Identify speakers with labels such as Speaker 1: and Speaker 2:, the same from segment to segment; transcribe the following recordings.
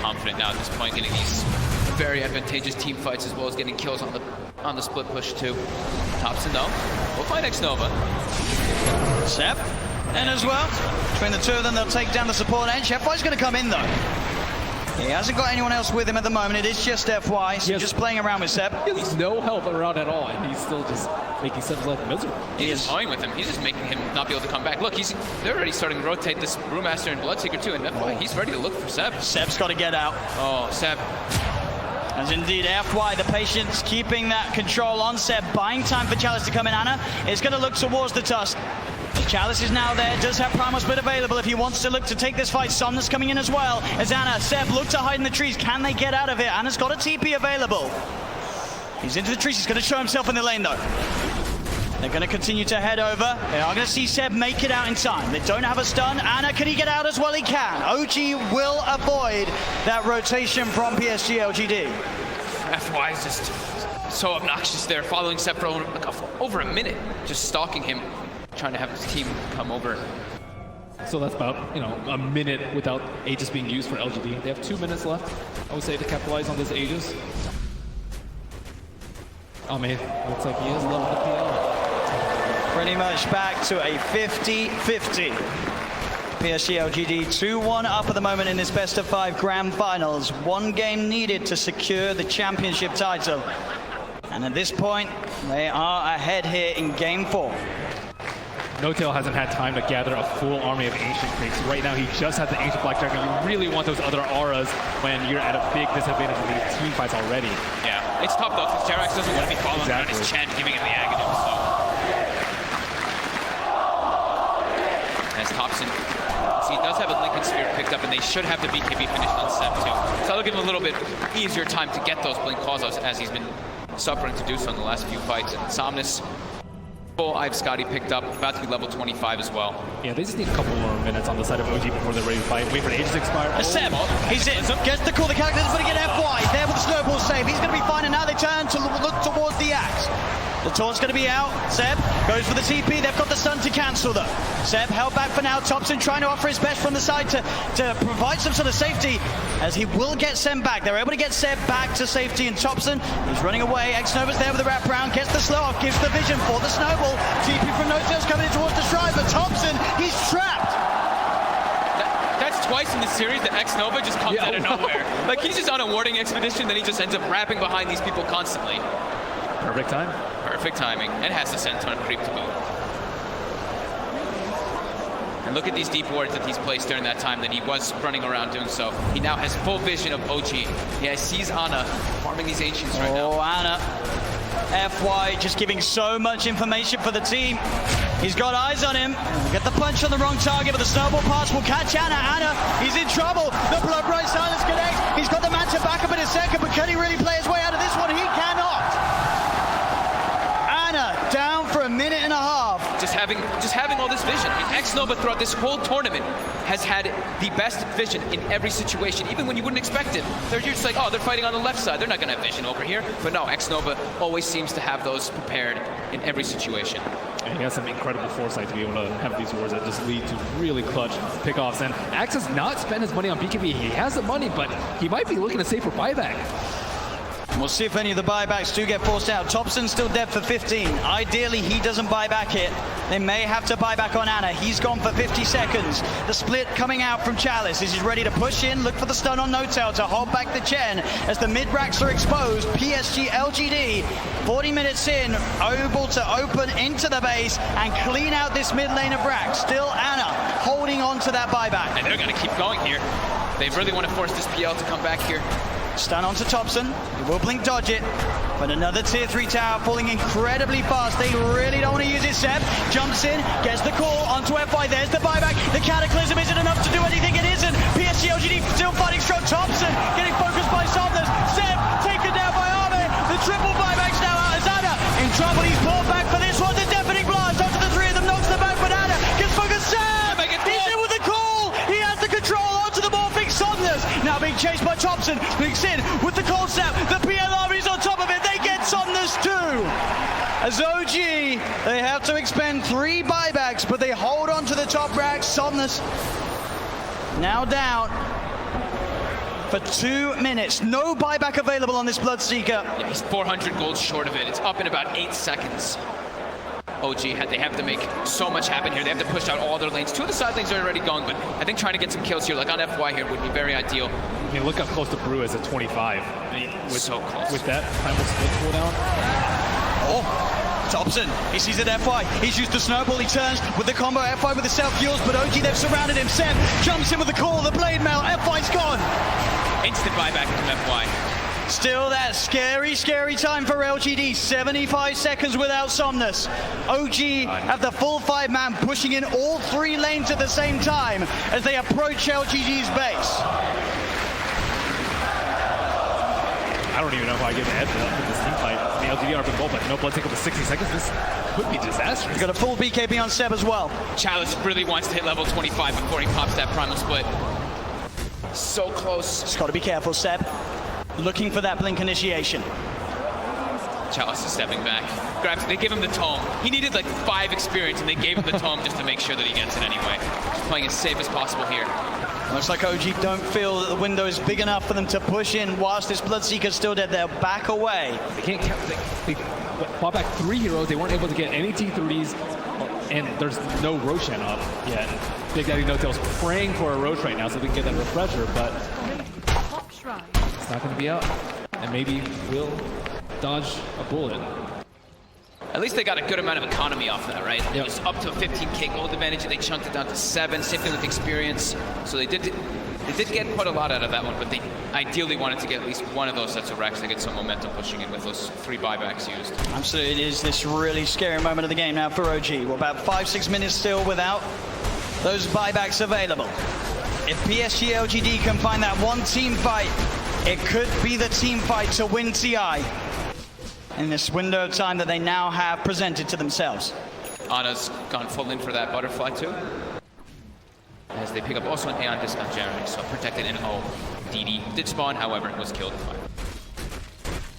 Speaker 1: confident now at this point, getting these very advantageous team fights as well as getting kills on the split push too. Thompson though, will find X-Nova.
Speaker 2: Seb in as well. Between the two of them, they'll take down the support edge. FY's going to come in though. He hasn't got anyone else with him at the moment. It is just FY, so just playing around with Seb.
Speaker 3: He has no help around at all, and he's still just making Seb's life miserable.
Speaker 1: He is toying with him. He's just making him not be able to come back. Look, they're already starting to rotate this Brewmaster and Bloodseeker too, and FY, he's ready to look for Seb.
Speaker 2: Seb's got to get out.
Speaker 1: Oh, Seb.
Speaker 2: As indeed FY, the patience keeping that control on Seb, buying time for Chalice to come in. Ana is going to look towards the Tusk. Chalice is now there, does have Primal Split available if he wants to look to take this fight. Somnus coming in as well. As Ana, Seb look to hide in the trees. Can they get out of it? Ana's got a TP available. He's into the trees. He's going to show himself in the lane though. They're going to continue to head over. They are going to see Seb make it out in time. They don't have a stun. Ana, can he get out as well? He can. OG will avoid that rotation from PSG LGD.
Speaker 1: FY is just so obnoxious there, following Seb for over a minute, just stalking him, trying to have his team come over.
Speaker 3: So that's about, a minute without Aegis being used for LGD. They have 2 minutes left, I would say, to capitalize on this Aegis. Oh man, looks like he is loving the PL.
Speaker 2: Pretty much back to a 50-50. PSG LGD 2-1 up at the moment in this best of 5 grand finals. 1 game needed to secure the championship title. And at this point, they are ahead here in game 4.
Speaker 3: No-Tail hasn't had time to gather a full army of Ancient Crates. Right now, he just has the Ancient Black Dragon. You really want those other auras when you're at a big disadvantage in these team fights already.
Speaker 1: Yeah, it's tough though, because Jerax doesn't want to be following around his Chen, giving him the Aghanim, so. As Thompson, he does have a Lincoln Spirit picked up, and they should have the BKB finished on Seb too. So that'll give him a little bit easier time to get those Blink calls out, as he's been suffering to do so in the last few fights. And Somnus, full I've Scotty picked up, about to be level 25 as well.
Speaker 3: Yeah, they just need a couple more minutes on the side of OG before they're ready to fight. Wait for the Aegis to expire.
Speaker 2: Seb, he's in, gets the call, the character is going to get FY, there with the snowball save. He's going to be fine, and now they turn to look towards the axe. The taunt's going to be out. Seb goes for the TP. They've got the stun to cancel though. Seb held back for now. Thompson trying to offer his best from the side to provide some sort of safety, as he will get Seb back. They're able to get Seb back to safety, and Thompson, he's running away. X-Nova's there with the wraparound, gets the slow off, gives the vision for the snowball. TP from No-Tail's coming in towards the Shrine, but Thompson, he's trapped.
Speaker 1: That's twice in this series that X-Nova just comes out of nowhere. Like, he's just on a warding expedition, then he just ends up wrapping behind these people constantly.
Speaker 3: Perfect time.
Speaker 1: Perfect timing, and has the Senton creep to boot. And look at these deep wards that he's placed during that time that he was running around doing so. He now has full vision of OG. He sees Ana farming these Ancients right now.
Speaker 2: Oh, Ana. FY just giving so much information for the team. He's got eyes on him. Get the punch on the wrong target, but the snowball pass will catch Ana. Ana, he's in trouble. The Blood Bright Silence connects. He's got the Manta back up in a second, but can he really play his way out of this one? He cannot. Ana down for a minute and a half.
Speaker 1: Just having all this vision. X-Nova throughout this whole tournament has had the best vision in every situation, even when you wouldn't expect it. You're just like, oh, they're fighting on the left side. They're not going to have vision over here. But no, X-Nova always seems to have those prepared in every situation.
Speaker 3: And he has some incredible foresight to be able to have these wars that just lead to really clutch pickoffs. And Axe has not spent his money on BKB. He has the money, but he might be looking to save for buyback.
Speaker 2: We'll see if any of the buybacks do get forced out. Thompson's still dead for 15. Ideally, he doesn't buy back it. They may have to buy back on Ana. He's gone for 50 seconds. The split coming out from Chalice. He's ready to push in, look for the stun on No-Tail to hold back the Chen as the mid-racks are exposed. PSG LGD, 40 minutes in, able to open into the base and clean out this mid lane of racks. Still Ana holding on to that buyback.
Speaker 1: And they're going to keep going here. They really want to force this PL to come back here.
Speaker 2: Stun onto Thompson. He will blink dodge it. But another tier 3 tower falling incredibly fast. They really don't want to use it. Seb jumps in, gets the call onto FY. There's the buyback. The Cataclysm isn't enough to do anything. It isn't. PSG LGD still fighting strong. Thompson getting focused by Somnus. Seb taken down by Armin. The triple buyback's now out as Ana in trouble. He's pulled back for this one. The deafening blast onto the 3 of them. Knocks them back, but Ana gets focused. Seb! He's in with the call. He has the control onto the morphing Somnus. Now being chased by Thompson. Blinks in with the cold snap. The PL army's on top of it. They get Somnus too. As OG, they have to expend 3 buybacks, but they hold on to the top racks. Somnus now down. for 2 minutes. No buyback available on this Bloodseeker.
Speaker 1: Yeah, he's 400 gold short of it. It's up in about 8 seconds. OG, they have to make so much happen here. They have to push out all their lanes. 2 of the side lanes are already going, but I think trying to get some kills here, like on FY here, would be very ideal.
Speaker 3: I mean, look how close the Brew is at 25.
Speaker 1: So close.
Speaker 3: With that primal split cooldown.
Speaker 2: Oh, Thompson, he sees it FY. He's used the snowball, he turns with the combo FY with the self-fuels, but OG, they've surrounded him. Seb jumps in with the call, the blade mail, FY's gone.
Speaker 1: Instant buyback from FY.
Speaker 2: Still that scary time for LGD. 75 seconds without Somnus. OG have the full 5-man pushing in all 3 lanes at the same time as they approach LGD's base.
Speaker 3: I don't even know if I give a head for this team fight. The LGD are been gold, but no Bloodseeker for 60 seconds. This could be disastrous.
Speaker 2: He's got a full BKB on Seb as well.
Speaker 1: Chalice really wants to hit level 25 before he pops that primal split. So close.
Speaker 2: Just got to be careful, Seb. Looking for that blink initiation.
Speaker 1: Chalice is stepping back. They give him the tome. He needed like 5 experience, and they gave him the tome just to make sure that he gets it anyway. Just playing as safe as possible here.
Speaker 2: Looks like OG don't feel that the window is big enough for them to push in whilst this Bloodseeker's still dead. They'll back away.
Speaker 3: They can't count. They fought back 3 heroes. They weren't able to get any T3s, and there's no Roshan up yet. Big Daddy No-Tail's praying for a Rosh right now so they can get that refresher, but it's not going to be out. And maybe we'll dodge a bullet.
Speaker 1: At least they got a good amount of economy off that, right? It was up to a 15k gold advantage, and they chunked it down to 7. Same thing with experience. So they did get quite a lot out of that one, but they ideally wanted to get at least one of those sets of racks to get some momentum pushing in with those 3 buybacks used.
Speaker 2: Absolutely, it is this really scary moment of the game now for OG. We're about 5-6 minutes still without those buybacks available. If PSG LGD can find that one team fight, it could be the team fight to win TI in this window of time that they now have presented to themselves.
Speaker 1: Ana's gone full in for that butterfly too. As they pick up also an Aeon disc on Jeremy, so protected in O. DD did spawn, however, was killed.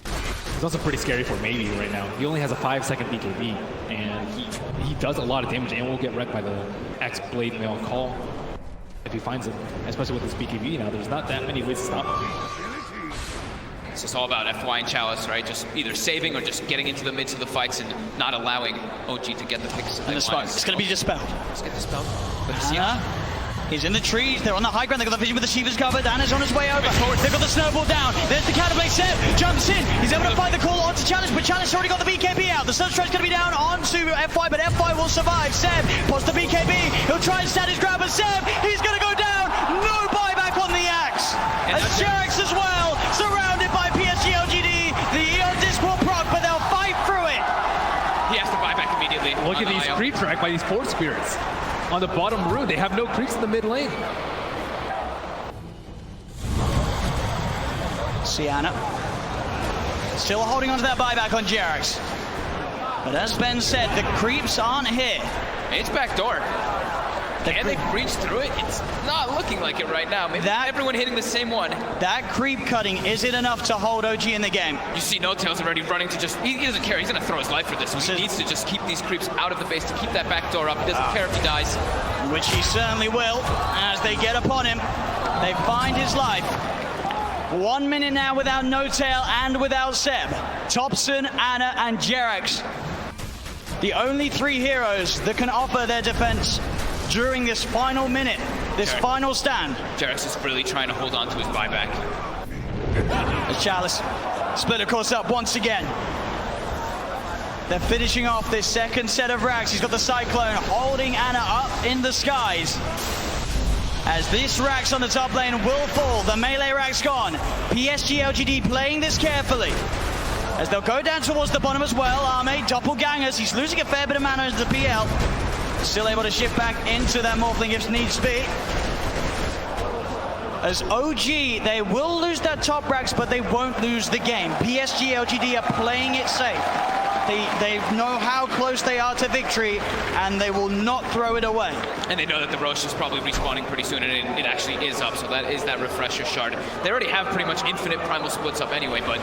Speaker 3: It's also pretty scary for Maybe right now. He only has a 5-second BKB, and he does a lot of damage and will get wrecked by the X Blade Mail call if he finds him, especially with his BKB now. There's not that many ways to stop him.
Speaker 1: It's just all about FY and Chalice, right? Just either saving or just getting into the midst of the fights and not allowing OG to get the picks.
Speaker 2: And the spot, it's going to be dispelled.
Speaker 1: Let's get dispelled.
Speaker 2: He's in the trees. They're on the high ground. They've got the vision with the Shiva's covered. Anna's on his way over. They've got the snowball down. There's the counterblade. Seb jumps in. He's able to find the call onto Chalice, but Chalice already got the BKB out. The Sunstride's going to be down onto FY, but FY will survive. Seb pots the BKB. He'll try and stand his grab, but Seb, he's going to go down. No buyback on the axe. As Jarex as well, surrounded by PSG LGD. The Eon disc will proc, but they'll fight through it.
Speaker 1: He has to buy back immediately.
Speaker 3: Look at these creep track by these Force Spirits. On the bottom room, they have no creeps in the mid lane.
Speaker 2: Sienna still holding on to that buyback on Jarex. But as Ben said, the creeps aren't here.
Speaker 1: It's backdoor. Can they breach through it? It's not looking like it right now. Maybe everyone hitting the same one.
Speaker 2: That creep cutting, is it enough to hold OG in the game?
Speaker 1: You see No-Tail's already running to just, he doesn't care. He's going to throw his life for this. He needs to just keep these creeps out of the base to keep that back door up. He doesn't care if he dies.
Speaker 2: Which he certainly will as they get upon him. They find his life. 1 minute now without No-Tail and without Seb. Thompson, Anna, and Jarex. The only 3 heroes that can offer their defense during this final minute, this final stand.
Speaker 1: Jarex is really trying to hold on to his buyback.
Speaker 2: As Chalice split of course up once again. They're finishing off this second set of racks. He's got the Cyclone holding Anna up in the skies. As this rack's on the top lane will fall, the melee rack's gone. PSG LGD playing this carefully. As they'll go down towards the bottom as well. Arme, doppelgangers. He's losing a fair bit of mana into the PL. Still able to shift back into that Morphling if needs be. As OG, they will lose their top racks, but they won't lose the game. PSG LGD are playing it safe. They know how close they are to victory, and they will not throw it away.
Speaker 1: And they know that the Rosh is probably respawning pretty soon, and it actually is up, so that is that refresher shard. They already have pretty much infinite primal splits up anyway, but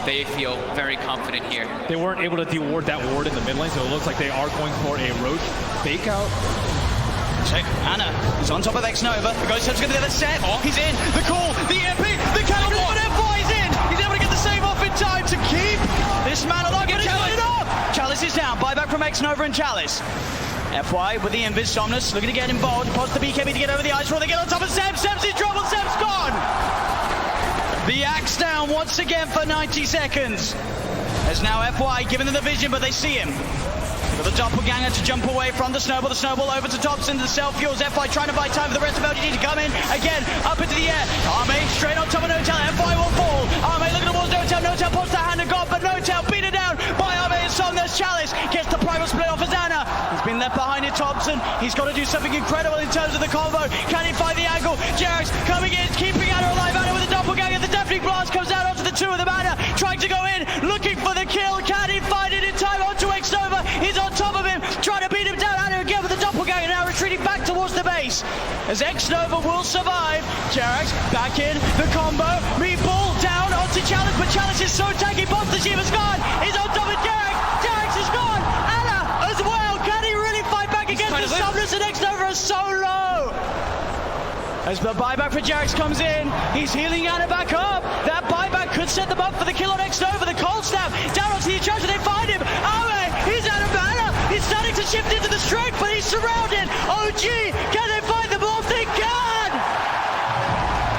Speaker 1: they feel very confident here.
Speaker 3: They weren't able to deward that ward in the mid lane, so it looks like they are going for a Roach fake out.
Speaker 2: So Anna is on top of X-Nova. The Ghost Step's going to be the set. He's in. The call, the MP, the catapult, and FY is in. He's able to get the save off in time to keep this man alive. But he's got it up. Chalice is down. Buyback from X-Nova and Chalice. FY with the Invis. Somnus looking to get involved. Pots the BKB to get over the ice roll. They get on top of Seb. Seb's in trouble. Seb's gone. The axe down once again for 90 seconds. As now FY giving them the vision, but they see him. Got the doppelganger to jump away from the snowball over to Thompson, the self-fuels. FY trying to buy time for the rest of LGD to come in. Again, up into the air. Arme straight on top of No-Tail. FY will fall. Arme looking towards No-Tail. No-Tail pops the hand of God, but No-Tail beaten down by Arme and Somnus. Chalice gets the primal split off as Anna. He's been left behind in Thompson. He's got to do something incredible in terms of the combo. Can he find the angle? Jerax coming in, keeping Anna alive. Anna with the doppelganger. The deafening blast comes out onto the two of them. Anna trying to go in, looking for the kill. Can he find it in time onto X-Nova? He's on top of him, trying to beat him down. Anna again with the doppelganger, now retreating back towards the base. As X-Nova will survive. Jerax back in, the combo. Meatball down onto Chalice, but Chalice is so tanky. Monster Chief is gone. He's on top of Jerax. Jerax is gone. Anna as well. Can he really fight back against the Somnus? And X-Nova is so low. As the buyback for Jerax comes in, he's healing Anna back up. That buyback could set them up for the kill on X-Nova. The cold snap down onto the charger. They find him. Awe, he's out of mana. He's starting to shift into the strength, but he's surrounded. OG, can they find the ball? They can.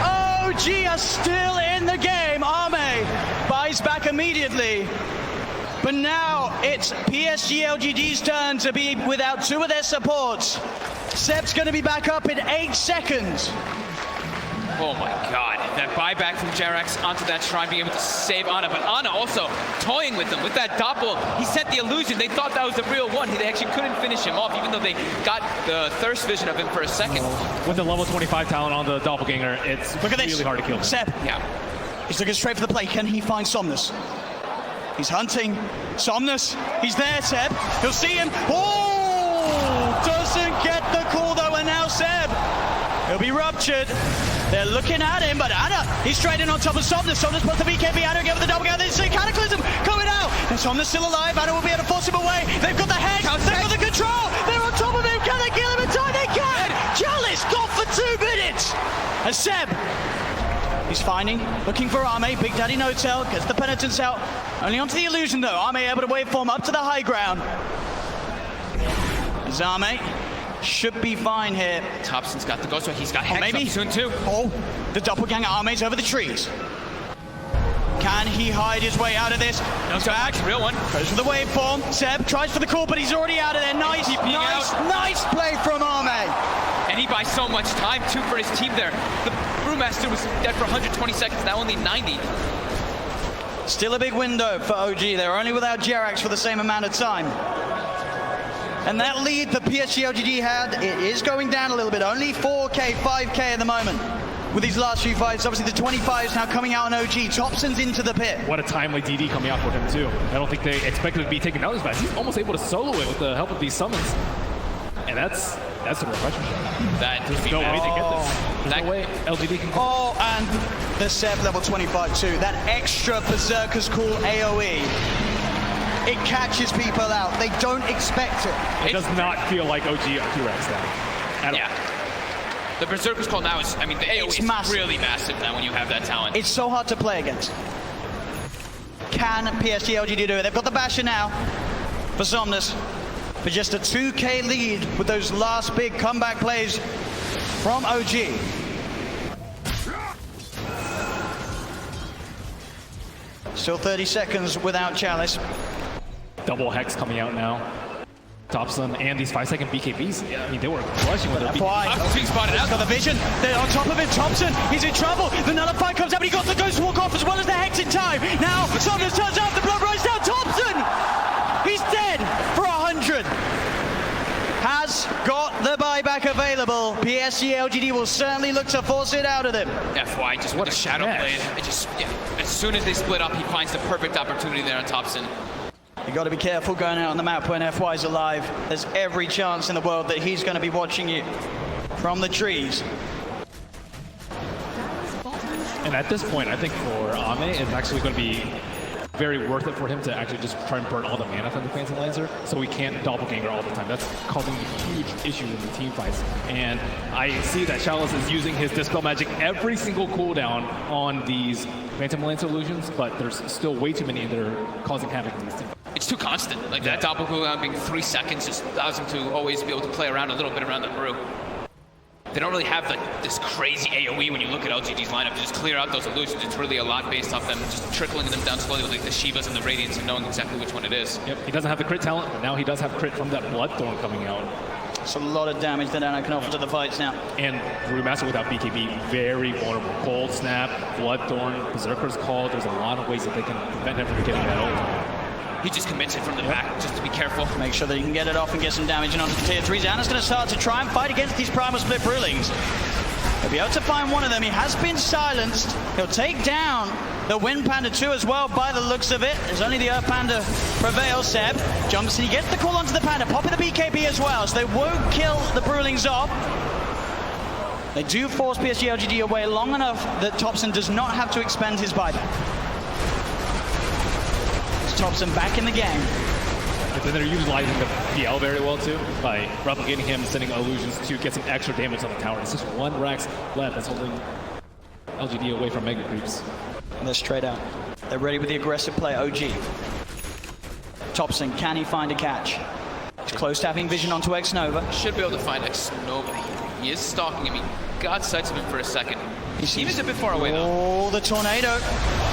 Speaker 2: OG are still in the game. Arme buys back immediately. But now it's PSG LGD's turn to be without two of their supports. Seb's going to be back up in 8 seconds.
Speaker 1: Oh my god, that buyback from Jerax onto that shrine, being able to save Anna, but Anna also toying with them with that doppel. He sent the illusion. They thought that was the real one. They actually couldn't finish him off, even though they got the thirst vision of him for a second.
Speaker 3: With the level 25 talent on the doppelganger, it's really hard to kill him.
Speaker 2: Seb,
Speaker 1: Yeah.
Speaker 2: he's looking straight for the play. Can he find Somnus? He's hunting. Somnus, he's there, Seb. He'll see him. Oh, doesn't get the call though, and now Seb. He'll be ruptured. They're looking at him, but Anna, he's straight in on top of Somnus. Somnus puts the BKB. Anna again with the doppelganger. They see Cataclysm coming out. And Somnus still alive. Anna will be able to force him away. They've got the hex. They've got the control. They're on top of him. Can they kill him in time? They can. Chalice got for 2 minutes. And Seb, he's finding, looking for Arme. Big Daddy No-Tail gets the penitence out. Only onto the illusion though. Arme able to waveform up to the high ground. Arme should be fine here.
Speaker 1: Thompson's got the ghost right. He's got Hex
Speaker 2: maybe
Speaker 1: up soon too.
Speaker 2: Oh, the doppelganger Arme's over the trees. Can he hide his way out of this?
Speaker 1: No, back. Real one.
Speaker 2: Goes for the waveform. Seb tries for the call, but he's already out of there. Nice play from Arme.
Speaker 1: And he buys so much time too for his team there. The Brewmaster was dead for 120 seconds, now only 90.
Speaker 2: Still a big window for OG. They're only without Jerax for the same amount of time. And that lead that PSG LGD had, it is going down a little bit. Only 4K, 5K at the moment with these last few fights. Obviously the 25s now coming out on OG. Thompson's into the pit.
Speaker 3: What a timely DD coming out for him too. I don't think they expected to be taken out as fast. He's almost able to solo it with the help of these summons. And that's a refresher shot.
Speaker 1: There's
Speaker 3: no way to get this. There's no way LGD can.
Speaker 2: Oh, and the Seb level 25 too. That extra Berserker's Call AoE. It catches people out. They don't expect it.
Speaker 3: It does not feel like OG T-Rex now.
Speaker 1: Yeah. The Berserker's Call now is, I mean, the AoE is massive. Really massive now when you have that talent.
Speaker 2: It's so hard to play against. Can PSG LGD do it? They've got the Basher now for Somnus. For just a 2K lead with those last big comeback plays from OG. Still 30 seconds without Chalice.
Speaker 3: Double Hex coming out now. Thompson and these 5-second BKBs. Yeah, I mean, they were crushing with their BKBs.
Speaker 1: Being spotted out.
Speaker 2: Got the vision. They're on top of him. Thompson, he's in trouble. The nullifier comes out, but he got the Ghost Walk off as well as the Hex in time. Now, Somnus turns out, the blood runs down. Thompson! He's dead for 100. Has got the buyback available. PSG LGD will certainly look to force it out of them.
Speaker 1: FY just what a shadow blade. It just, as soon as they split up, he finds the perfect opportunity there on Thompson.
Speaker 2: You got to be careful going out on the map when FY's alive. There's every chance in the world that he's going to be watching you from the trees.
Speaker 3: And at this point, I think for Ame, it's actually going to be very worth it for him to actually just try and burn all the mana from the Phantom Lancer, so we can't doppelganger all the time. That's causing a huge issue in the team fights. And I see that Chalice is using his Dispel Magic every single cooldown on these Phantom Lancer illusions, but there's still way too many that are causing havoc in these team fights.
Speaker 1: It's too constant. Like that doppel cooldown being 3 seconds just allows him to always be able to play around a little bit around the brew. They don't really have this crazy AoE when you look at LGD's lineup to just clear out those illusions. It's really a lot based off them just trickling them down slowly with like the Shivas and the Radiants and knowing exactly which one it is.
Speaker 3: Yep, he doesn't have the crit talent, but now he does have crit from that Bloodthorn coming out.
Speaker 2: It's a lot of damage that Anna can offer to the fights now.
Speaker 3: And Brewmaster without BKB, very vulnerable. Cold Snap, Bloodthorn, Berserker's Call, there's a lot of ways that they can prevent him from getting that ult.
Speaker 1: He just commits it from the back, just to be careful.
Speaker 2: Make sure that he can get it off and get some damage in onto the tier 3s. Anna's going to start to try and fight against these Primal Split Brewlings. He'll be able to find one of them. He has been silenced. He'll take down the Wind Panda 2 as well by the looks of it. There's only the Earth Panda prevails. Seb jumps and he gets the call onto the Panda, popping the BKB as well, so they won't kill the Brewlings off. They do force PSG LGD away long enough that Thompson does not have to expend his buyback. Thompson back in the game.
Speaker 3: But then they're utilizing the PL very well too, by replicating him, sending illusions to get some extra damage on the tower. It's just one Rax left that's holding LGD away from Mega Creeps.
Speaker 2: And they're straight out. They're ready with the aggressive play, OG. Thompson, can he find a catch? He's close to having vision onto X-Nova.
Speaker 1: Should be able to find X-Nova. He is stalking him. He got sights of him for a second. He's a bit far away though.
Speaker 2: Oh, the tornado.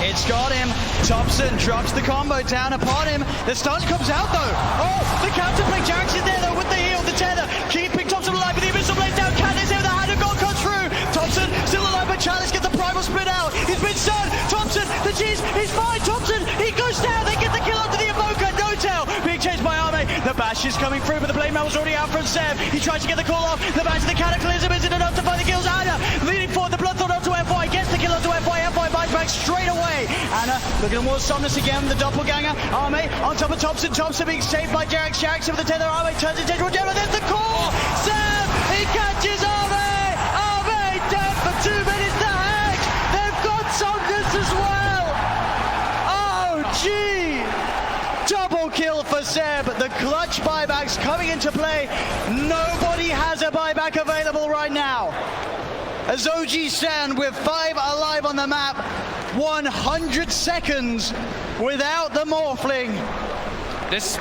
Speaker 2: It's got him. Thompson drops the combo down upon him. The stun comes out though. Oh, the counterplay. Jax is there though with the heal, the tether. Keeping Thompson alive with the Abyssal Blade down. Candace here with the hand of God comes through. Thompson still alive, but Chalice gets the Primal Split out. He's been stunned. Thompson, the cheese, he's fine. Thompson, he goes down. They get the kill onto the Evoker. No tail. Being chased by Arme. The bash is coming through, but the Blade Mail was already out from Seb. He tries to get the call off. The bash of the Cataclysm isn't enough to find the kills. Anna leading forward. The Bloodthorn onto FY. Gets the kill onto FY. FY buys back straight away. Anna looking towards Somnus again. The doppelganger. Arme on top of Thompson. Thompson being saved by Jax. Jax with the tether. Arme turns into General. There's the call. Seb, he catches Arme. Arme dead for 2 minutes. The Hex. They've got Somnus as well. Oh, gee. Double kill for Seb. The clutch buybacks coming into play. Nobody has a buyback available right now. As OG stand with 5 alive on the map, 100 seconds without the Morphling.
Speaker 1: This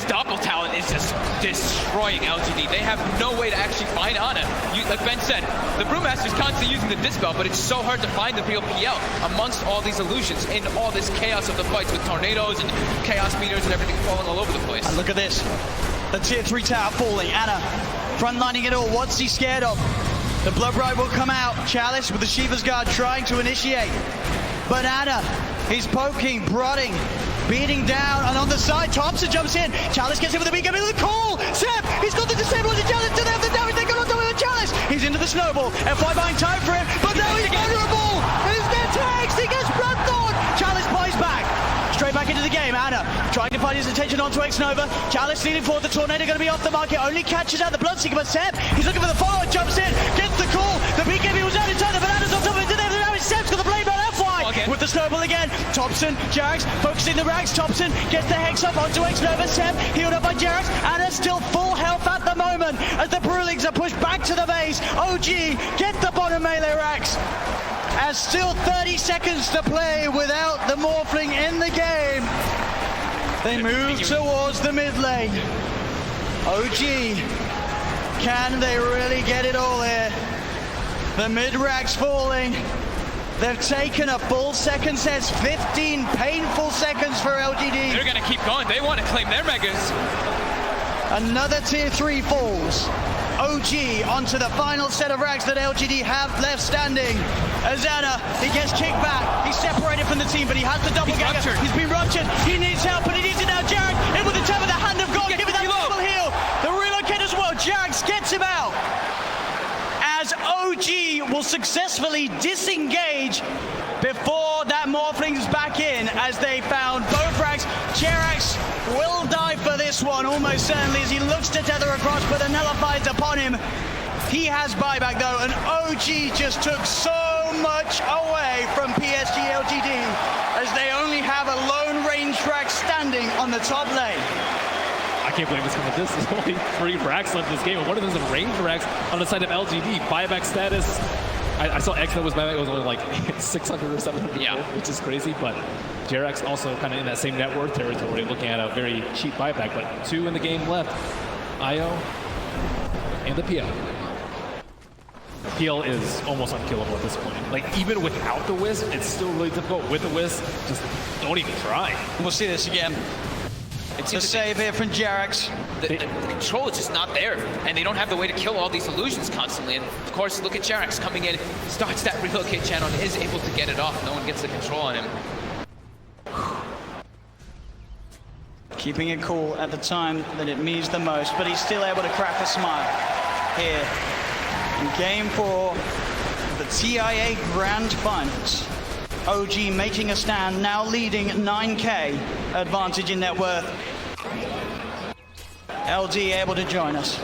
Speaker 1: doppel talent is just destroying LGD. They have no way to actually find Ana. Like Ben said, the Brewmaster's constantly using the Dispel, but it's so hard to find the real PL amongst all these illusions in all this chaos of the fights with tornadoes and chaos meters and everything falling all over the place.
Speaker 2: And look at this. The tier 3 tower falling. Anna frontlining it all. What's he scared of? The Blood Bride will come out. Chalice with the Shiva's Guard trying to initiate. But Anna, he's poking, prodding, beating down, and on the side, Thompson jumps in. Chalice gets in with the BKB with the call. Seb, he's got the disable on the Chalice. Do they have the damage? They got on top of the Chalice. He's into the snowball. FY buying time for him, but now he's vulnerable. Who's there tags? He gets Bloodthorn. Chalice buys back. Straight back into the game. Anna trying to find his attention onto X-Nova. Chalice leading forward. The Tornado going to be off the market. Only catches out the Bloodseeker, but Seb, he's looking for the follow. Jumps in, gets the call. The BKB was out in time. The Bananas on top of it. Did they have the damage? Seb's got the blade on FY.
Speaker 1: Okay.
Speaker 2: With the snowball again. Thompson, Jax focusing the Rax. Thompson gets the Hex up onto X-Nova. Seb healed up by Jax. Anna still full health at the moment as the Brewlings are pushed back to the base. OG get the bottom melee Rax. As still 30 seconds to play without the Morphling in the game. They move towards the mid lane. OG, can they really get it all here? The mid rack's falling. They've taken a full second sets, 15 painful seconds for LGD.
Speaker 1: They're gonna keep going. They want to claim their megas.
Speaker 2: Another tier 3 falls. OG onto the final set of racks that LGD have left standing. Azana, he gets kicked back. He's separated from the team, but he has the doppelganger. He's been ruptured. He needs help, but he needs it now. Jared in with the tap of the hand of God. Give it that double heal. The relocate as well. Jax gets him out. As OG will successfully disengage before that Morphling's back in, as they found both racks. Jerax will die for this one, almost certainly, as he looks to tether across, but the nullifies upon him. He has buyback though, and OG just took so much away from PSG LGD, as they only have a lone from the top lane.
Speaker 3: I can't believe it's coming. This is only 3 racks left in this game, and one of them is a range racks on the side of LGD. Buyback status. I saw X that was buyback. It was only like 600 or 700, which is crazy. But Jerax also kind of in that same net worth territory, looking at a very cheap buyback. But 2 in the game left. IO and the PL. The PL is almost unkillable at this point. Like, even without the Wisp, it's still really difficult. With the Wisp, just don't even try.
Speaker 2: We'll see this again. It's a save here from Jerax.
Speaker 1: The control is just not there, and they don't have the way to kill all these illusions constantly. And of course, look at Jerax coming in, starts that relocate channel, and is able to get it off. No one gets the control on him.
Speaker 2: Keeping it cool at the time that it means the most, but he's still able to crack a smile here in Game 4 of the TIA Grand Finals. OG making a stand, now leading 9K advantage in net worth. LD able to join us.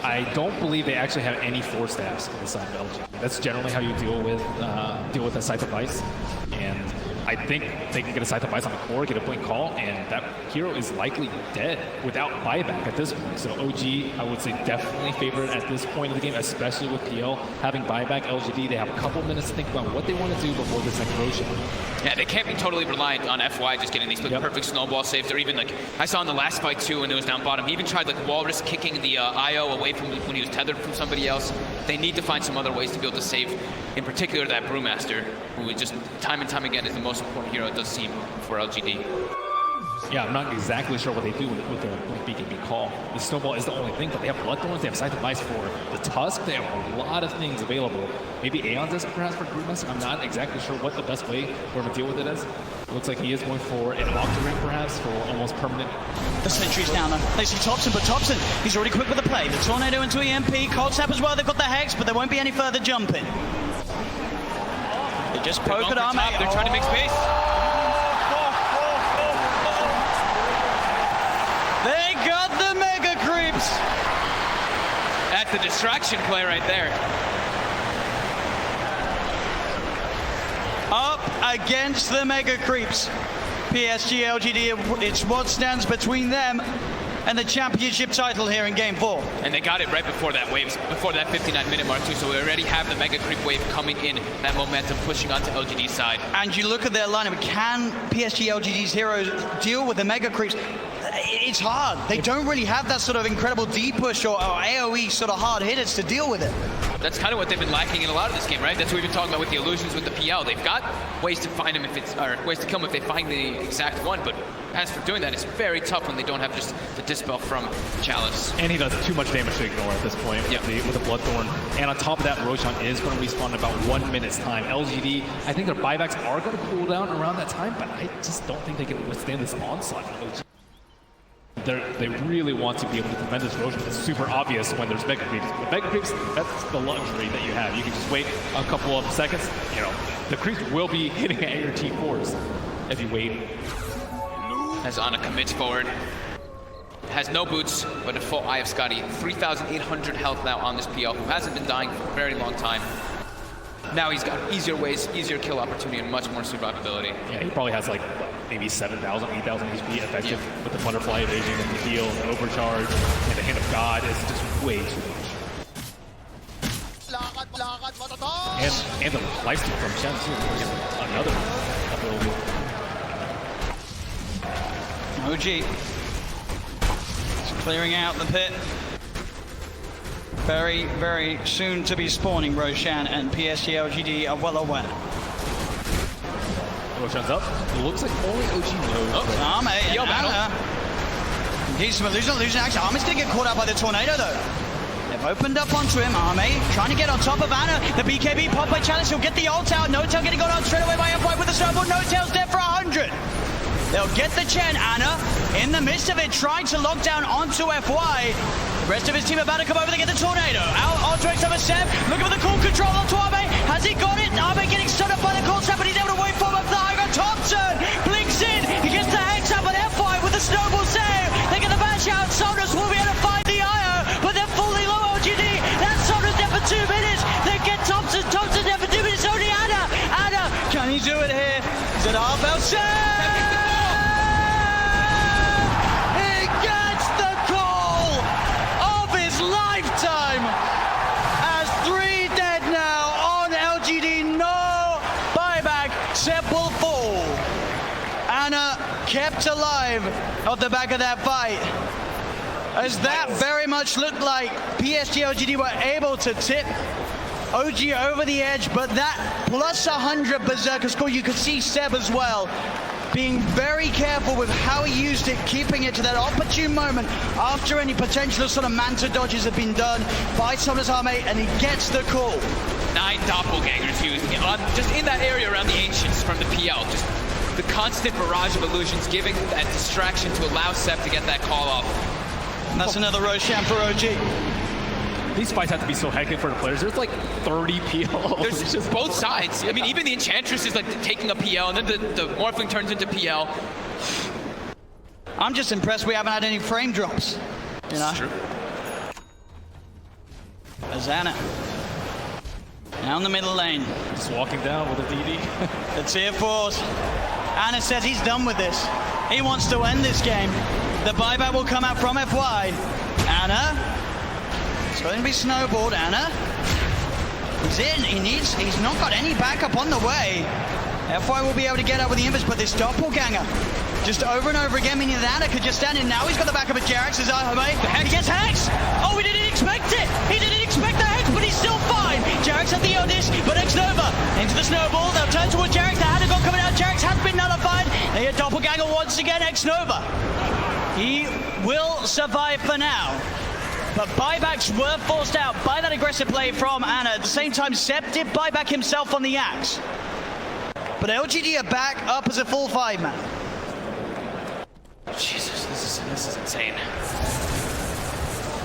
Speaker 3: I don't believe they actually have any 4 stabs on the side of LG. That's generally how you deal with a Scythe of Ice. And I think they can get a Scythe of Ice on the core, get a blink call, and that hero is likely dead without buyback at this point. So OG, I would say, definitely favored at this point of the game, especially with PL having buyback. LGD, they have a couple minutes to think about what they want to do before this next rotation.
Speaker 1: Yeah, they can't be totally reliant on FY just getting these perfect snowball saves, or even like I saw in the last fight too when it was down bottom, he even tried like Walrus kicking the IO away from when he was tethered from somebody else. They need to find some other ways to be able to save, in particular that Brewmaster, who is just time and time again is the most important hero, it does seem, for LGD.
Speaker 3: Yeah, I'm not exactly sure what they do with the BKB call. The snowball is the only thing, but they have Bloodthorns, they have Scythe of Ice for the Tusk, they have a lot of things available. Maybe Aeon Disc perhaps for Brewmaster. I'm not exactly sure what the best way for him to deal with it is. It looks like he is going for an Octarine perhaps for almost permanent.
Speaker 2: The sentry's down there. They see Thompson, but Thompson, he's already quick with the play. The Tornado into EMP, Cold Snap as well, they've got the Hex, but there won't be any further jumping. They just poke at Arme.
Speaker 1: They're trying to make space.
Speaker 2: They got the Mega Creeps.
Speaker 1: That's the distraction play right there.
Speaker 2: Up against the Mega Creeps. PSG LGD, it's what stands between them and the championship title here in Game 4.
Speaker 1: And they got it right before that wave, before that 59-minute mark too, so we already have the Mega Creep wave coming in, that momentum pushing onto LGD's side.
Speaker 2: And you look at their lineup, can PSG LGD's heroes deal with the Mega Creeps? It's hard. They don't really have that sort of incredible D-push or AoE sort of hard hitters to deal with it.
Speaker 1: That's kind of what they've been lacking in a lot of this game, right? That's what we've been talking about with the illusions with the PL. They've got ways to find them or ways to kill them if they find the exact one, but as for doing that, it's very tough when they don't have just the Dispel from Chalice.
Speaker 3: And he does too much damage to ignore at this point with the Bloodthorn. And on top of that, Roshan is going to respawn in about 1 minute's time. LGD, I think their buybacks are going to cool down around that time, but I just don't think they can withstand this onslaught. They really want to be able to defend this Roshan. It's super obvious when there's Mega Creeps. With Mega Creeps, that's the luxury that you have. You can just wait a couple of seconds. You know, the creeps will be hitting at your T4s if you wait.
Speaker 1: As Ana commits forward. Has no boots, but a full Eye of Scotty. 3,800 health now on this PL, who hasn't been dying for a very long time. Now he's got easier ways, easier kill opportunity, and much more survivability.
Speaker 3: Yeah, he probably has like maybe 7,000, 8,000 HP effective with the Butterfly Evasion and the heal, and the Overcharge, and the Hand of God is just way too much. And the lifesteal from Shen too, another ability.
Speaker 2: OG is clearing out the pit. Very, very soon to be spawning Roshan, and PSG LGD are well aware.
Speaker 3: Roshan's up. It looks like only OG knows.
Speaker 2: Arme,
Speaker 1: Yo,
Speaker 2: Ana. He's some illusion action. Arme's gonna get caught out by the Tornado though. They've opened up onto him. Arme trying to get on top of Ana. The BKB pop by Chalice. He'll get the ult out. No-Tail getting got out straight away by FY with the snowball. No-Tail's dead for 100. They'll get the Chen. Ana in the midst of it, trying to lock down onto FY. The rest of his team about to come over to get the Tornado. Out onto X7. Looking for the cool control onto Arme. Has he got it? Arme getting stood up by the cold snap, but he's able to wait for him up the high ground. Thompson blinks in. He gets the Hex out, but FY with the snowball save. They get the bash out. Soldiers will be able to find the IO, but they're fully low OGD. That Soldiers there for 2 minutes. They get Thompson. Thompson there for 2 minutes. Only Ana. Ana, can he do it here? Is it half out? Seb will fall. Anna kept alive off the back of that fight. As that very much looked like PSG LGD were able to tip OG over the edge, but that plus 100 Berserker score, you could see Seb as well being very careful with how he used it, keeping it to that opportune moment after any potential sort of Manta dodges have been done by Thomas Arme, and he gets the call.
Speaker 1: 9 doppelgangers used just in that area around the Ancients from the PL. Just the constant barrage of illusions giving that distraction to allow Seb to get that call off.
Speaker 2: And that's another Roshan for OG.
Speaker 3: These fights have to be so hectic for the players. There's like 30 PLs.
Speaker 1: There's just both sides. I mean, even the Enchantress is like taking a PL, and then the Morphling turns into PL.
Speaker 2: I'm just impressed we haven't had any frame drops. You know?
Speaker 1: That's true.
Speaker 2: Azana. Down the middle lane.
Speaker 3: Just walking down with a DD.
Speaker 2: The tier 4s. Anna says he's done with this. He wants to end this game. The buyback will come out from FY. Anna. It's going to be snowballed. Anna. He's in. He's not got any backup on the way. FY will be able to get out with the invis, but this doppelganger just over and over again, meaning that Anna could just stand in. Now he's got the backup of Jerax. He gets Hex. Oh, he didn't expect it. He didn't expect the Hex, but he's still fine. Jerax had the Odis, but X-Nova into the snowball. They'll turn towards Jerax. The Hanagon coming out. Jerax has been nullified. They get doppelganger once again. X-Nova. He will survive for now. But buybacks were forced out by that aggressive play from Anna. At the same time, Seb did buyback himself on the Axe. But LGD are back up as a full 5-man.
Speaker 1: Jesus, this is insane.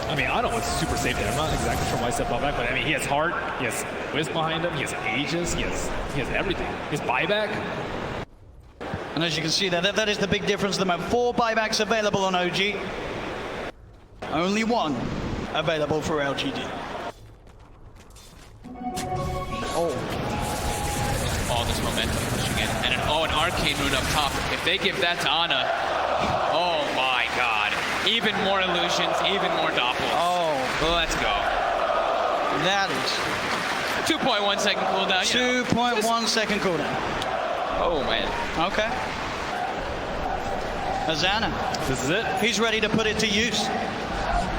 Speaker 3: I mean, I don't know what's super safe there. I'm not exactly sure why Seb bought back, but I mean, he has Heart, he has Wisp behind him, he has Aegis, he has everything. His buyback.
Speaker 2: And as you can see there, that is the big difference. There are 4 buybacks available on OG. Only 1 available for LGD.
Speaker 1: Oh, this momentum pushing in. And an Arcane Rune up top. If they give that to Ana, oh my god. Even more illusions, even more doppels.
Speaker 2: Oh,
Speaker 1: let's go.
Speaker 2: That is
Speaker 1: 2.1 second cooldown.
Speaker 2: 2.1 second cooldown.
Speaker 1: Oh man.
Speaker 2: Okay. Azana.
Speaker 3: This is it.
Speaker 2: He's ready to put it to use.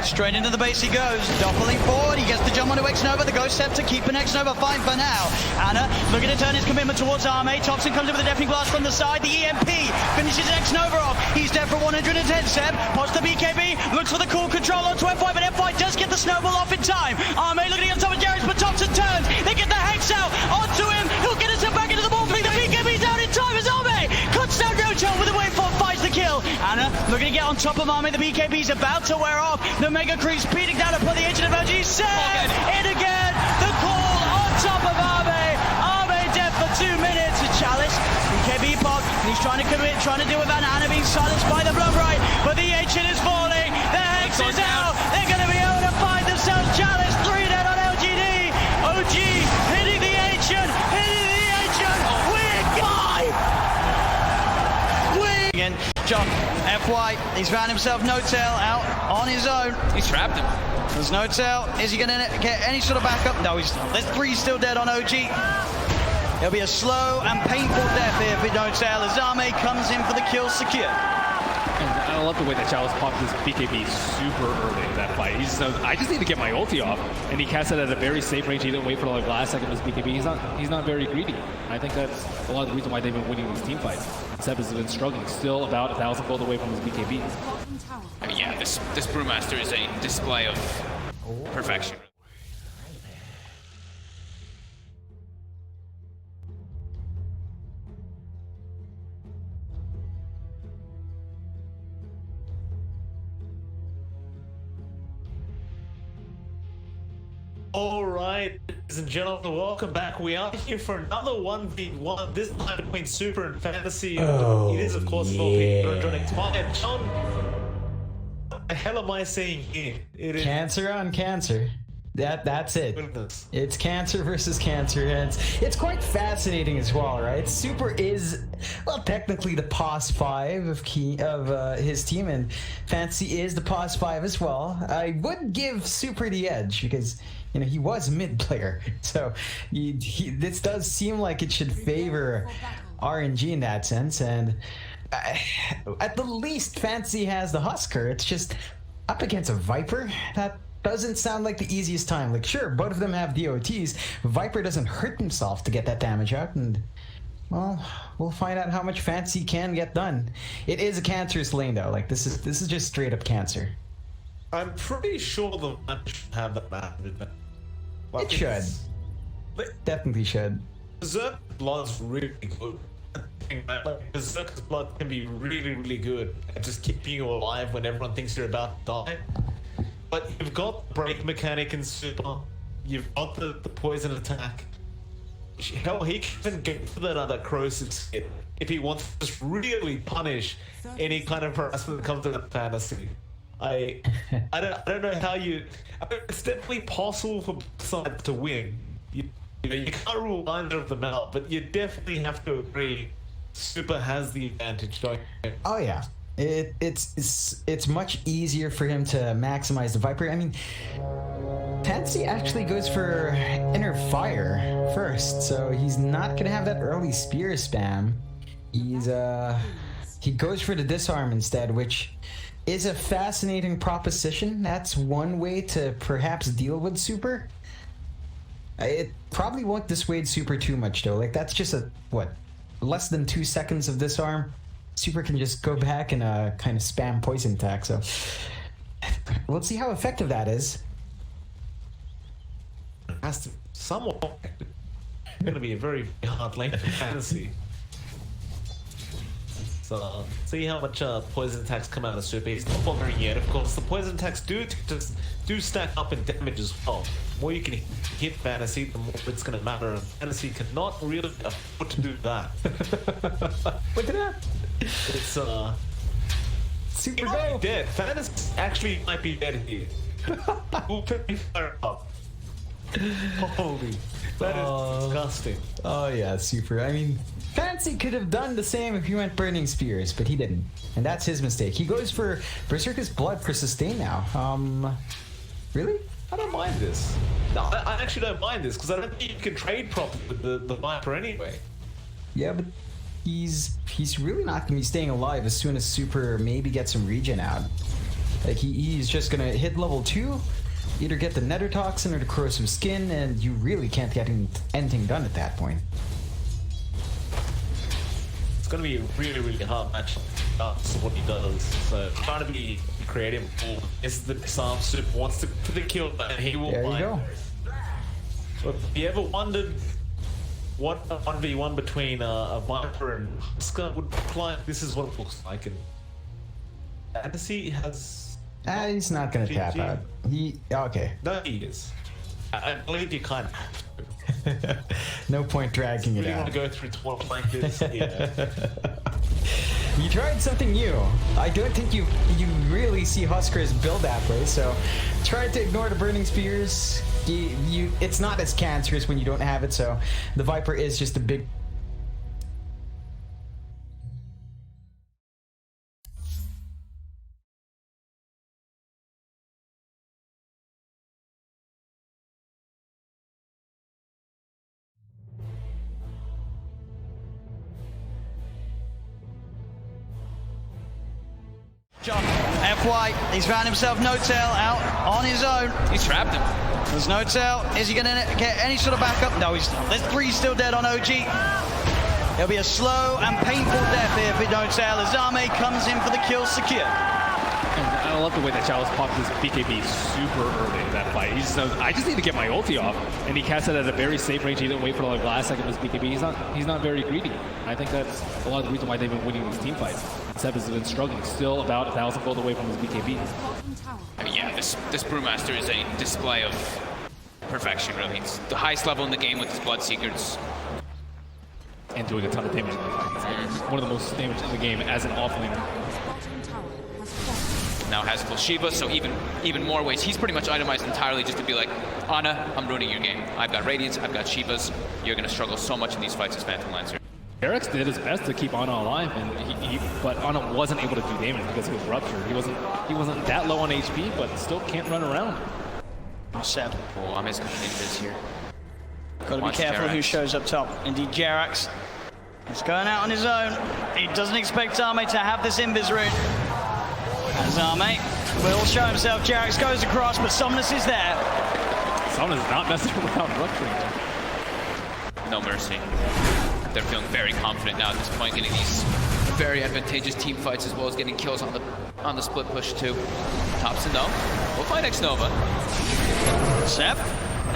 Speaker 2: Straight into the base he goes, doubling forward, he gets the jump onto X-Nova, the Ghost Scepter keeping X-Nova fine for now. Anna looking to turn his commitment towards Arme. Thompson comes in with a Deafening Blast from the side, the EMP finishes X-Nova off. He's dead for 110, Seb pots the BKB, looks for the cool control onto FY, but FY does get the snowball off in time. Arme looking on top of Jarrett, but Thompson turns, they get the Hex out onto him, he'll get himself back into the ball, the BKB's out in time as Arme cuts down Rojo with a waveform, finds the kill. Anna looking to get on top of Arme, the BKB's about to wear off, the Mega Creep speeding down upon the Ancient of OG. Seb in again. The call on top of Arme. Arme dead for 2 minutes. A Chalice. BKB pop. And he's trying to commit, trying to deal with Anna being silenced by the Blood Right. But the Ancient is falling. The Hex is out. They're going to be able to find themselves Chalice. 3 dead on LGD. OG hitting the Ancient. Hitting the Ancient. Win 5. Again, John. FY, he's found himself No-Tail out on his own.
Speaker 1: He's trapped him.
Speaker 2: There's No-Tail. Is he going to get any sort of backup? No, he's not. There's 3 still dead on OG. It'll be a slow and painful death here for No-Tail as Arme comes in for the kill secure.
Speaker 3: And I love the way that Chalice popped his BKB super early in that fight. He just knows, I just need to get my ulti off, and he cast it at a very safe range. He didn't wait for the last second of his BKB. He's not very greedy. And I think that's a lot of the reason why they've been winning these team fights. Seb has been struggling, still about 1,000 gold away from his BKB.
Speaker 1: I mean, yeah, this Brewmaster is a display of perfection.
Speaker 4: All right, ladies and gentlemen, welcome back. We are here for another 1v1, this time between Super and Fantasy. It is, of course, Electronic Time. John, what the hell am I saying here? It is
Speaker 5: Cancer on Cancer. That's it.
Speaker 4: goodness.
Speaker 5: It's Cancer versus Cancer, and it's quite fascinating as well, right? Super is, well, technically the POS 5 of his team, and Fantasy is the POS 5 as well. I would give Super the edge because, you know, he was a mid player, so this does seem like it should favor RNG in that sense, and at the least, Fancy has the Husker. It's just up against a Viper. That doesn't sound like the easiest time. Like, sure, both of them have DOTs. Viper doesn't hurt himself to get that damage out, and well, we'll find out how much Fancy can get done. It is a cancerous lane, though. Like, this is just straight up cancer.
Speaker 4: I'm pretty sure the match should have that map.
Speaker 5: It should. Definitely should.
Speaker 4: Berserk Blood's really good. Like, Berserk's Blood can be really, really good at just keeping you alive when everyone thinks you're about to die. But you've got break mechanic and super. You've got the poison attack. Hell, he can even get to that other corrosive skit if he wants to just really punish any kind of harassment that comes to that fantasy. I don't know how you. I mean, it's definitely possible for both sides to win. You can't rule either of them out, but you definitely have to agree. Super has the advantage, don't you?
Speaker 5: Oh yeah, it's much easier for him to maximize the Viper. I mean, Fancy actually goes for Inner Fire first, so he's not gonna have that early spear spam. He goes for the disarm instead, which is a fascinating proposition. That's one way to perhaps deal with Super. It probably won't dissuade Super too much though. Like, that's just less than 2 seconds of disarm. Super can just go back and kind of spam poison attack. So we'll see how effective that is.
Speaker 4: It has to somewhat. It's going to be a very hard lane for fantasy. So see how much poison attacks come out of Super. He's not bothering yet. Of course, the poison attacks do stack up in damage as well. The more you can hit Fantasy, the more it's going to matter. And Fantasy cannot really afford to do that.
Speaker 5: Look at that.
Speaker 4: It's
Speaker 5: Super
Speaker 4: might
Speaker 5: go.
Speaker 4: be dead. Fantasy actually might be dead here. We'll put me fire up. Holy, that is disgusting.
Speaker 5: Oh yeah, Super. I mean, Fancy could have done the same if he went Burning Spears, but he didn't. And that's his mistake. He goes for Berserker's Blood for sustain now. Really?
Speaker 4: I don't mind this. No, I actually don't mind this, because I don't think you can trade properly with the Viper anyway.
Speaker 5: Yeah, but he's really not going to be staying alive as soon as Super maybe gets some regen out. Like, he's just going to hit level 2, either get the Nether Toxin or the Corrosive Skin, and you really can't get anything done at that point.
Speaker 4: It's going to be a really, really hard match. That's what he does. So trying to be creative. Is the disarm. Super wants to put the kill, and he will.
Speaker 5: There you
Speaker 4: find.
Speaker 5: go.
Speaker 4: But have you ever wondered what a 1v1 between a Viper and Husker would look like? This is what it looks like. And Fantasy has.
Speaker 5: He's not going to tap out. Okay.
Speaker 4: No, he is. I believe you kind of have to.
Speaker 5: No point dragging it
Speaker 4: Really
Speaker 5: out.
Speaker 4: want to go through 12 like this? Yeah.
Speaker 5: You tried something new. I don't think you really see Husker's build that way, so try to ignore the Burning Spears. It's not as cancerous when you don't have it, so the Viper is just a big...
Speaker 2: FY, he's found himself No Tail out on his own.
Speaker 1: He's trapped him.
Speaker 2: There's No Tail. Is he going to get any sort of backup? No, there's 3 still dead on OG. It'll be a slow and painful death here for No Tail as Zame comes in for the kill secure.
Speaker 3: I love the way that Chalice popped his BKB super early in that fight. He just knows, I just need to get my ulti off, and he cast it at a very safe range. He didn't wait for the last second of his BKB. He's not very greedy. I think that's a lot of the reason why they've been winning these team fights. Seb has been struggling, still about 1,000 gold away from his BKB.
Speaker 1: I mean, yeah, this Brewmaster is a display of perfection, really. It's the highest level in the game with his Bloodseekers.
Speaker 3: And doing a ton of damage in the fight. It's one of the most damage in the game as an offlaner.
Speaker 1: Now has full Shiva, so even more ways. He's pretty much itemized entirely just to be like, Ana, I'm ruining your game. I've got Radiance, I've got Shivas. You're going to struggle so much in these fights as Phantom Lancer.
Speaker 3: Eric's did his best to keep Ana alive, and but Ana wasn't able to do damage because he was ruptured. He wasn't that low on HP, but still can't run around.
Speaker 2: Seb.
Speaker 1: Oh, I'm as good ninjas here.
Speaker 2: Got to be careful who shows up top. Indeed, Jerax. He's going out on his own. He doesn't expect Arme to have this invis route. As Arme will show himself. Jarex goes across, but Somnus is there.
Speaker 3: Somnus is not messing without rupturing.
Speaker 1: No mercy. They're feeling very confident now at this point, getting these very advantageous team fights as well as getting kills on the split push too. Thompson though, will find X-Nova.
Speaker 2: Sep,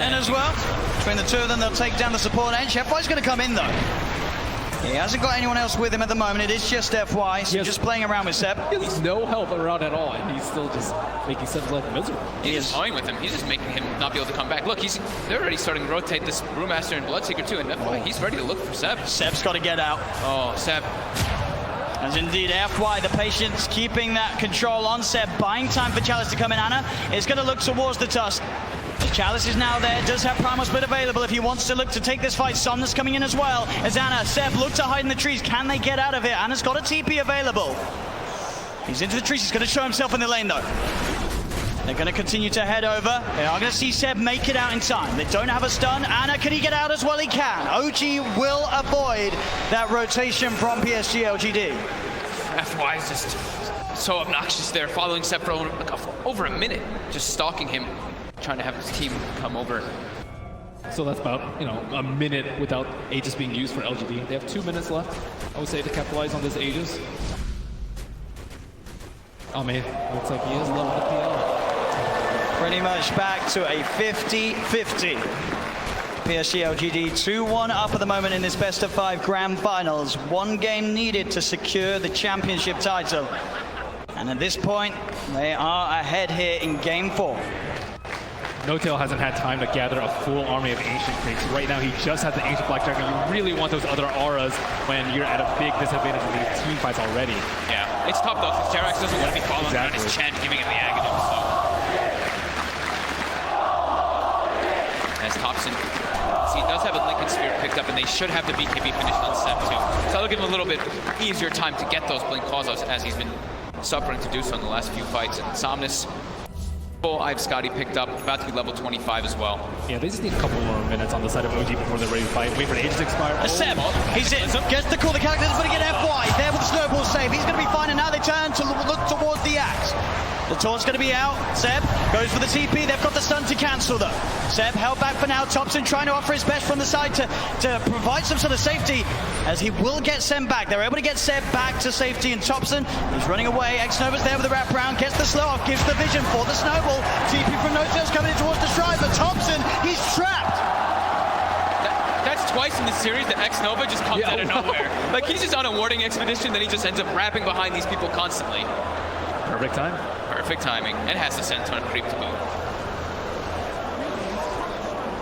Speaker 2: and as well. Between the two of them, they'll take down the support edge. FY's going to come in though. He hasn't got anyone else with him at the moment. It is just FY, so just playing around with Sep.
Speaker 3: He has no help around at all, and he's still just making Sep's life miserable.
Speaker 1: He is toying with him. He's just making him not be able to come back. Look, they're already starting to rotate this Brewmaster and Bloodseeker too, and FY, he's ready to look for Sep.
Speaker 2: Sep's got to get out.
Speaker 1: Oh, Sep.
Speaker 2: As indeed FY, the patience keeping that control on Sep, buying time for Chalice to come in. Ana is going to look towards the Tusk. Chalice is now there, does have Primal Split available if he wants to look to take this fight. Somnus coming in as well. As Ana, Sep look to hide in the trees. Can they get out of it? Ana's got a TP available. He's into the trees. He's going to show himself in the lane though. They're going to continue to head over. They are going to see Seb make it out in time. They don't have a stun. Ana, can he get out as well? He can. OG will avoid that rotation from PSG LGD.
Speaker 1: FY is just so obnoxious there, following Sep for over a minute, just stalking him, trying to have his team come over.
Speaker 3: So that's about, a minute without Aegis being used for LGD. They have 2 minutes left, I would say, to capitalize on this Aegis. Oh man, looks like he is loving the PL.
Speaker 2: Pretty much back to a 50-50. PSG LGD 2-1 up at the moment in this best of 5 grand finals. 1 game needed to secure the championship title. And at this point, they are ahead here in game 4.
Speaker 3: N0tail hasn't had time to gather a full army of Ancient Crates. Right now, he just has the Ancient Blackjack, and you really want those other auras when you're at a big disadvantage in these team fights already.
Speaker 1: Yeah, it's tough though, because Jarex doesn't want to be following around his Chen, giving him the agony. So. As Thompson, he does have a Lincoln Spirit picked up, and they should have the BKB finished on Sep too. So that'll give him a little bit easier time to get those Blink calls as he's been suffering to do so in the last few fights. And Somnus, I have Scotty picked up, about to be level 25 as well.
Speaker 3: Yeah, they just need a couple more minutes on the side of OG before they're ready to fight. Wait for the Aegis to expire.
Speaker 2: Sep, he's in, gets the call, the character is going to get FY, there with the snowball save. He's going to be fine, and now they turn to look towards the axe. The taunt's going to be out. Seb goes for the TP. They've got the stun to cancel though. Seb held back for now. Thompson trying to offer his best from the side to provide some sort of safety, as he will get Seb back. They're able to get Seb back to safety, and Thompson, he's running away. X-Nova's there with the wraparound, gets the slow off, gives the vision for the snowball. TP from N0tail's coming in towards the stride, but Thompson, he's trapped.
Speaker 1: That's twice in this series that X-Nova just comes out of nowhere. Like, he's just on a warding expedition, then he just ends up wrapping behind these people constantly.
Speaker 3: Perfect time.
Speaker 1: Perfect timing, and has the Senton creep to boot.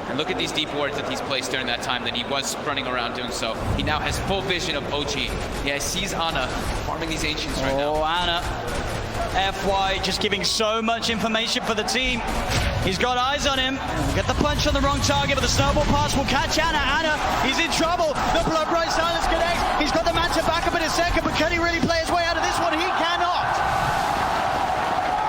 Speaker 1: And look at these deep wards that he's placed during that time that he was running around doing so. He now has full vision of OG. Yeah, he sees Ana farming these Ancients right now.
Speaker 2: Oh, Ana. FY just giving so much information for the team. He's got eyes on him. Get the punch on the wrong target, but the snowball pass will catch Ana. Ana, he's in trouble. The blood bright silence connects. He's got the man to back up in a second, but can he really play his way out of this one? He cannot.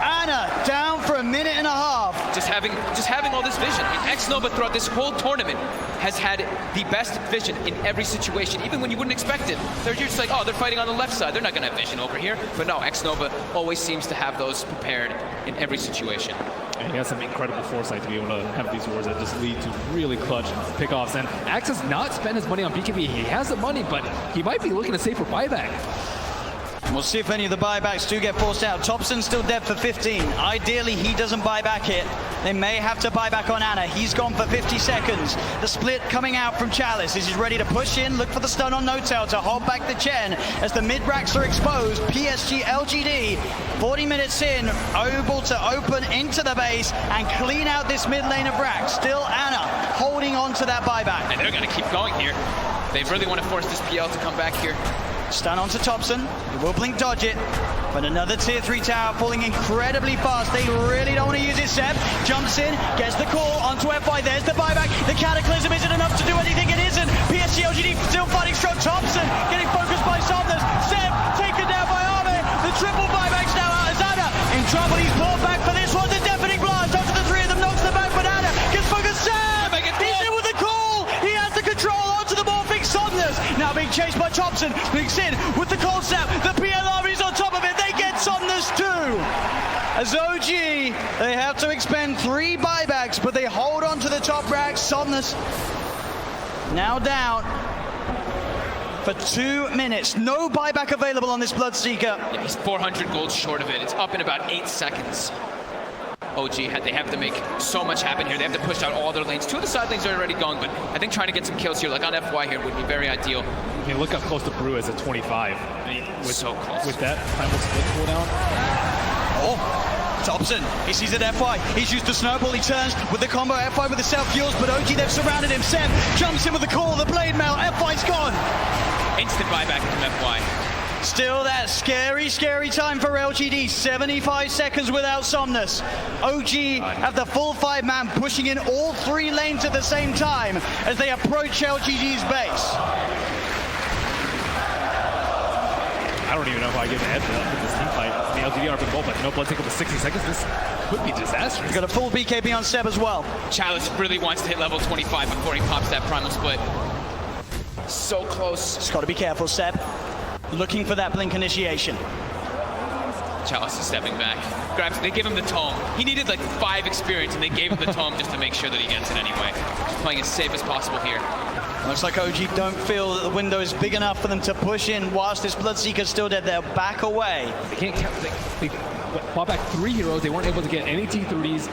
Speaker 2: Ana down for a minute and a half.
Speaker 1: Just having all this vision. X-Nova throughout this whole tournament has had the best vision in every situation, even when you wouldn't expect it. They're just like, oh, they're fighting on the left side. They're not going to have vision over here. But no, X-Nova always seems to have those prepared in every situation.
Speaker 3: And he has some incredible foresight to be able to have these wars that just lead to really clutch pickoffs. And Axe has not spent his money on BKB. He has the money, but he might be looking to save for buyback.
Speaker 2: We'll see if any of the buybacks do get forced out. Thompson's still dead for 15. Ideally, he doesn't buy back it. They may have to buy back on Ana. He's gone for 50 seconds. The split coming out from Chalice. He's ready to push in, look for the stun on N0tail to hold back the Chen as the mid-racks are exposed. PSG LGD, 40 minutes in, able to open into the base and clean out this mid lane of racks. Still Ana holding on to that buyback.
Speaker 1: And they're going to keep going here. They really want to force this PL to come back here.
Speaker 2: Stun onto Thompson. He will blink dodge it. But another tier 3 tower falling incredibly fast. They really don't want to use it. Seb jumps in, gets the call onto FY. There's the buyback. The Cataclysm isn't enough to do anything. It isn't. PSG LGD still fighting strong. Thompson getting focused by Somnus. Seb taken down by Arme. The triple buyback's now out as Ana in trouble. He's pulled back for this one. The deafening blast onto the 3 of them. Knocks them back, but Ana gets focused. Seb! He's in with the call. He has the control onto the morphing Somnus. Now being chased by but Thompson blinks in with the cold snap. The PLR is on top of it. They get Somnus too. As OG, they have to expend 3 buybacks, but they hold on to the top rack. Somnus now down for 2 minutes. No buyback available on this Bloodseeker.
Speaker 1: Yeah, he's 400 gold short of it. It's up in about 8 seconds. OG, they have to make so much happen here. They have to push out all their lanes. 2 of the side lanes are already going, but I think trying to get some kills here, like on FY here, would be very ideal.
Speaker 3: I mean, look how close the Brew is at 25. I mean,
Speaker 1: So close.
Speaker 3: With that primal split cooldown.
Speaker 2: Oh, Thompson, he sees it FY. He's used the snowball. He turns with the combo FY with the self-fuels, but OG, they've surrounded him. Seb jumps in with the call, the blade mail. FY's gone.
Speaker 1: Instant buyback from FY.
Speaker 2: Still that scary time for LGD. 75 seconds without Somnus. OG have the full 5-man pushing in all 3 lanes at the same time as they approach LGD's base.
Speaker 3: I don't even know if I give a heads up with this team fight. The LGD are for the goal, but no blood take over 60 seconds. This could be disastrous.
Speaker 2: He's got a full BKB on Seb as well.
Speaker 1: Chalice really wants to hit level 25 before he pops that primal split. So close.
Speaker 2: Just got to be careful, Seb. Looking for that blink initiation.
Speaker 1: Chalice is stepping back. They give him the tome. He needed like 5 experience, and they gave him the tome just to make sure that he gets it anyway. Just playing as safe as possible here.
Speaker 2: Looks like OG don't feel that the window is big enough for them to push in whilst this Bloodseeker's still dead. They'll back away.
Speaker 3: They can't count. They fought back 3 heroes. They weren't able to get any T3s,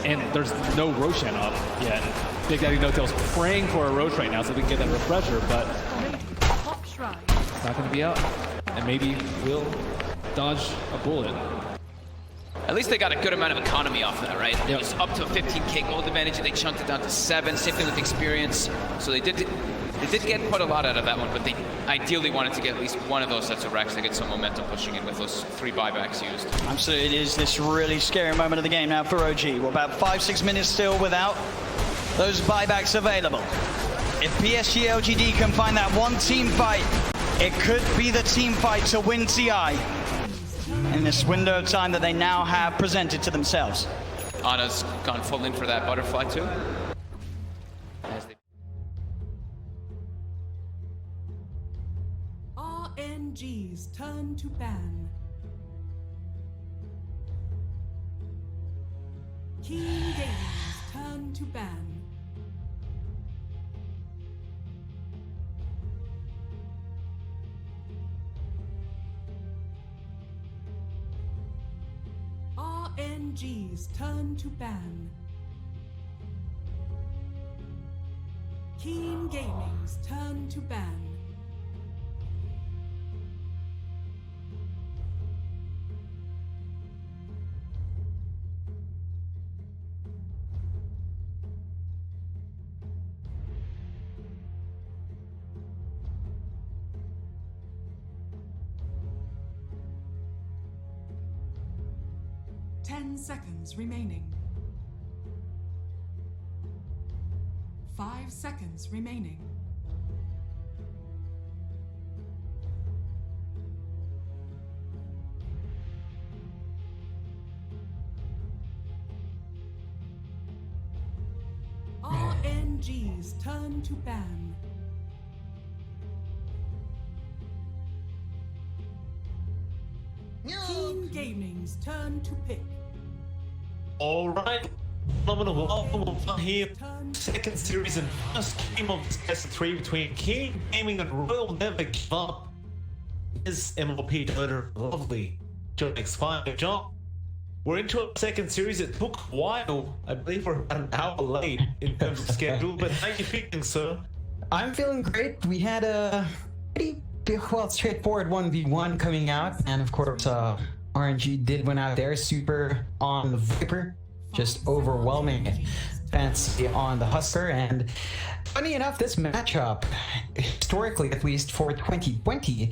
Speaker 3: and there's no Roshan up yet. Big Daddy No Tail's praying for a Rosh right now so they can get that refresher, but it's not going to be out. And maybe we'll dodge a bullet.
Speaker 1: At least they got a good amount of economy off that, right?
Speaker 3: Yep.
Speaker 1: It was up to a 15k gold advantage, and they chunked it down to 7. Same thing with experience. So they did get quite a lot out of that one, but they ideally wanted to get at least one of those sets of racks to get some momentum pushing in with those 3 buybacks used.
Speaker 2: Absolutely, it is this really scary moment of the game now for OG. We're about 5-6 minutes still without those buybacks available. If PSG LGD can find that one team fight, it could be the team fight to win TI in this window of time that they now have presented to themselves.
Speaker 1: Ana's gone full in for that butterfly too.
Speaker 6: RNG's turn to ban. Keen Gaming's turn to ban. RNG's turn to ban. Keen Gaming's turn to ban. Ten seconds remaining. 5 seconds remaining. RNG's turn to ban. Keen Gaming's turn to pick.
Speaker 4: All right, phenomenal. Welcome here. Second series and first game of this best of 3 between King Gaming and Royal Never Give Up. Is MLP Dota lovely? John X5 John. We're into a second series. It took a while. I believe we're about an hour late in terms of schedule. But how are you feeling, sir?
Speaker 5: I'm feeling great. We had a pretty straightforward 1v1 coming out, and of course, RNG did win out there. Super on the Viper, just overwhelming Fancy on the Husker. And funny enough, this matchup, historically at least for 2020,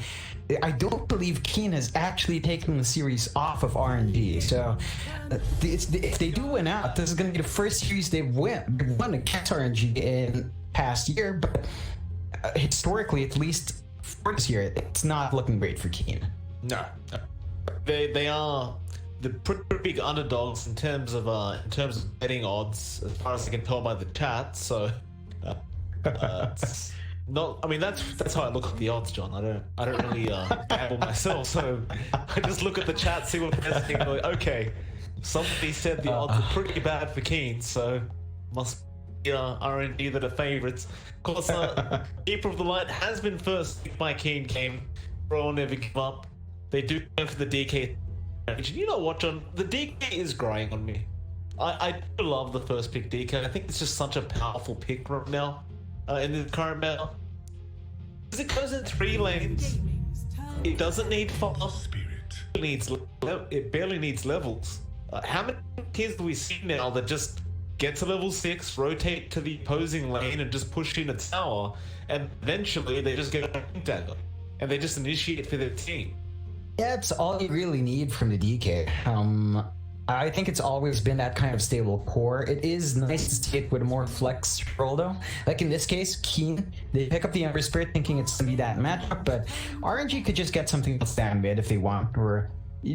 Speaker 5: I don't believe Keen has actually taken the series off of RNG. So if they do win out, this is going to be the first series they've won against RNG in past year. But historically, at least for this year, it's not looking great for Keen.
Speaker 4: No. They are the pretty big underdogs in terms of betting odds, as far as I can tell by the chat. So not. I mean, that's how I look at the odds, John. I don't really gamble myself, so I just look at the chat, see what they're saying. Like, okay, somebody said the odds are pretty bad for Keen, so must be RNG that are favorites. Of course, Keeper of the Light has been first picked by Keen game. Bro, never give up. They do go for the DK. You know what, John? The DK is growing on me. I do love the first pick DK. I think it's just such a powerful pick right now in the current meta. Because it goes in 3 lanes. It doesn't need fast. It barely needs levels. How many kids do we see now that just get to level 6, rotate to the opposing lane, and just push in a tower, and eventually they just get a pink dagger, and they just initiate for their team?
Speaker 5: Yeah, it's all you really need from the DK. I think it's always been that kind of stable core. It is nice to see it with a more flex role though. Like in this case, Keen, they pick up the Ember Spirit thinking it's gonna be that matchup, but RNG could just get something else down mid if they want, or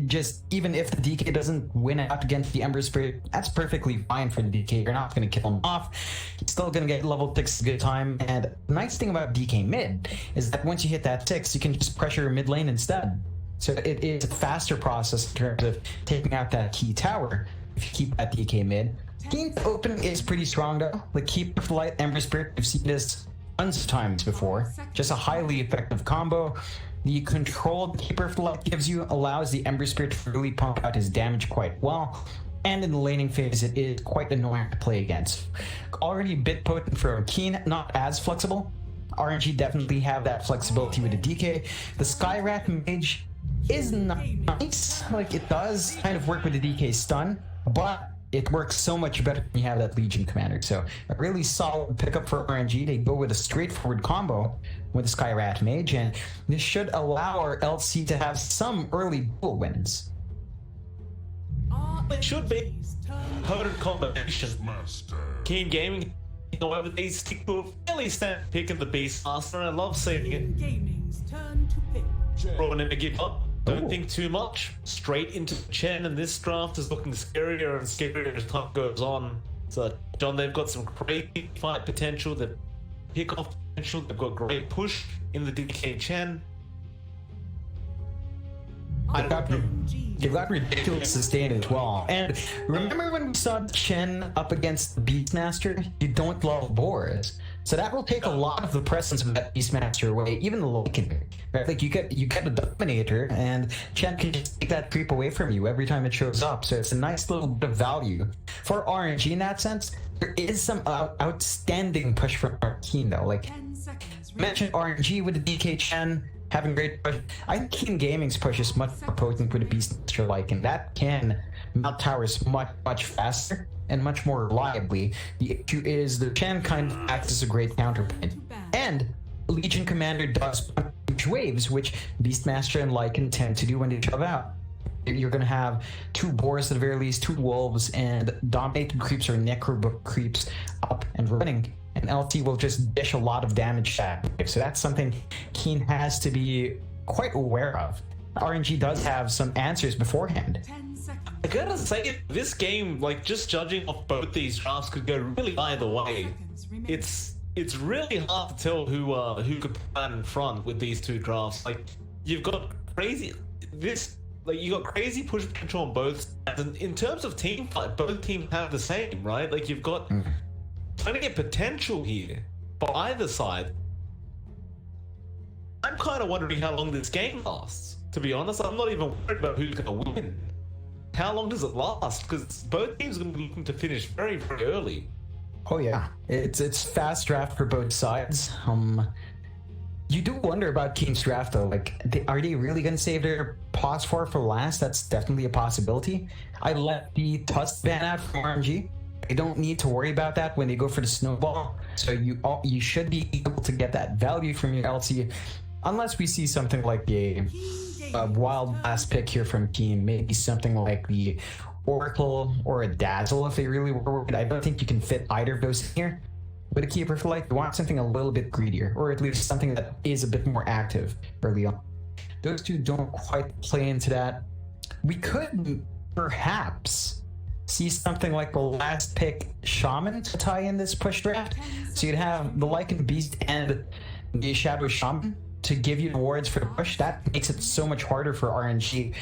Speaker 5: just even if the DK doesn't win out against the Ember Spirit, that's perfectly fine for the DK. You're not gonna kill him off. He's still gonna get level 6 a good time. And the nice thing about DK mid is that once you hit that 6, you can just pressure mid lane instead. So it is a faster process in terms of taking out that key tower if you keep that DK mid. Keen open is pretty strong though. Like Keep of the Light, Ember Spirit, we've seen this tons of times before. Just a highly effective combo. The control the Keeper of the Light gives you allows the Ember Spirit to really pump out his damage quite well. And in the laning phase, it is quite annoying to play against. Already a bit potent for Keen, not as flexible. RNG definitely have that flexibility with the DK. The Skyrat Mage is nice. Like, it does kind of work with the DK stun, but it works so much better when you have that Legion Commander. So a really solid pickup for RNG. They go with a straightforward combo with the Skyrat Mage, and this should allow our LC to have some early duel wins.
Speaker 4: It should be potent combination. Keen Gaming, however, they stick to a fairly standard pick of the Beastmaster, and I love seeing it.
Speaker 6: Gaming's turn to pick.
Speaker 4: Bro, never give up. Don't think too much. Straight into Chen, and this draft is looking scarier and scarier as time goes on. So, John, they've got some great fight potential, they've pick off potential, they've got great push in the DK Chen.
Speaker 5: They've got ridiculous sustain as well. And remember when we saw Chen up against the Beastmaster? You don't love Boris. So that will take a lot of the presence of that Beastmaster away, even the Lycan. Right? Like you get a Dominator, and Chen can just take that creep away from you every time it shows up. So it's a nice little bit of value. For RNG in that sense, there is some outstanding push from our team though. Like, I mentioned RNG with the DK Chen having great push. I think Keen Gaming's push is much more potent with the Beastmaster Lycan. That can mount towers much faster and much more reliably. The issue is the Chen kind of acts as a great counterpoint. And Legion Commander does punch waves, which Beastmaster and Lycan tend to do when they shove out. You're going to have 2 Boars at the very least, 2 Wolves, and Dominated creeps or Necrobook creeps up and running. And LT will just dish a lot of damage back. So that's something Keen has to be quite aware of. RNG does have some answers beforehand.
Speaker 4: I gotta say, this game, like, just judging off both these drafts, could go really either way. It's really hard to tell who could plan in front with these 2 drafts. Like, you've got crazy push potential on both sides. And in terms of team fight, both teams have the same, right? Like, you've got plenty of potential here for either side. I'm kind of wondering how long this game lasts. To be honest, I'm not even worried about who's gonna win. How long does it last? Because both teams are going to be looking to finish very, very early.
Speaker 5: Oh yeah, it's fast draft for both sides. You do wonder about Keen's draft though. Like, are they really going to save their pause for last? That's definitely a possibility. I let the Tusk ban out from RNG. I don't need to worry about that when they go for the snowball. So you should be able to get that value from your LC, unless we see something like a wild last pick here from Keen, maybe something like the Oracle or a Dazzle if they really were. I don't think you can fit either of those in here. With a Keeper for Life, you want something a little bit greedier, or at least something that is a bit more active early on. Those 2 don't quite play into that. We could perhaps see something like the last pick Shaman to tie in this push draft. So you'd have the Lycan Beast and the Shadow Shaman to give you rewards for the push, that makes it so much harder for RNG to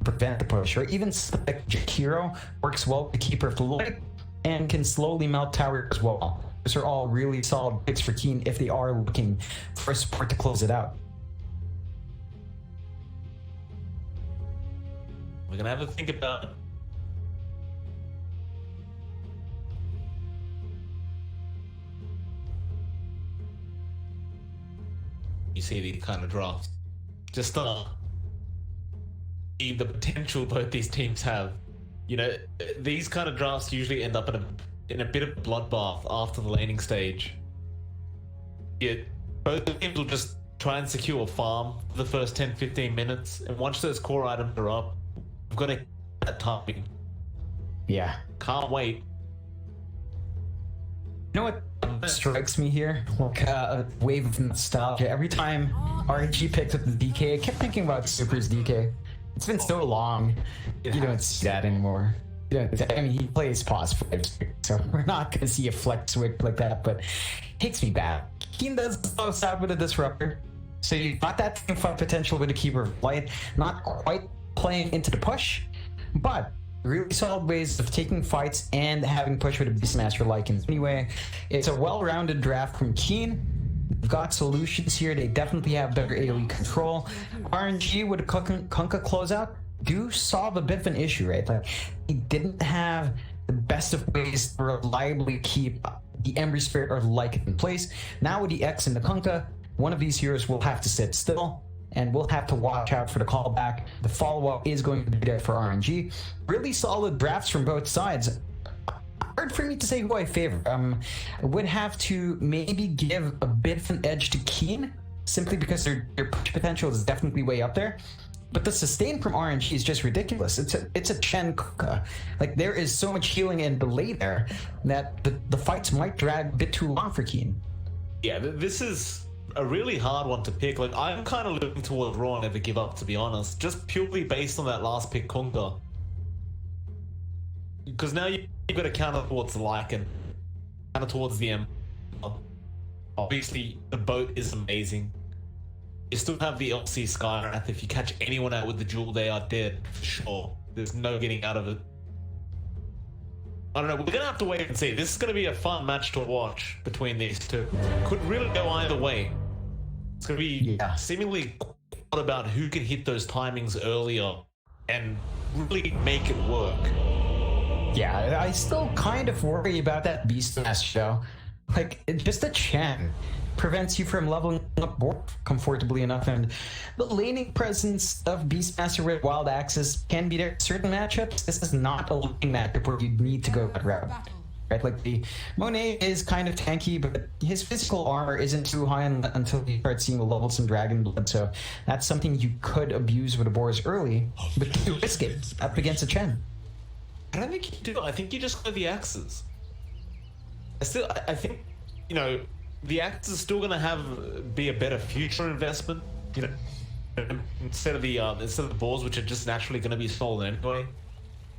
Speaker 5: prevent the push. Or even like Hero works well with the Keeper of the Light and can slowly melt tower as well. Those are all really solid picks for Keen if they are looking for support to close it out.
Speaker 4: We're gonna have to think about it. You see these kind of drafts. Just the potential both these teams have. You know, these kind of drafts usually end up in a bit of bloodbath after the laning stage. Yeah, both teams will just try and secure a farm for the first 10-15 minutes, and once those core items are up, we've got to get that timing.
Speaker 5: Yeah.
Speaker 4: Can't wait.
Speaker 5: You know what strikes me here? Like a wave of nostalgia. Every time RNG picked up the DK, I kept thinking about Super's DK. It's been so long. You don't see that anymore. I mean, he plays pause 5, so we're not going to see a flex switch like that, but it takes me back. Keen does close out with a disruptor. So you got that team fight potential with a Keeper of Light, not quite playing into the push, but really solid ways of taking fights and having push with a Beastmaster Lycans. Anyway, it's a well-rounded draft from Keen. They've got solutions here. They definitely have better AoE control. RNG with a Kunkka closeout do solve a bit of an issue, right? Like, he didn't have the best of ways to reliably keep the Ember Spirit or the Lycan in place. Now with the X and the Kunkka, one of these heroes will have to sit still, and we'll have to watch out for the callback. The follow-up is going to be there for RNG. Really solid drafts from both sides. Hard for me to say who I favor. I would have to maybe give a bit of an edge to Keen, simply because their push potential is definitely way up there. But the sustain from RNG is just ridiculous. It's a Chen Kunkka. Like, there is so much healing and delay there that the fights might drag a bit too long for Keen.
Speaker 4: Yeah, this is a really hard one to pick. Like, I'm kind of looking towards Raw Never Give Up, to be honest, just purely based on that last pick, Kunkka. Because now you've got to counter towards the Lycan, counter towards the M. Obviously, the boat is amazing. You still have the LC Skywrath. If you catch anyone out with the jewel, they are dead for sure. There's no getting out of it. I don't know. We're gonna have to wait and see. This is gonna be a fun match to watch between these two. Could really go either way. It's gonna be seemingly about who can hit those timings earlier and really make it work.
Speaker 5: Yeah, I still kind of worry about that Beastmaster though. Like, just a Chen prevents you from leveling up board comfortably enough, and the laning presence of Beastmaster with Wild Axes can be there in certain matchups. This is not a laning matchup where you need to go that route. Right, like the Monet is kind of tanky, but his physical armor isn't too high until you start seeing the levels in Dragon Blood, so that's something you could abuse with a Boris early, but you risk it up against a Chen.
Speaker 4: I don't think you do. I think you just go the axes. I think, you know, the axes is still going to be a better future investment. You know, instead of the balls, which are just naturally going to be stolen anyway.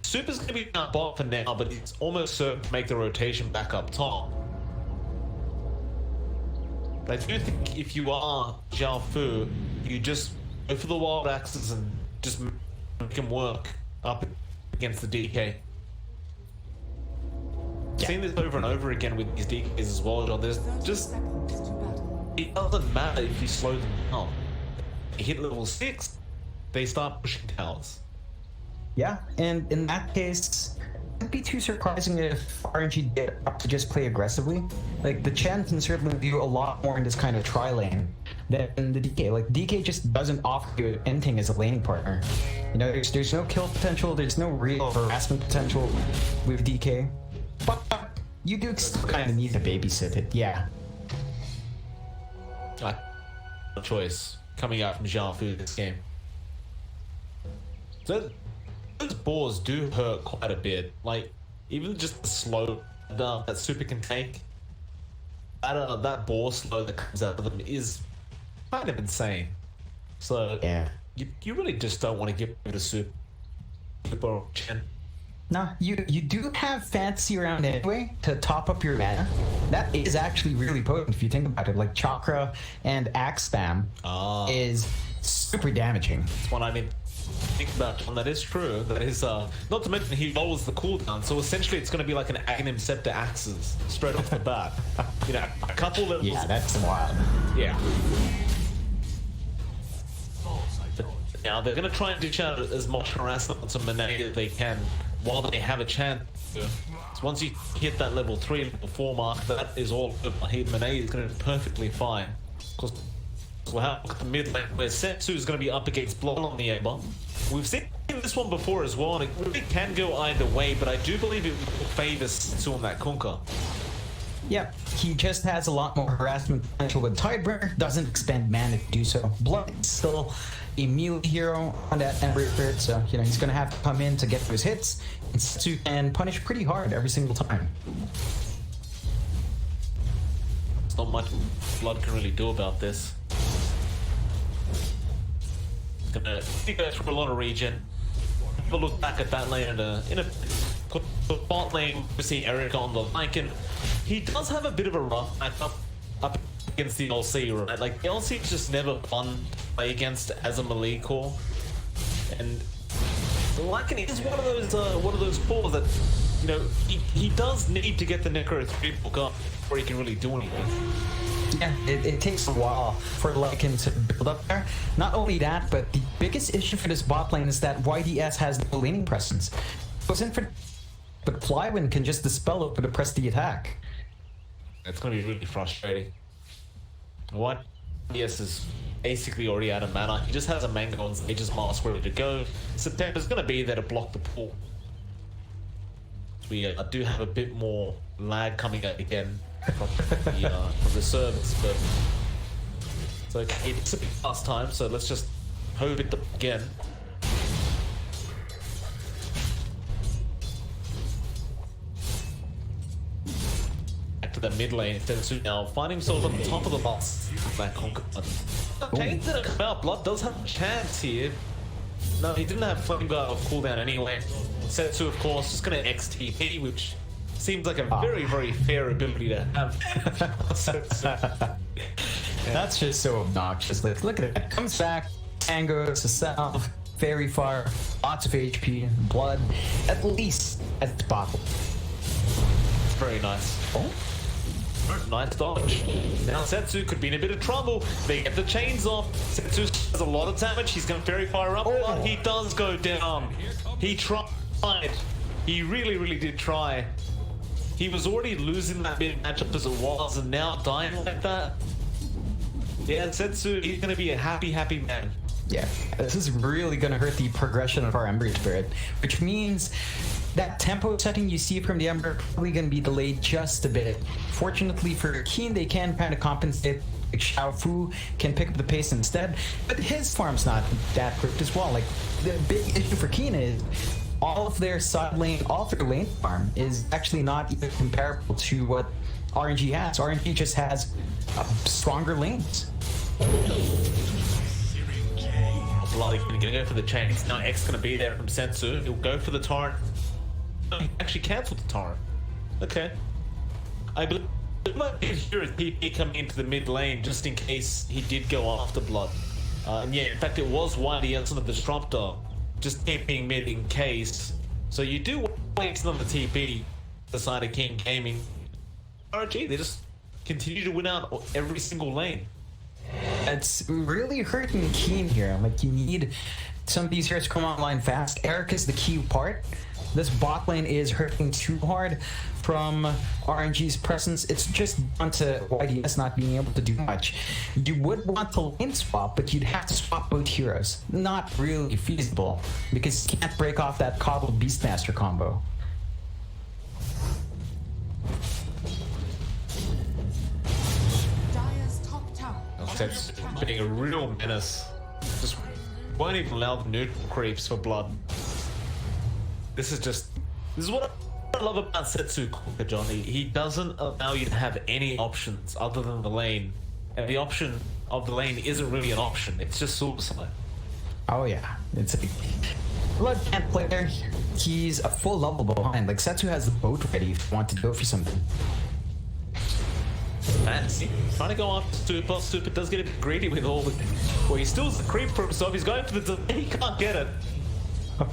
Speaker 4: Super's going to be our bot for now, but it's almost certain to make the rotation back up top. But I do think if you are Zhao Fu, you just go for the wild axes and just make them work up against the DK. I've seen this over and over again with these DKs as well, John. There's just... It doesn't matter if you slow them down. You hit level 6, they start pushing towers.
Speaker 5: Yeah, and in that case, it wouldn't be too surprising if RNG did up to just play aggressively. Like, the Chen can certainly do a lot more in this kind of tri-lane than the DK. Like, DK just doesn't offer you anything as a laning partner. You know, there's no kill potential, there's no real harassment potential with DK. But you do still kind of need to babysit it, yeah.
Speaker 4: No choice coming out from Zhao Fu this game. So those boars do hurt quite a bit. Like, even just the slow that Super can take, that boar slow that comes out of them is kind of insane. So
Speaker 5: yeah,
Speaker 4: you really just don't want to give it a Super or Chen.
Speaker 5: No, you do have fancy around anyway to top up your mana. That is actually really potent if you think about it. Like Chakra and Axe Spam is super damaging.
Speaker 4: That's what I didn't think about, and that is true. That is, not to mention he lowers the cooldown, so essentially it's going to be like an Aghanim Scepter Axes straight off the bat. You know, a couple levels.
Speaker 5: Yeah, that's wild.
Speaker 4: Yeah. But now they're going to try and dish out as much harassment on Monet as they can while they have a chance. So once you hit that level 3, level 4 mark, that is all good. Monet is going to be perfectly fine. Because we'll have the mid lane where Setsu is going to be up against Blood on the A-bomb. We've seen this one before as well, and it really can go either way, but I do believe it will favor Setsu on that Kunkka.
Speaker 5: Yep, he just has a lot more harassment potential with Tideburner, doesn't expend mana to do so. Blood is still a melee hero on that Ember Spirit, so you know he's gonna have to come in to get those hits, and Setsu can punish pretty hard every single time.
Speaker 4: There's not much Blood can really do about this. Gonna go through a lot of regen. Have a look back at that lane in a bot lane. We see Eric on the Lycan. He does have a bit of a rough matchup up against the LC, right? Like the LC is just never fun to play against as a melee core, and the Lycan is one of those cores that, you know, he does need to get the Necro 3 book up before he can really do anything.
Speaker 5: Yeah, it takes a while for Lycan to build up there. Not only that, but the biggest issue for this bot lane is that YDS has no laning presence. Goes in for, but Flywind can just dispel it to press the attack.
Speaker 4: It's going to be really frustrating. YDS is basically already out of mana. He just has a Mango and Sage's Mask ready to go. September's going to be there to block the pool. We do have a bit more lag coming out again from the service, but it's okay. It's a bit past time, so let's just hope it again. Back to the mid lane, Tetsu now finding himself on the top of the bus. That Conquer button. Chains didn't come out. Blood does have a chance here. No, he didn't have Flame Guard off cooldown anyway. Setsu, of course, just gonna XTP, which seems like a very, very fair ability to have.
Speaker 5: That's just so obnoxious. Like, look at it. Comes back, Tango's to self, Fairy Fire, lots of HP, blood, at least at the bottom.
Speaker 4: It's very nice. Oh? Nice dodge. Now Setsu could be in a bit of trouble. They get the chains off. Setsu has a lot of damage. He's going to Fairy Fire up. But he does go down. He tried. He really, really did try. He was already losing that bit matchup as it was, and now dying like that. Yeah, Setsu, he's going to be a happy, happy man.
Speaker 5: Yeah, this is really going to hurt the progression of our Ember Spirit, which means that tempo setting you see from the Ember is probably going to be delayed just a bit. Fortunately for Keen, they can kind of compensate. Like Xiao Fu can pick up the pace instead, but his farm's not that quick as well. Like, the big issue for Keen is all of their side lane, all of their lane farm is actually not even comparable to what RNG has. RNG just has stronger lanes.
Speaker 4: Bloody gonna go for the chains. Now X gonna be there from Setsu. He'll go for the torrent. No, he actually cancelled the torrent. Okay. I believe it might be here as PP coming into the mid lane just in case he did go after Blood. And yeah, in fact it was YDS on the Disruptor, just TPing mid in case. So you do wait on the TP, the side of King Gaming. RNG, they just continue to win out every single lane.
Speaker 5: It's really hurting Keen here. Like, you need some of these heroes to come online fast. Eric is the key part. This bot lane is hurting too hard from RNG's presence. It's just down to YDS not being able to do much. You would want to lane swap, but you'd have to swap both heroes. Not really feasible, because you can't break off that Coddled Beastmaster combo.
Speaker 4: That's being a real menace. Just won't even allow the neutral creeps for Blood. This is what I love about Setsu Kuka, Johnny. He doesn't allow you to have any options other than the lane. And the option of the lane isn't really an option, it's just suicide.
Speaker 5: Oh yeah, it's a Blood can't play there. he's a full level behind. Like, Setsu has the boat ready if you want to go for something.
Speaker 4: Fancy. Trying to go after Super. Super does get a bit greedy with all the... Well, he still has the creep for himself. He's going for the... He can't get it.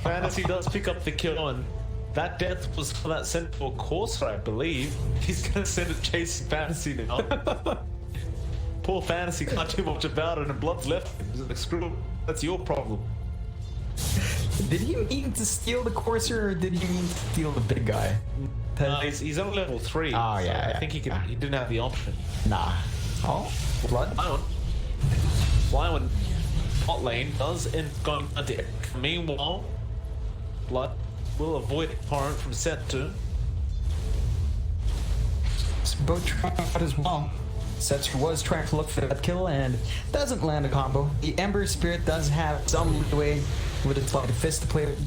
Speaker 4: Fantasy does pick up the kill, and that death was for that Centaur Courser, I believe. He's going to send it chasing Fantasy now. Poor Fantasy can't do much about it, and Blood's left him. He's like, screw it. That's your problem.
Speaker 5: Did he mean to steal the Courser, or did he mean to steal the big guy?
Speaker 4: He's on level 3.
Speaker 5: Oh,
Speaker 4: so
Speaker 5: yeah,
Speaker 4: I think he didn't have the option.
Speaker 5: Nah. Oh, Blood?
Speaker 4: Flyone bot lane does end going into Eric. Meanwhile, Blood will avoid a torrent from Setsu.
Speaker 5: Both trying out as well. Setsu was trying to look for that kill and doesn't land a combo. The Ember Spirit does have some leeway with its like fist to play with.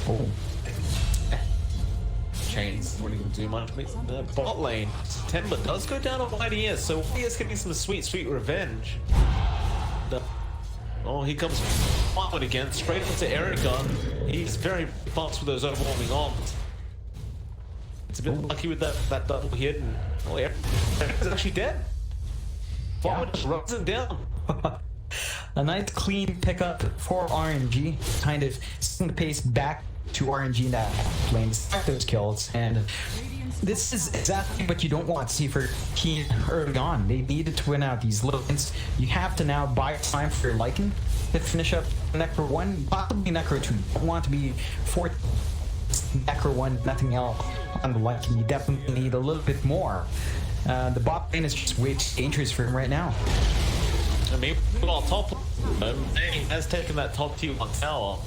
Speaker 5: Oh.
Speaker 4: Chains wouldn't do much. The bot lane, September does go down on YDS, so YDS getting some sweet revenge. Oh, here comes Flyone again, straight into Erica. He's very fast with those overwhelming arms. It's a bit lucky with that double hit, and oh, Erica's actually dead. Flyone just runs him down.
Speaker 5: A nice clean pickup for RNG, kind of setting the pace back to RNG in that lane, despite those kills, and this is exactly what you don't want to see for Keen early on. They needed to win out these little hints. You have to now buy time for your Lycan to finish up Necro 1, possibly Necro 2. You don't want to be 4 Necro 1, nothing else on the Lycan. You definitely need a little bit more. The bot lane is just way too dangerous for him right now.
Speaker 4: I mean, well, top he has taken that top tier 1 tower.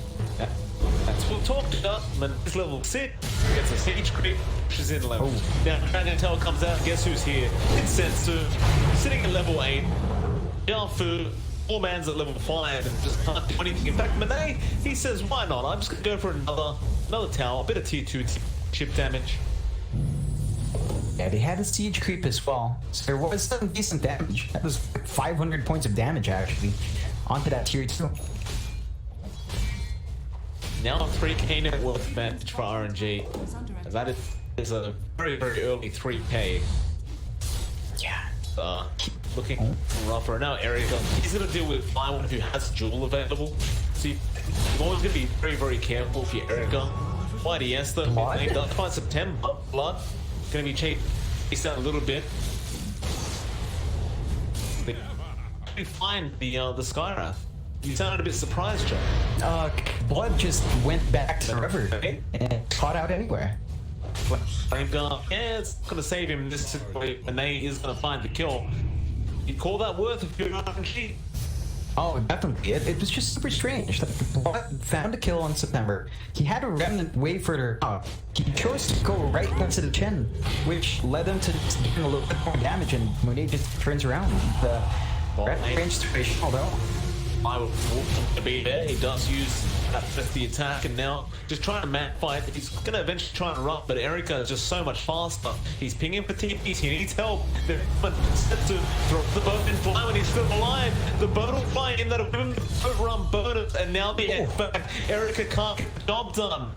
Speaker 4: That's what we talked about. And this level 6 gets a siege creep, pushes in level. Now Dragon Tower comes out, guess who's here? It's Sensu, sitting at level 8. Jiafu, 4 man's at level 5 and just can't do anything. In fact, Monet, he says, why not? I'm just gonna go for another tower, a bit of tier 2 chip damage.
Speaker 5: Yeah, they had a siege creep as well, so there was some decent damage. That was 500 points of damage actually onto that tier 2.
Speaker 4: Now 3k net worth advantage for RNG. That is a very early 3k.
Speaker 5: Yeah.
Speaker 4: Looking rougher. Now Erica, he's going to deal with Flyone who has Jewel available. So you're always going to be very careful for your Erica. YDS though, they does find September. Blood going to be chased out a little bit. They find the Skywrath. You sounded a bit surprised, Joe.
Speaker 5: Blood just went back to the river and caught out anywhere.
Speaker 4: Flame Guard, yeah, it's gonna save him in this situation. Monet is gonna find the kill. You call that worth if you're RNG?
Speaker 5: Oh, definitely. It was just super strange. Blood found a kill on September. He had a remnant way further up. He chose to go right into the chin, which led him to just doing a little bit more damage, and Monet just turns around. The range situation, although
Speaker 4: I would want him to be there. He does use that 50 attack, and now just trying to map fight. He's going to eventually try and run, but Erica is just so much faster. He's pinging for TPs. He needs help. They're set to throw the boat in fly when he's still alive. The boat will fly in. That'll give him the boat run bonus, and now the end back. Erica can't get the job done.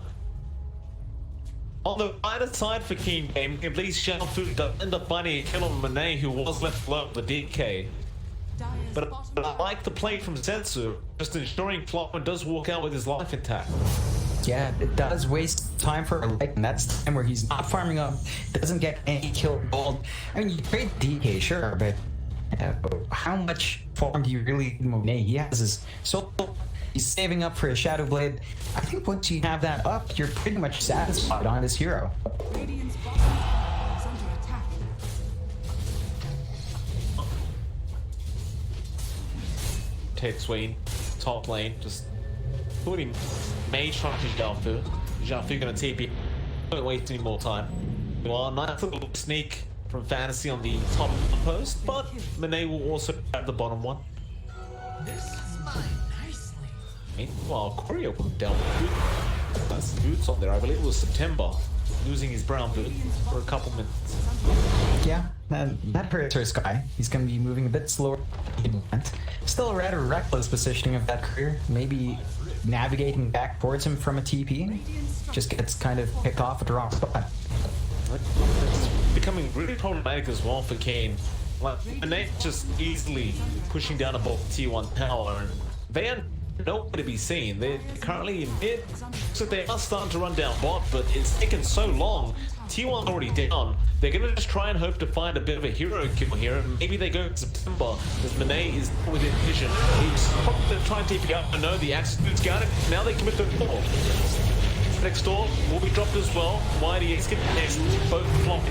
Speaker 4: On the right side for Keen Game, at least Xiaofu does end up finding a kill on Monet, who was left alone with the DK. But I like the play from Sensu, just ensuring Flyone does walk out with his life intact.
Speaker 5: yeah, it does waste time for Lycan. That's the time where he's not farming up, doesn't get any kill gold. I mean, you trade DK, sure, but how much farm do you really need Monet? He has his soul, he's saving up for a Shadow Blade. I think once you have that up, you're pretty much satisfied on this hero.
Speaker 6: Radiant's bottom tower is under attack.
Speaker 4: Ted Swain, top lane, just putting mage trying to Jiafu. Jiafu gonna TP. Don't waste any more time. Well, nice little sneak from Fantasy on the top post, but Monet will also grab the bottom one. Meanwhile, Courier put down with that's boots on there. I believe it was September, losing his brown boot for a couple minutes.
Speaker 5: Yeah, that hurts our Sky. He's going to be moving a bit slower than he went. Still a rather reckless positioning of that career. Maybe navigating back towards him from a TP. Just gets kind of picked off at the wrong spot.
Speaker 4: It's becoming really problematic as well for Kane. Like, Nate just easily pushing down a T1 tower, and they are nowhere to be seen. They're currently in mid, so they are starting to run down bot, but it's taken so long. T1 already down. They're gonna just try and hope to find a bit of a hero kill here, and maybe they go to September, as Monet is within vision. He's probably gonna try and TP up. I know the Axe's got it. Now they commit the ball. Next door will be dropped as well. YDS get next. Both flop.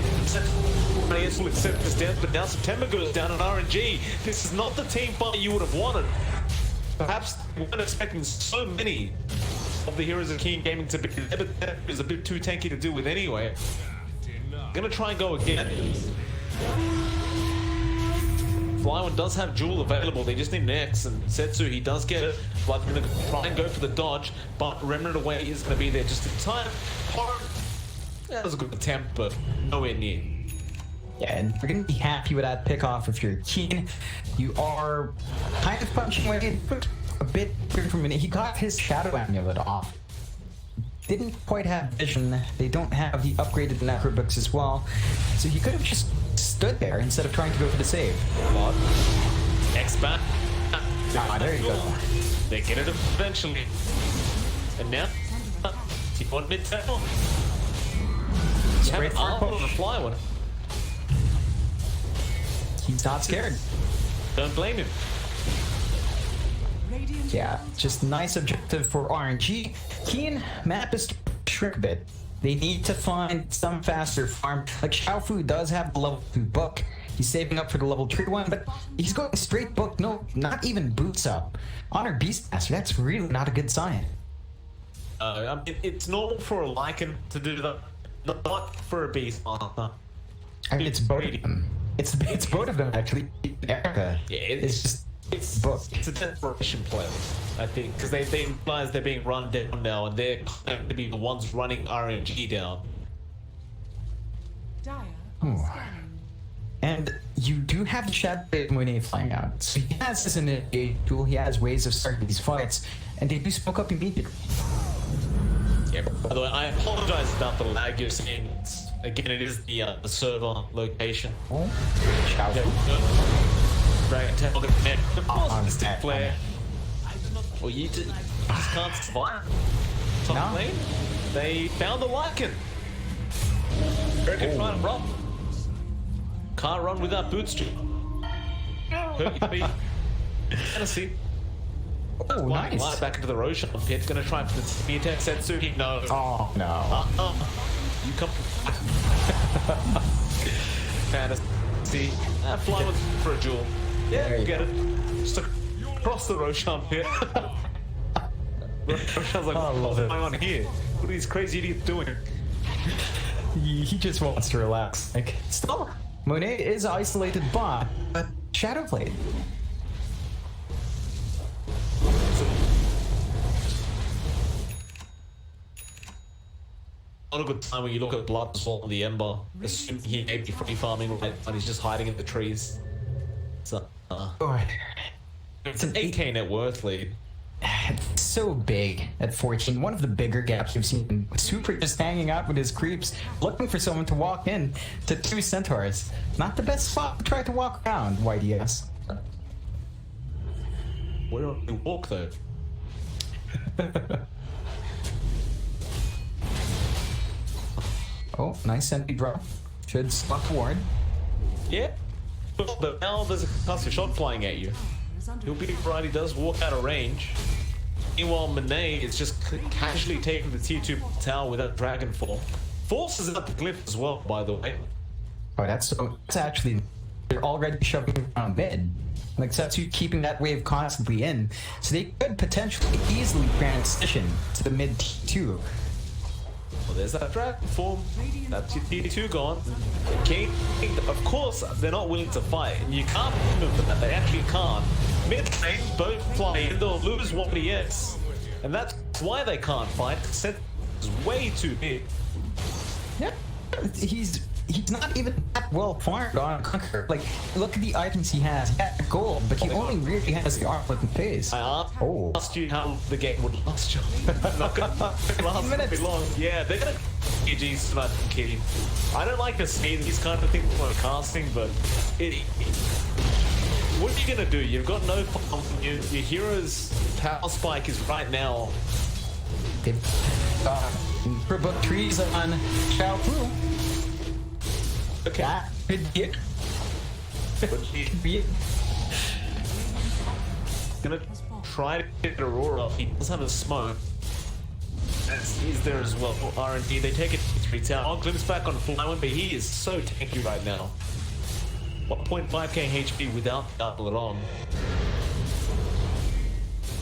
Speaker 4: YDS will accept this death, but now September goes down on RNG. This is not the team fight you would have wanted. Perhaps we weren't expecting so many of the heroes of Keen Gaming to be there, but that is a bit too tanky to deal with anyway. Gonna try and go again. Flyone does have Jewel available, they just need an X, and Setsu, he does get it. Blood's gonna try and go for the dodge, but Remnant Away is gonna be there just in time. That was a good attempt, but nowhere near.
Speaker 5: Yeah, and you're gonna be happy with that pick off if you're Keen. You are kind of punching away a bit from it. He got his Shadow Amulet off. Didn't quite have vision. They don't have the upgraded Necrobooks as well. So he could have just stood there instead of trying to go for the save.
Speaker 4: Blood. X-Bat.
Speaker 5: Ah, there you go.
Speaker 4: They get it eventually. And now, T1 mid-tower.
Speaker 5: Straight for a
Speaker 4: on the
Speaker 5: push.
Speaker 4: fly one.
Speaker 5: He's not scared.
Speaker 4: Don't blame him.
Speaker 6: Radiant
Speaker 5: Yeah, just nice objective for RNG. Keen map is shrink a bit. They need to find some faster farm. Like Xiaofu does have the level 2 book. He's saving up for the level 3 one, but he's going straight book. No, not even boots up. Honor Beastmaster, that's really not a good sign.
Speaker 4: I mean, it's normal for a Lycan to do that, not for a Beastmaster.
Speaker 5: I mean, it's both of them. It's both of them actually. Erica is just booked.
Speaker 4: It's a desperation play, I think, because they realize they're being run down now, and they're going to be the ones running RNG down.
Speaker 6: Dire are scanning.
Speaker 5: And you do have the Shadow Monet flying out. So he has this initiate tool, he has ways of starting these fights, and they do smoke up immediately.
Speaker 4: Yeah, by the way, I apologize about the lag you're seeing. Again, it is the server location.
Speaker 5: Oh, Xiaofu.
Speaker 4: Dragon Tail, the connect. Of course,
Speaker 5: on
Speaker 4: the stick
Speaker 5: that.
Speaker 4: flare. Well, you just can't survive. Top
Speaker 5: No.
Speaker 4: lane, they found the Lycan. Erica trying to run. Can't run without bootstrap. Hurt your feet. Fantasy.
Speaker 5: Oh, nice.
Speaker 4: Light back into the Roshan pit. Gonna try for the spear attack. Setsuki, no.
Speaker 5: Oh, no.
Speaker 4: You come. Fantasy. Fly with for a jewel. Yeah,
Speaker 5: There you
Speaker 4: get it. Just across the Roshan pit. Roshan's like,
Speaker 5: I love
Speaker 4: what's
Speaker 5: it.
Speaker 4: going on here? What are these crazy idiots doing?
Speaker 5: He just wants to relax. Like, still, Monet is isolated bot, but Shadowblade.
Speaker 4: Not a good time when you look at Blood as well on the Ember. Assuming he may be free farming, right? But he's just hiding in the trees. So, it's an 8k net worth lead.
Speaker 5: It's so big at 14. One of the bigger gaps we've seen. Super just hanging out with his creeps, looking for someone to walk in to 2 centaurs. Not the best spot to try to walk around, YDS.
Speaker 4: Where do we walk though?
Speaker 5: Oh, nice empty drop. Should slot forward.
Speaker 4: Yeah. But now there's a constant shot flying at you. He'll be right, he does walk out of range. Meanwhile, Monet is just casually taking the tier 2 tower without Dragonfall. Force is at the glyph as well, by the way.
Speaker 5: Oh, that's actually, they're already shoving around mid. Like, Setsu keeping that wave constantly in. So they could potentially easily transition to the mid T2.
Speaker 4: Well, there's that Dragon form. That's your tier 2 gone. Okay, of course, they're not willing to fight. And you can't move them, they actually can't. Mid lane, both fly in, they'll lose 1DS. And that's why they can't fight, because Set is way too big.
Speaker 5: Yeah, he he's not even that well farmed on Conqueror. Like, look at the items he has. He has gold, but he only really has the armlet and phase.
Speaker 4: I asked you how the game would last, John. Not gonna last
Speaker 5: minutes.
Speaker 4: very long. Yeah, they're gonna GG's to that kid. I don't like to see these kind of things when casting, but what are you gonna do? You've got no farm. Your hero's power spike is right now.
Speaker 5: They've for Bo3 on Shao Fu.
Speaker 4: Okay.
Speaker 5: That could be it. Could be it.
Speaker 4: Gonna try to get Aurora. He does have a smoke. He's there as well. RNG, they take it 3 tower. I'll glimpse back on Flyone, but he is so tanky right now. 1.5k HP without double it on.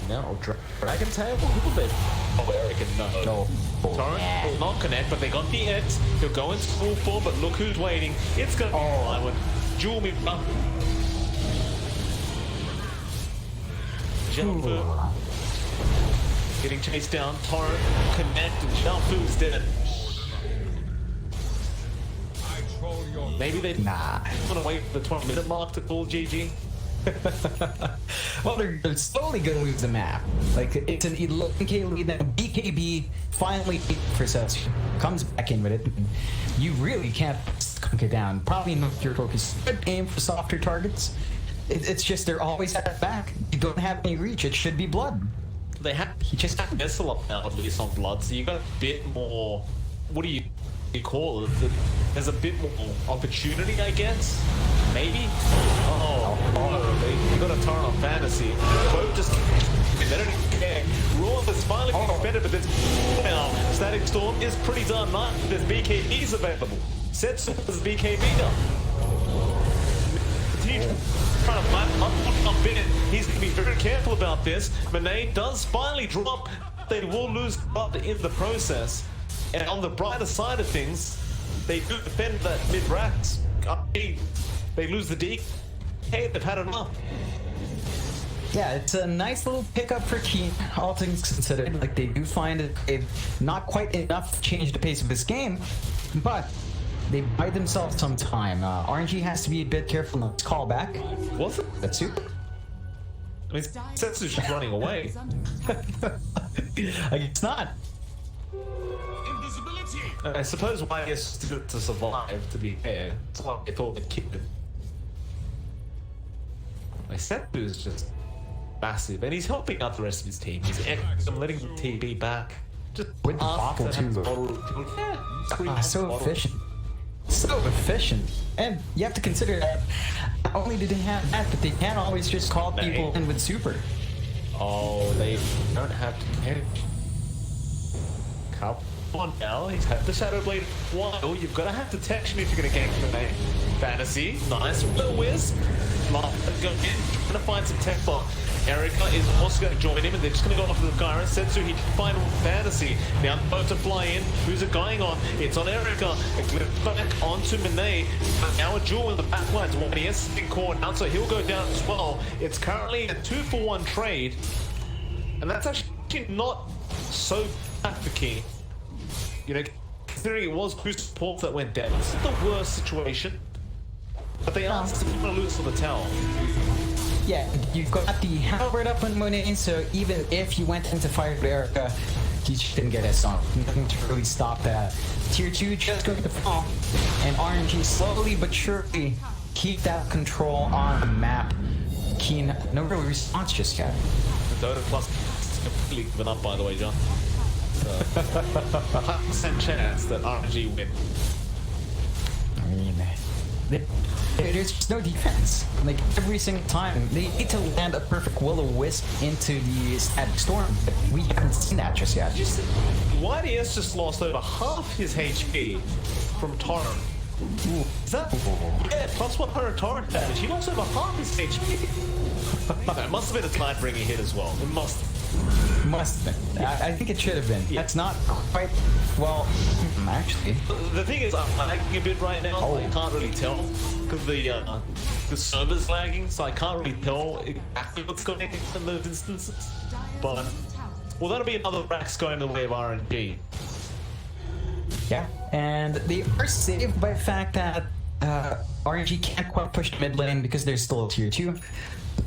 Speaker 4: Now, Dragon Tail a little bit. Oh, Eric, no. Torrent will not connect, but they got the X. He'll go into full form, but look who's waiting. It's gonna be Flyone. Jewel me, bro. Jumper. Getting chased down. Torrent connect, and Xiaofu's dead. Maybe they want to wait for the 20-minute mark to call GG.
Speaker 5: Well, they're slowly going to lose the map. Like, it's an 11k lead, then BKB finally for Setsu comes back in with it. You really can't conk it down. Probably not your focus. Good aim for softer targets. It's just they're always at the back. You don't have any reach. It should be blood.
Speaker 4: They have he just have missile up now at least on blood, so you got a bit more. What do you call it? There's a bit more opportunity, I guess. Maybe. You got a turn on fantasy. Both just they don't even care. Raw is finally getting better, but this now Static Storm is pretty darn nice. There's BKBs available. Setsu is BKB up. Trying to up in it. He's going to be very careful about this. Monet does finally drop. They will lose blood in the process. And on the brighter side of things, they do defend that mid-racks. They lose the D. Hey, they've had enough.
Speaker 5: Yeah, it's a nice little pickup for Keen, all things considered. Like, they do find it not quite enough to change the pace of this game, but they buy themselves some time. RNG has to be a bit careful on its callback.
Speaker 4: What's it?
Speaker 5: That's it.
Speaker 4: I mean, Setsu's just running away.
Speaker 5: I guess not.
Speaker 4: I suppose why he has to survive, to be fair. It's like they thought they'd kill him. My Setsu is just massive, and he's helping out the rest of his team. He's letting the TB back. Just
Speaker 5: with the bottle too. Yeah, so efficient. So efficient. And you have to consider that not only do they have that, but they can't always just call people in with super.
Speaker 4: Oh, they don't have to catch. Come on now, he's had the Shadow Blade a while. You've got to have detection if you're going to gank the main. Fantasy, nice little whiz. Go in, trying to find some tech bot. Erica is also going to join him, and they're just going to go off to the Gyro. Setsu, he can find Fantasy. Now both to fly in. Who's it going on? It's on Erica. A clip back onto Monet. Now a duel in the backlines. One is in core now, so he'll go down as well. It's currently a 2-for-1 trade, and that's actually not so bad for Key. You know, considering it was boost support that went down. This is the worst situation. But they are still going to lose on the tower.
Speaker 5: Yeah, you've got the halberd up on Monet, so even if you went into fire with Erica, he just didn't get his song. Nothing to really stop that. Tier 2 just going to fall, and RNG slowly but surely keep that control on the map. Keen, no real response just yet.
Speaker 4: The Dota Plus is completely given up, by the way, John. So, 100% chance that RNG win.
Speaker 5: I mean, there's just no defense. Like, every single time, they need to land a perfect will-o-wisp into the Static Storm, but we haven't seen that just yet.
Speaker 4: YDS just lost over half his HP from Torrent. Is that? Yeah, plus 100 Torrent damage. He lost over half his HP. No, it must have been a Tidebringing hit as well. It must have.
Speaker 5: Must have been. I think it should have been. Yeah. That's not quite, well, actually.
Speaker 4: The thing is, I'm lagging a bit right now. I can't really tell because the server's lagging, so I can't really tell exactly what's going on in those instances. But, well, that'll be another Rax going the way of RNG.
Speaker 5: Yeah, and they are saved by the fact that RNG can't quite push the mid lane because they're still a tier 2.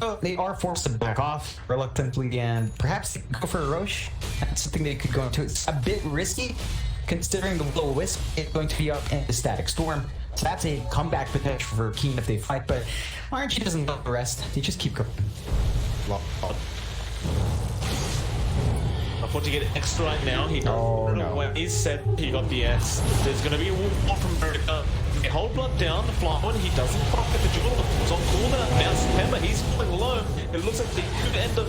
Speaker 5: So they are forced to back off reluctantly and perhaps go for a Roche. That's something they could go into. It's a bit risky considering the Will-O-Wisp is going to be up in the Static Storm. So that's a comeback potential for Keen if they fight, but RNG doesn't know the rest. They just keep going.
Speaker 4: For to get extra right now, he
Speaker 5: no.
Speaker 4: He said he got the S. There's going to be a war from Vertica. They hold blood down, the Flower, he doesn't pocket the jewel. It's on cooldown. Now September, he's falling low. It looks like they could end up,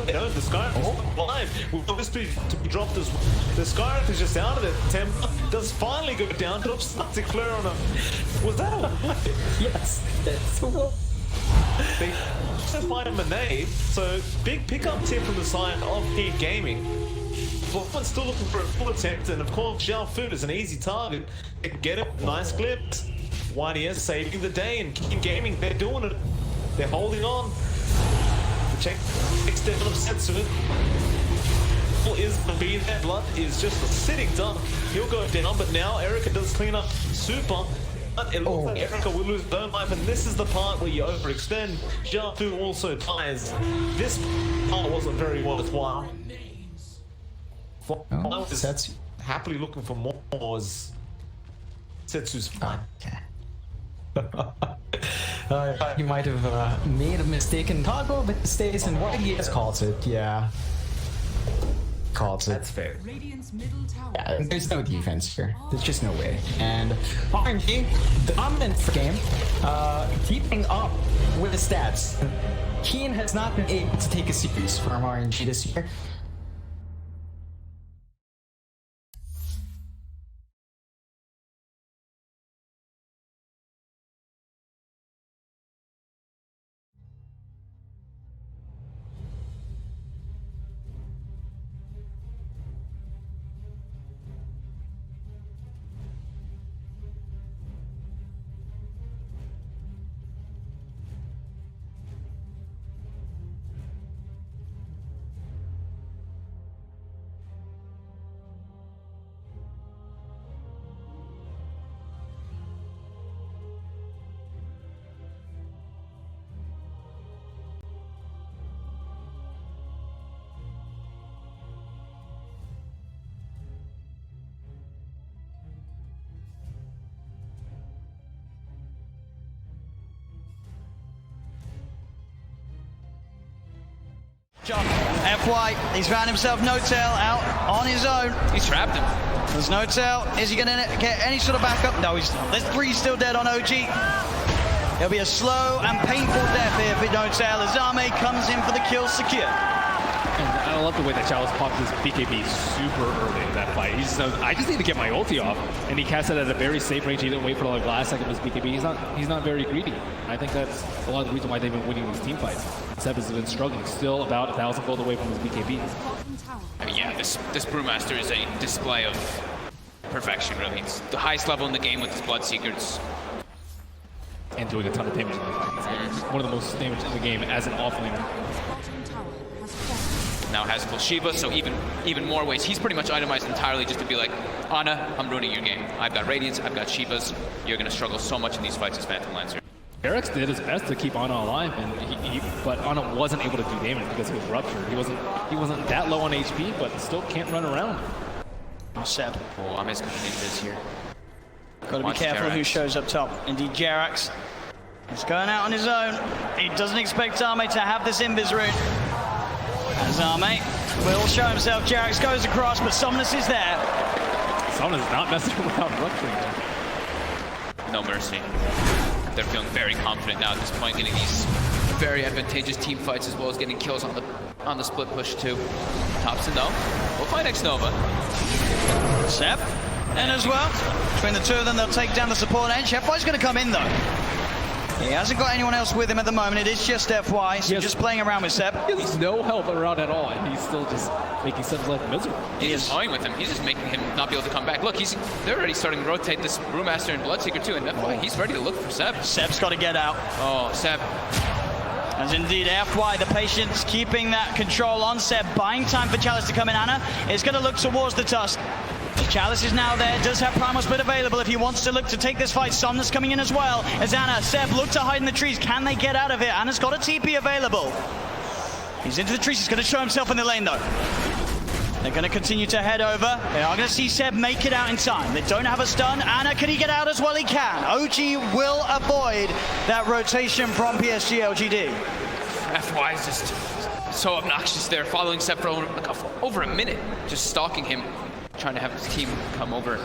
Speaker 4: the Skyrath is alive. Will this be to be dropped as well? The Skyrath is just out of it. September does finally go down, drops something clear on him. Was that a
Speaker 5: Yes, that's so
Speaker 4: They just find him a nade, so big pickup tip from the side of Heat Gaming. Flower's still looking for a full attempt, and of course, Xiao Food is an easy target. They can get it, nice clips. YDS saving the day, and Heat Gaming, they're doing it. They're holding on. The check extent of Setsu is the be there. Blood is just a sitting duck. He'll go down, but now Erica does clean up super. But it looks like Erica will lose their life, and this is the part where you overextend. Xiaofu also dies. This part wasn't very worthwhile.
Speaker 5: Setsu.
Speaker 4: Happily looking for more was Setsu's fine.
Speaker 5: You might have made a mistake in toggle, but stays and YDS calls it. Yeah. Calls it.
Speaker 4: That's fair.
Speaker 6: Radiant's middle tower.
Speaker 5: Yeah, there's no defense here. There's just no way. And RNG, dominant for game, keeping up with the stats. Keen has not been able to take a series from RNG this year.
Speaker 2: FY, he's found himself no tail out on his own.
Speaker 1: He's trapped him.
Speaker 2: There's no tail. Is he going to get any sort of backup? No, he's not. There's 3 still dead on OG. It'll be a slow and painful death here for no tail as Zame comes in for the kill secure.
Speaker 3: And I love the way that Chalice popped his BKB super early in that fight. He just knows, I just need to get my ulti off, and he cast it at a very safe range. He didn't wait for like the last second of his BKB. He's not very greedy. I think that's a lot of the reason why they've been winning these team fights. Seb has been struggling, still about 1,000 gold away from his BKB.
Speaker 6: Bottom tower.
Speaker 1: I mean, yeah, this Brewmaster is a display of perfection, really. It's the highest level in the game with his Bloodseekers.
Speaker 3: And doing a ton of damage in this fight. It's one of the most damage in the game as an offlaner.
Speaker 6: Bottom tower has fallen.
Speaker 1: Now has full Shiva, so even more ways. He's pretty much itemized entirely just to be like, Ana, I'm ruining your game. I've got Radiance, I've got Shivas. You're going to struggle so much in these fights as Phantom Lancer.
Speaker 3: Eric's did his best to keep Ana alive, and but Ana wasn't able to do damage because he was ruptured. He wasn't that low on HP, but still can't run around.
Speaker 2: Seb.
Speaker 1: Oh, I'm just going to need this here.
Speaker 2: Got to be careful who shows up top. Indeed, Jerax. He's going out on his own. He doesn't expect Zame to have this invis rune. And Zame will show himself. Jerax goes across, but Somnus is there.
Speaker 3: Somnus not messing around rupturing there.
Speaker 1: No mercy. They're feeling very confident now at this point, getting these very advantageous team fights as well as getting kills on the split push too. Thompson though, we'll find X-Nova.
Speaker 2: Seb, and as well. Between the two of them, they'll take down the support edge. FY's going to come in though. He hasn't got anyone else with him at the moment. It is just FY, so just playing around with Seb.
Speaker 3: He has no help around at all, and he's still just making Seb's life miserable.
Speaker 1: He's toying with him. He's just making him not be able to come back. Look, they're already starting to rotate this Brewmaster and Bloodseeker too, and FY, he's ready to look for Seb.
Speaker 2: Seb's got to get out.
Speaker 1: Oh, Seb.
Speaker 2: As indeed, FY, the patience keeping that control on Seb, buying time for Chalice to come in. Ana is going to look towards the Tusk. Chalice is now there, does have Primal Split available if he wants to look to take this fight. Somnus coming in as well. As Ana, Seb look to hide in the trees. Can they get out of it? Ana's got a TP available. He's into the trees, he's going to show himself in the lane though. They're going to continue to head over. They are going to see Seb make it out in time. They don't have a stun. Ana, can he get out as well? He can. OG will avoid that rotation from PSG LGD.
Speaker 1: FY is just so obnoxious there, following Seb for over a minute, just stalking him, trying to have his team come over.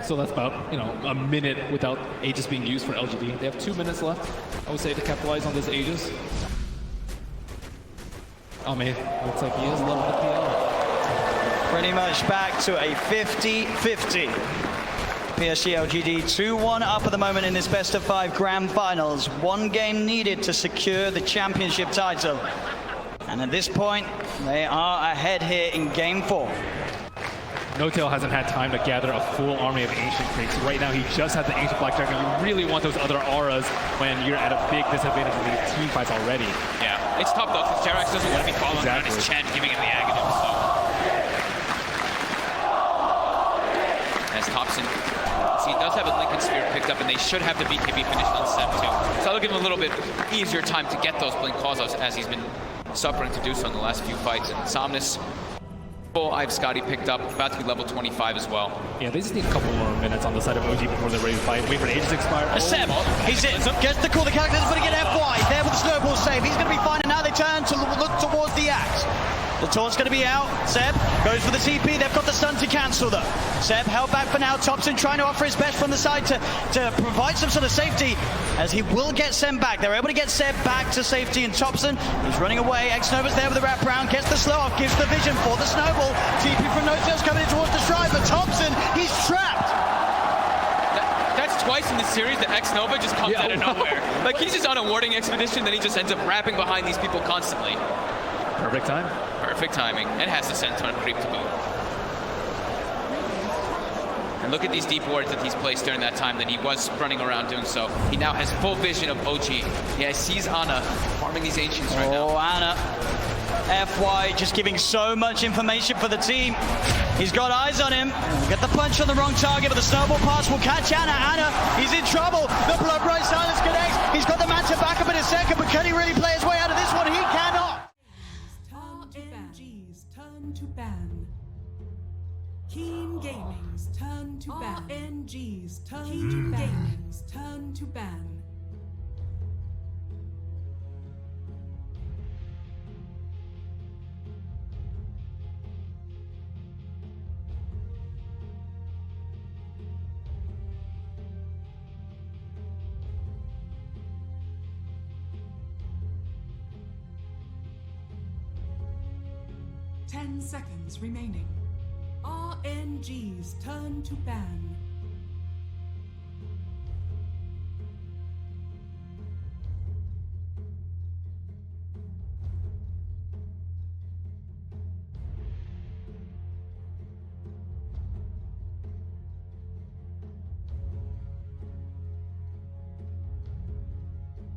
Speaker 3: So that's about, a minute without Aegis being used for LGD. They have 2 minutes left, I would say, to capitalize on this Aegis. Oh man, looks like he is level the PL.
Speaker 2: Pretty much back to a 50-50. PSG LGD 2-1 up at the moment in this best of 5 grand finals. 1 game needed to secure the championship title. And at this point, they are ahead here in game 4.
Speaker 3: No-Tail hasn't had time to gather a full army of Ancient Creeks. Right now, he just has the Ancient Black Dragon. You really want those other auras when you're at a big disadvantage in these team fights already.
Speaker 1: Yeah, it's tough though, because Jerax doesn't want to be calling on his Chen, giving him the Aghanim, so. As Thompson, see, he does have a Lincoln Sphere picked up, and they should have the BKB finished on Seb too. So that'll give him a little bit easier time to get those Blink Calls as he's been suffering to do so in the last few fights. And Somnus, I've Scotty picked up, about to be level 25 as well.
Speaker 3: Yeah, they just need a couple more minutes on the side of OG before they're ready to fight. Wait for Aegis to expire.
Speaker 2: Seb, he's in, gets the call, the character's going to get FY, there with the snowball save. He's going to be fine, and now they turn to look towards the axe. The taunt's going to be out. Seb goes for the TP. They've got the stun to cancel though. Seb held back for now. Thompson trying to offer his best from the side to provide some sort of safety, as he will get Seb back. They're able to get Seb back to safety, and Thompson, he's running away. X-Nova's there with the wraparound, gets the slow off, gives the vision for the snowball. TP from No-Tail's coming in towards the stride, but Thompson, he's trapped.
Speaker 1: That's twice in the series that X-Nova just comes out of nowhere. Like, he's just on a warding expedition, then he just ends up wrapping behind these people constantly.
Speaker 3: Perfect time.
Speaker 1: Perfect timing, and has the Senton creep to boot. And look at these deep wards that he's placed during that time that he was running around doing so. He now has full vision of OG. Yeah, he sees Ana farming these Ancients right now.
Speaker 2: Oh, Ana. FY just giving so much information for the team. He's got eyes on him. Get the punch on the wrong target, but the snowball pass will catch Ana. Ana, he's in trouble. The blood bright silence connects. He's got the Manta back up in a second, but can he really play his way out of this one? He cannot.
Speaker 6: RNG's turn to ban. Keen Gaming's turn to ban. RNG's turn to ban. Gaming's turn to ban. Ten seconds remaining. RNG's turn to ban.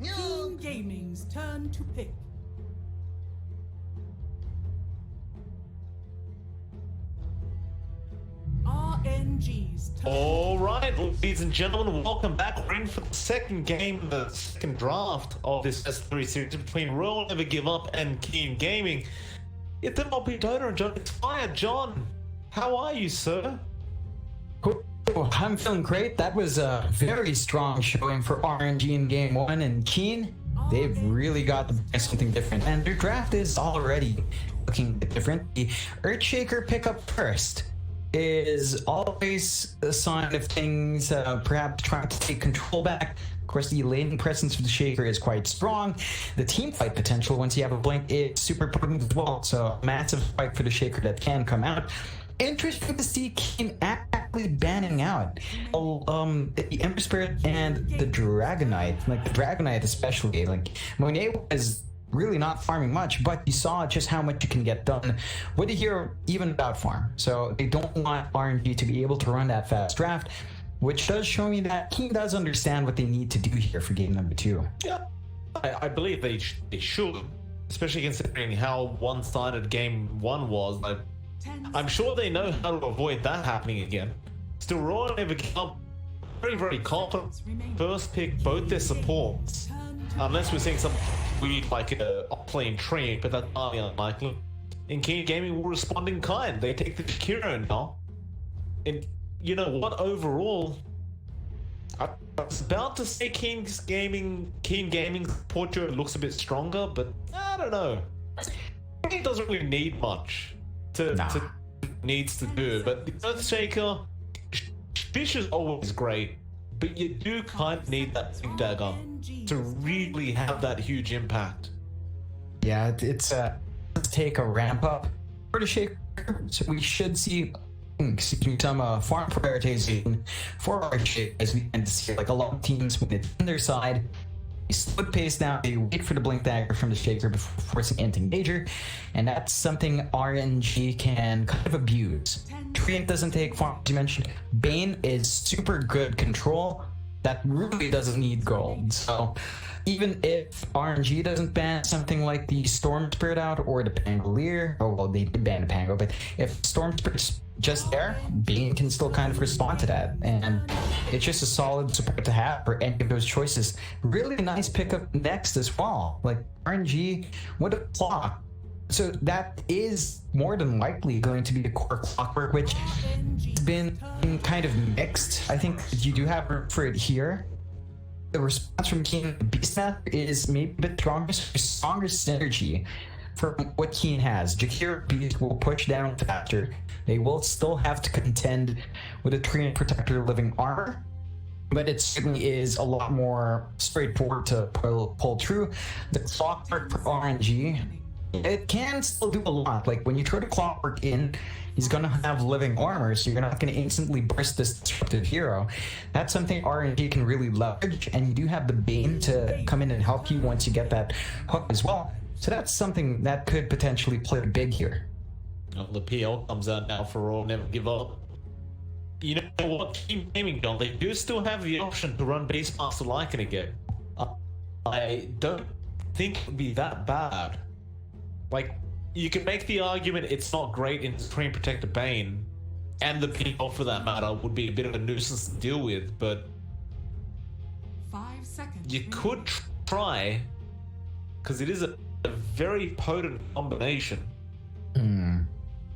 Speaker 6: Keen Gaming's turn to pick. RNG's turn.
Speaker 4: All right, ladies and gentlemen, welcome back. We're in for the second game, the second draft of this S3 series between Royal Never Give Up and Keen Gaming. It's MLP Donor and John Expired. John, how are you, sir?
Speaker 5: Oh, I'm feeling great. That was a very strong showing for RNG in game 1, and Keen, they've really got something different, and their draft is already looking different. The Earthshaker pickup first is always a sign of things perhaps trying to take control back. Of course, the laning presence of the Shaker is quite strong. The team fight potential, once you have a blink, is super potent as well. So massive fight for the Shaker that can come out. Interesting to see Keen actively banning out the Ember Spirit and the Dragonite. Like the Dragonite especially. Like Monet was really not farming much, but you saw just how much you can get done with the hero even without farm. So they don't want RNG to be able to run that fast draft, which does show me that Keen does understand what they need to do here for game number 2.
Speaker 4: Yeah. I believe they should, especially considering how one-sided game 1 was. I'm sure they know how to avoid that happening again. Still, Raw never come very, very confident. First pick both their supports, unless we're seeing some weird, like a off-lane trade, but that's highly unlikely. And Keen Gaming will respond in kind. They take the Shakiro now. And you know what, overall, I was about to say Keen Gaming's portrait looks a bit stronger, but I don't know. It doesn't really need much to needs to do. But the Earthshaker, Fish is always great, but you do kind of need that big dagger to really have that huge impact.
Speaker 5: Yeah, it's take a ramp up for the Shaker, so we should see some farm prioritization for our Shaker, as we tend to see like a lot of teams when it's on their side. They split pace down, they wait for the blink dagger from the Shaker before forcing into engager, and that's something RNG can kind of abuse. Treant doesn't take farm, as you mentioned. Bane is super good control that really doesn't need gold. So even if RNG doesn't ban something like the Storm Spirit out or the Pangolier, oh well, they did ban the Pango, but if Storm Spirit's just there, Bane can still kind of respond to that, and it's just a solid support to have for any of those choices. Really nice pickup next as well, like RNG with a claw. So that is more than likely going to be the core Clockwork, which has been kind of mixed. I think you do have room for it here. The response from Keen Beastmaster is maybe a bit stronger synergy for what Keen has. Jakir Beast will push down faster. They will still have to contend with a Treant Protector Living Armor, but it certainly is a lot more straightforward to pull through. The Clockwork for RNG, it can still do a lot. Like when you throw the Clockwork in, he's gonna have living armor, so you're not gonna instantly burst this disruptive hero. That's something RNG can really leverage, and you do have the Bane to come in and help you once you get that hook as well. So that's something that could potentially play big here.
Speaker 4: Well, the PL comes out now for Raw, never give up. You know what, Team Gaming, John, they do still have the option to run Beastmaster Lycan again. I don't think it would be that bad. Like, you can make the argument it's not great in Supreme Protector Bane, and the PL for that matter would be a bit of a nuisance to deal with, but
Speaker 6: 5 seconds.
Speaker 4: you could try, because it is a very potent combination.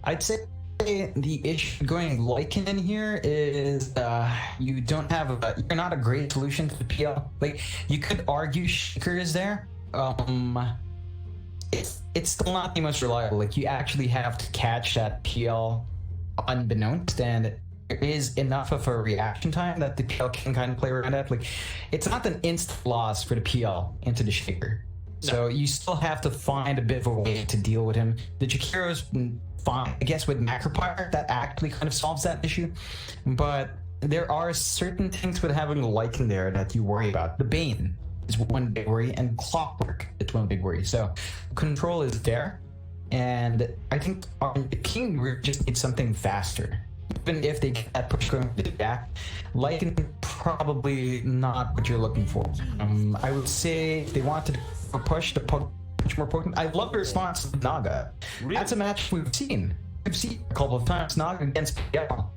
Speaker 5: I'd say the issue going Lycan in here is you don't have you're not a great solution to the PL. Like, you could argue Shaker is there. It's still not the most reliable. Like, you actually have to catch that PL unbeknownst, and there is enough of a reaction time that the PL can kind of play around at. Like, it's not an instant loss for the PL into the Shaker. So you still have to find a bit of a way to deal with him. The Jakiro's fine, I guess, with Macropyre, that actually kind of solves that issue. But there are certain things with having Lycan there that you worry about. The Bane is one big worry, and Clockwork is one big worry. So control is there, and I think King just needs something faster. Even if they get that push going to the back, Lycan probably not what you're looking for. I would say if they wanted to push the much more potent. I love the response to Naga. Really? That's a match we've seen. We've seen a couple of times Naga against PL.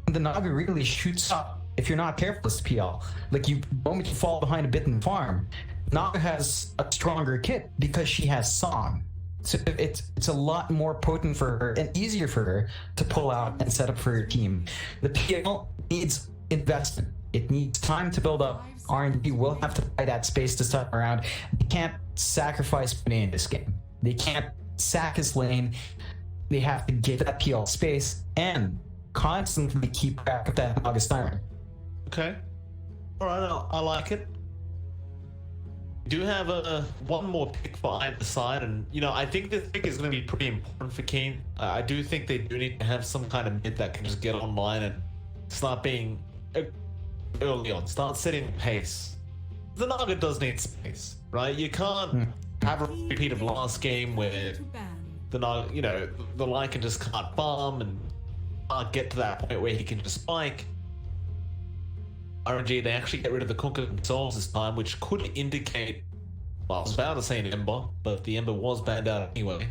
Speaker 5: The Naga really shoots up if you're not careful as PL. Like, the moment you fall behind a bit in farm, Naga has a stronger kit because she has Song. So it's a lot more potent for her and easier for her to pull out and set up for her team. The PL needs investment. It needs time to build up. RNG will have to buy that space to start around. They can't sacrifice Bane in this game. They can't sack his lane. They have to give that PL space and constantly keep track of that August Siren.
Speaker 4: Okay. Alright, I like it. We do have one more pick for either side, and you know, I think this pick is going to be pretty important for Keen. I do think they do need to have some kind of mid that can just get online and start being early on, start setting pace. The Naga does need space, right? You can't have a repeat of last game where the Naga, you know, the Lycan just can't farm and can't get to that point where he can just spike. RNG, they actually get rid of the Conquer themselves this time, which could indicate Well, I was about to say an Ember, but the Ember was banned out anyway.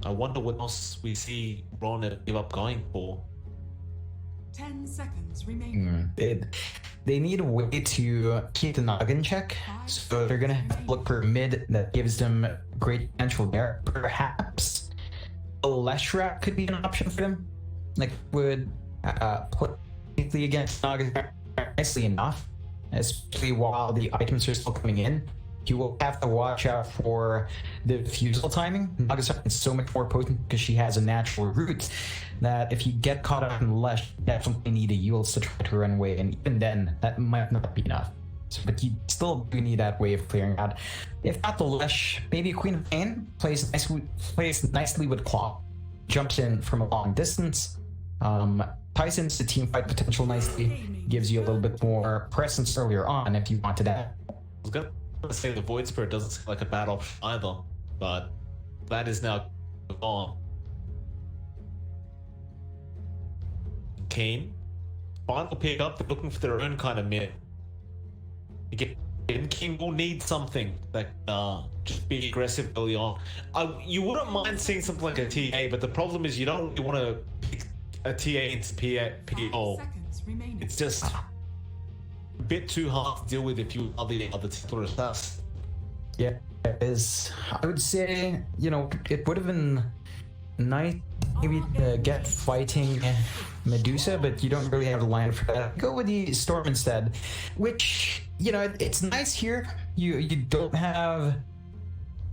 Speaker 4: I wonder what else we see Ron give up going for.
Speaker 6: 10 seconds remaining.
Speaker 5: They need a way to keep the Naga in check, so they're gonna have to look for a mid that gives them great potential there. Perhaps a Leshrac could be an option for them. Like, would play against Naga nicely enough, especially while the items are still coming in. You will have to watch out for the fusel timing. Naga's is so much more potent because she has a natural root that if you get caught up in the Lesh, you definitely need a yield to try to run away, and even then, that might not be enough. So, but you still do need that way of clearing out. If not the Lesh, maybe Queen of Pain plays nicely with Claw, jumps in from a long distance, ties into the team fight potential nicely, gives you a little bit more presence earlier on if you wanted that.
Speaker 4: I was gonna say the Void Spirit doesn't seem like a bad option either, but that is now gone. Kane, final pick up, they're looking for their own kind of mid. Again, Kane will need something that just be aggressive early on. You wouldn't mind seeing something like a TA, but the problem is you don't really want to pick a TA into PO. It's just a bit too hard to deal with if you are the other titular assassin.
Speaker 5: Yeah, it is. I would say, you know, it would have been nice maybe to get fighting Medusa, but you don't really have the line for that. Go with the Storm instead, which, you know, it's nice here. You don't have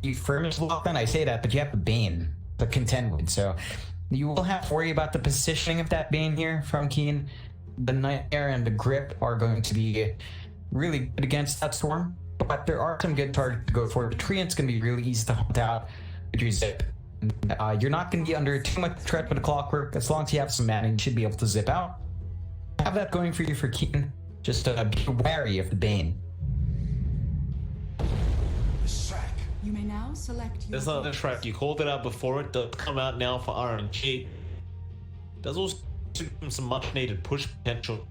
Speaker 5: the Furnace lockdown. I say that, but you have the Bane to contend with, so you will have to worry about the positioning of that Bane here from Keen. The Nightmare and the Grip are going to be really good against that Storm, but there are some good targets to go for. The Treant's going to be really easy to hunt out with your Zip. You're not going to be under too much threat with the Clockwork. As long as you have some mana, you should be able to zip out. Have that going for you for Keen. Just be wary of the Bane.
Speaker 6: You may now select your
Speaker 4: There's another track. You called it out before. It does come out now for RNG. Does also give them some much needed push potential.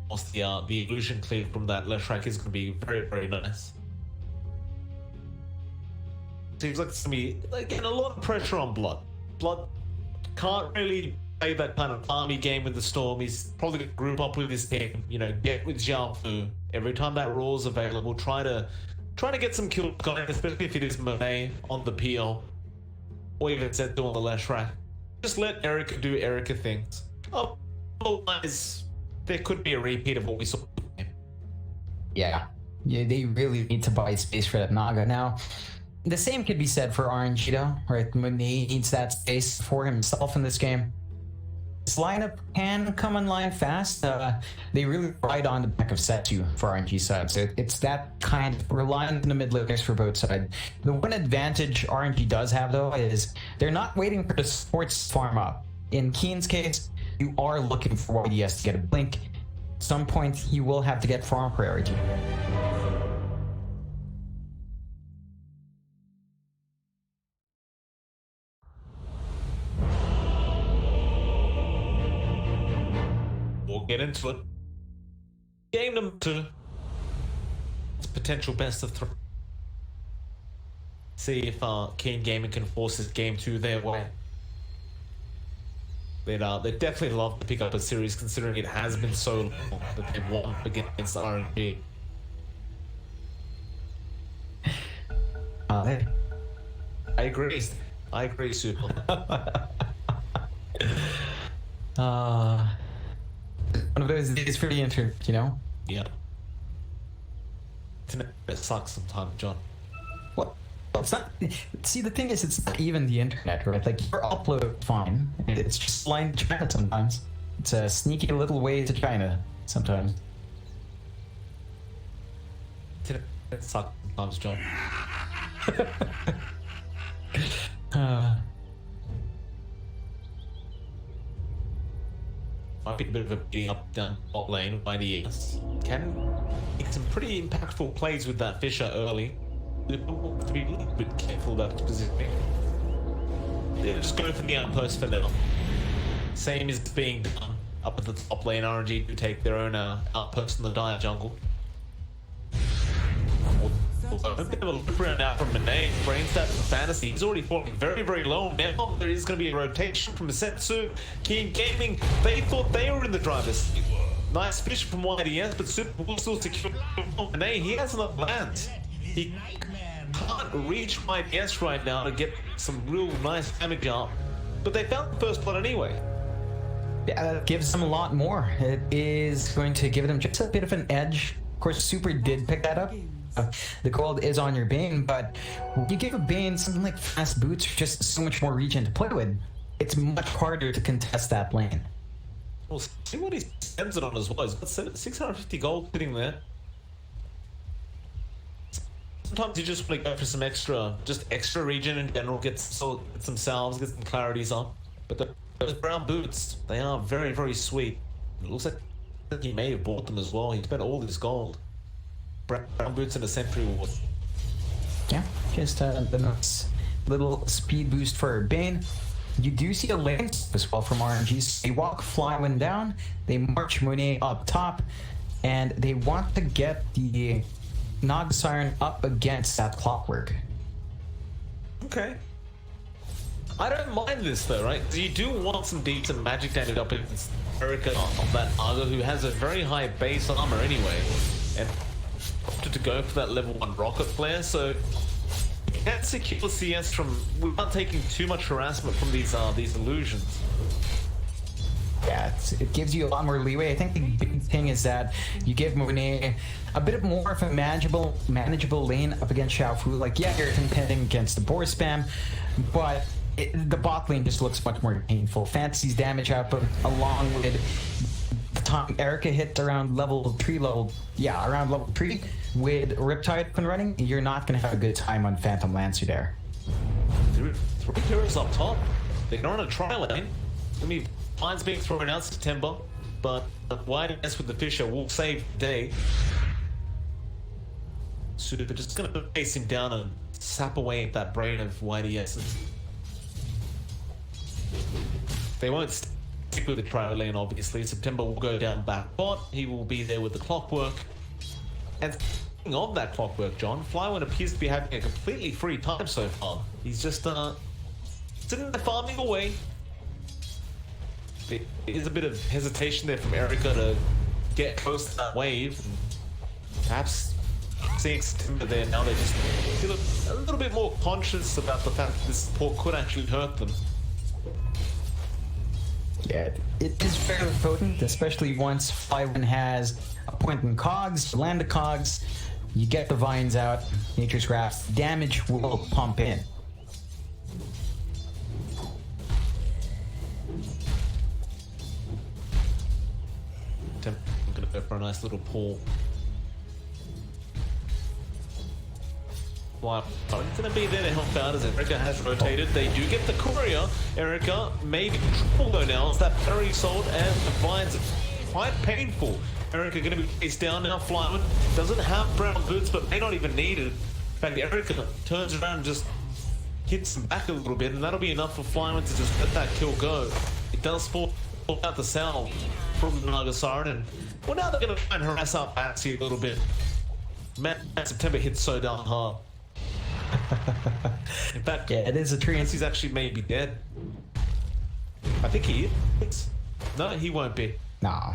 Speaker 4: Also, the illusion cleave from that Leshrac is going to be very, very nice. Seems like it's going to be, again, a lot of pressure on Blood. Blood can't really play that kind of army game with the Storm. He's probably going to group up with his team, you know, get with Zhao Fu. Every time that roar's available, try to get some kills going, especially if it is Monet on the PL, or even Zeto on the Leshrac. Just let Erica do Erica things. Otherwise, there could be a repeat of what we saw.
Speaker 5: Yeah, they really need to buy space for that Naga now. The same could be said for RNG though, right? When he needs that space for himself in this game. This lineup can come online fast. They really ride on the back of Setu for RNG side. So it's that kind of reliant on the mid laners for both sides. The one advantage RNG does have though is they're not waiting for the supports to farm up. In Keen's case, you are looking for YDS to get a blink. At some point, you will have to get farm priority.
Speaker 4: We'll get into it. Game number 2. It's potential best of 3. See if Keen Gaming can force this game 2 their way. They'd definitely love to pick up a series, considering it has been so long that they've won against RNG.
Speaker 5: Hey.
Speaker 4: I agree, Super.
Speaker 5: One of those days for the intern, you know?
Speaker 4: Yeah. It sucks sometimes, John.
Speaker 5: What? It's not. See, the thing is, it's not even the internet, right? Like, your upload fine. It's just flying to China sometimes. It's a sneaky little way to China sometimes.
Speaker 4: It sucks sometimes, John. Might be a bit of a beating up down bot lane by the ES. Can make some pretty impactful plays with that Fisher early. They want to be a little bit careful about the positioning. Yeah, just go for the outpost for now. Same is being done up at the top lane. RNG do take their own outpost in the Dire jungle. though. A bit of a loop around now from Monet. Brains that for Fantasy. He's already falling very, very low. Now there is going to be a rotation from Setsu. Keen Gaming, they thought they were in the driver's seat. Nice fish from YDS, but Super will still secure Monet. He has enough lands. He can't reach YDS right now to get some real nice damage out. But they found the first blood anyway.
Speaker 5: Yeah, that gives them a lot more. It is going to give them just a bit of an edge. Of course, Super did pick that up. The gold is on your Bane, but you give a Bane something like fast boots, just so much more region to play with. It's much harder to contest that lane.
Speaker 4: Well, see what he spends it on as well. He's got 650 gold sitting there. Sometimes you just want to go for some extra, just extra region in general, get some salves, get some clarities on. But those brown boots, they are very, very sweet. It looks like he may have bought them as well. He spent all his gold. Brown boots and a Sentry Ward.
Speaker 5: Yeah, just the nice little speed boost for Bane. You do see a lane as well from RNG. They walk Flywind down, they march Monet up top, and they want to get the Naga Siren up against that Clockwork.
Speaker 4: Okay. I don't mind this though, right? You do want some decent magic damage up against Erica on that Naga, who has a very high base armor anyway, and opted to go for that level 1 rocket flare, so you can't secure CS from without taking too much harassment from these illusions.
Speaker 5: Yeah, it gives you a lot more leeway. I think the big thing is that you give Monet a bit more of a manageable lane up against Xiaofu. Like, yeah, you're contending against the boar spam, but the bot lane just looks much more painful. Fantasy's damage output, along with the time Erica hit around level 3, around level 3, with Riptide up and running, you're not going to have a good time on Phantom Lancer there.
Speaker 4: 3 heroes up top. They can run a tri lane. I mean, mine's being thrown out September, but YDS with the Fisher will save the day. Super just going to face him down and sap away at that brain of YDS. They won't stick with the tri lane, obviously. September will go down back bot. He will be there with the Clockwork. And speaking of that Clockwork, John, Flywind appears to be having a completely free time so far. He's just sitting there farming away. There is a bit of hesitation there from Erica to get close to that wave. And perhaps seeing September there now, they just feel a little bit more conscious about the fact that this support could actually hurt them.
Speaker 5: Yeah, it is very potent, especially once Flywind has a point in cogs, land the cogs, you get the vines out, Nature's Wrath, damage will pump in.
Speaker 4: I'm gonna go for a nice little pull. Wow, it's gonna be there to help out as Erica has rotated. They do get the courier. Erica may be in trouble though now. It's that battery sold and the vines are quite painful. Erica gonna be chased down now. Flywind doesn't have brown boots, but may not even need it. In fact, Erica turns around and just hits him back a little bit, and that'll be enough for Flywind to just let that kill go. It does fall out the salve from the Naga Siren, and well, now they're gonna try and harass up Baxi a little bit. Man, September hits so darn hard. In fact,
Speaker 5: Yeah, it is a tree.
Speaker 4: He's actually maybe dead. I think he is. No, he won't be.
Speaker 5: Nah.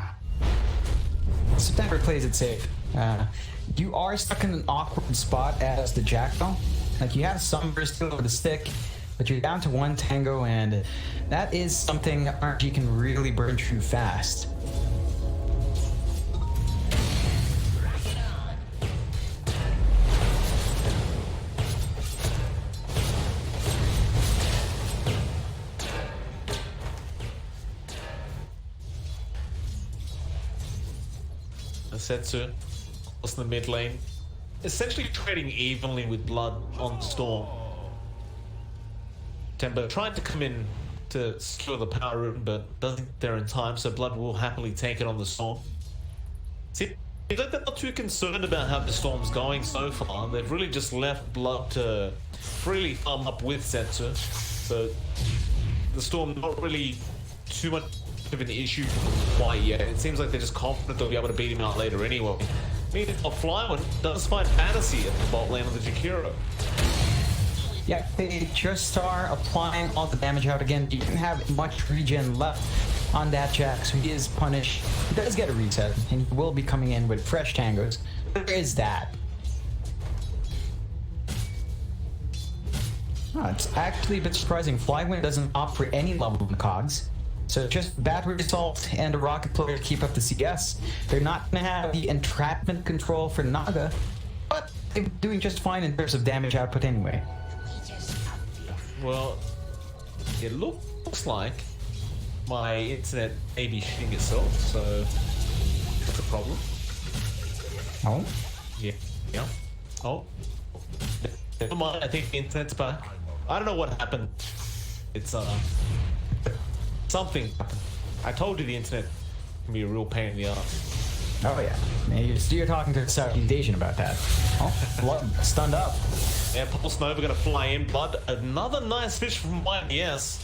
Speaker 5: September plays it safe. You are stuck in an awkward spot as the Jackal. Like, you have some versatility with the stick, but you're down to 1 tango, and that is something RNG can really burn through fast.
Speaker 4: Setsu, in the mid lane, essentially trading evenly with Blood on Storm. Temba tried to come in to secure the power room, but doesn't get there in time, so Blood will happily take it on the Storm. See, they're not too concerned about how the Storm's going so far. They've really just left Blood to freely farm up with Setsu, so the Storm not really too much of an issue quite yet. It seems like they're just confident they'll be able to beat him out later anyway. Meanwhile, Flyman does find Fantasy at the bot lane of the Jakiro.
Speaker 5: Yeah, they just are applying all the damage out again. He didn't have much regen left on that Jack, so he is punished. He does get a reset, and he will be coming in with fresh tangos. There is that. Oh, it's actually a bit surprising. Flywind doesn't opt for any level of the cogs. So just Battery Assault and a Rocket Player keep up the CS. They're not going to have the entrapment control for Naga, but they're doing just fine in terms of damage output anyway.
Speaker 4: Well, it looks like my internet may be shitting itself, so that's a problem.
Speaker 5: Oh?
Speaker 4: Yeah. Oh. Never mind, I think the internet's back. I don't know what happened. It's, something happened. I told you the internet can be a real pain in the ass.
Speaker 5: Oh yeah. You're talking to the Southeast Asian about that. Oh, Blood stunned up.
Speaker 4: Yeah, Pulse Nova gonna fly in. Blood, another nice fish from YDS.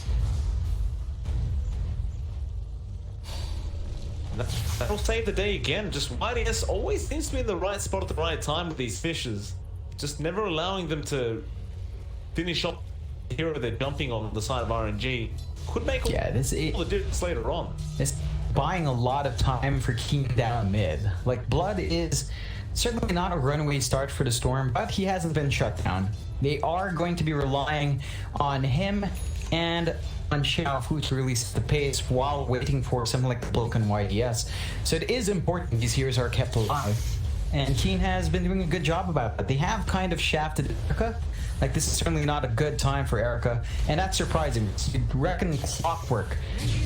Speaker 4: That'll save the day again. Just YDS always seems to be in the right spot at the right time with these fishes. Just never allowing them to finish off the hero they're dumping on the side of RNG. Could make all the difference later on.
Speaker 5: It's buying a lot of time for Keen down mid. Like, Blood is certainly not a runaway start for the Storm, but he hasn't been shut down. They are going to be relying on him and on Xiaofu to release the pace while waiting for something like the Bloke and YDS. So it is important these heroes are kept alive. And Keen has been doing a good job about it. They have kind of shafted Erica. Like, this is certainly not a good time for Erica, and that's surprising. You'd reckon Clockwork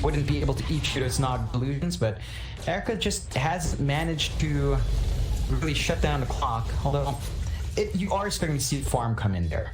Speaker 5: wouldn't be able to eat Shooter's Nog delusions, but Erica just hasn't managed to really shut down the clock, although you are starting to see farm come in there.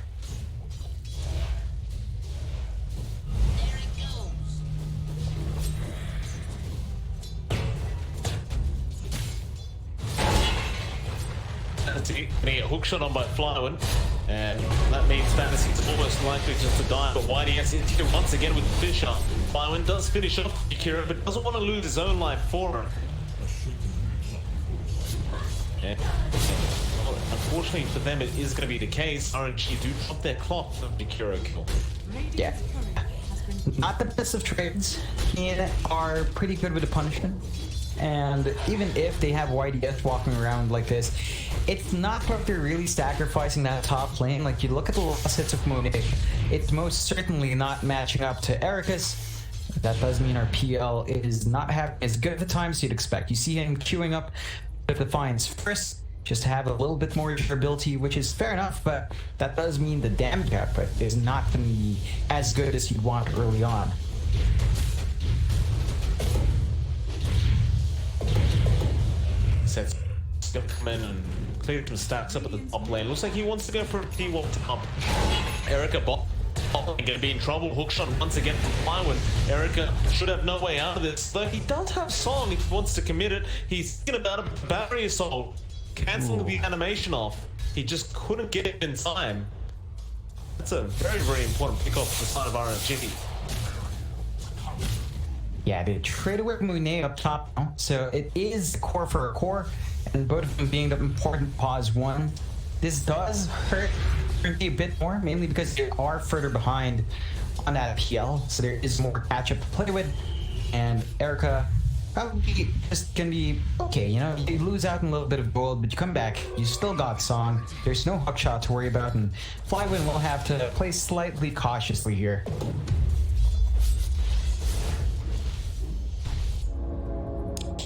Speaker 4: Gonna get hookshot on by Flywind, and that means Fantasy's almost likely just to die. But YDS is here once again with the Fisher. Flywind does finish off Akira, but doesn't want to lose his own life for her. Yeah. Well, unfortunately for them, it is going to be the case. RNG do drop their clock for the Akira kill.
Speaker 5: Yeah. Not the best of trades. Keen are pretty good with the punishment. And even if they have YDS walking around like this, it's not like they're really sacrificing that top lane. Like, you look at the last hits of Monet, it's most certainly not matching up to Ericus. That does mean our PL is not having as good of a time as you'd expect. You see him queuing up the Defiance first, just to have a little bit more durability, which is fair enough, but that does mean the damage output is not going to be as good as you'd want early on.
Speaker 4: Seth's gonna come in and clear some stacks up at the top lane. Looks like he wants to go for a T-Walk top. Erica bot gonna be in trouble. Hookshot once again from Flywind. Erica should have no way out of this, though he does have Song if he wants to commit it. He's thinking about a Battery Assault, cancelling the animation off. He just couldn't get it in time. That's a very, very important pick off the side of RNG.
Speaker 5: Yeah, they trade away Monet up top now, so it is core for a core, and both of them being the important pause one. This does hurt a bit more, mainly because they are further behind on that PL, so there is more catch-up to play with, and Erica probably just gonna be okay, you know, you lose out on a little bit of gold, but you come back, you still got Song, there's no hookshot to worry about, and Flywind will have to play slightly cautiously here.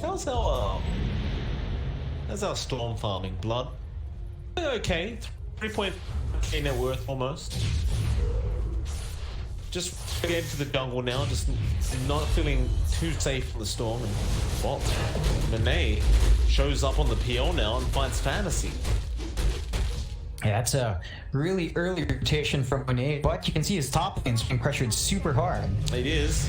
Speaker 4: How's our Storm farming, Blood? Okay, 3.k net worth almost. Just get into the jungle now, just not feeling too safe in the Storm. And well, Monet shows up on the PL now and finds Fantasy.
Speaker 5: Yeah, that's a really early rotation from Monet, but you can see his top lane's being pressured super hard.
Speaker 4: It is.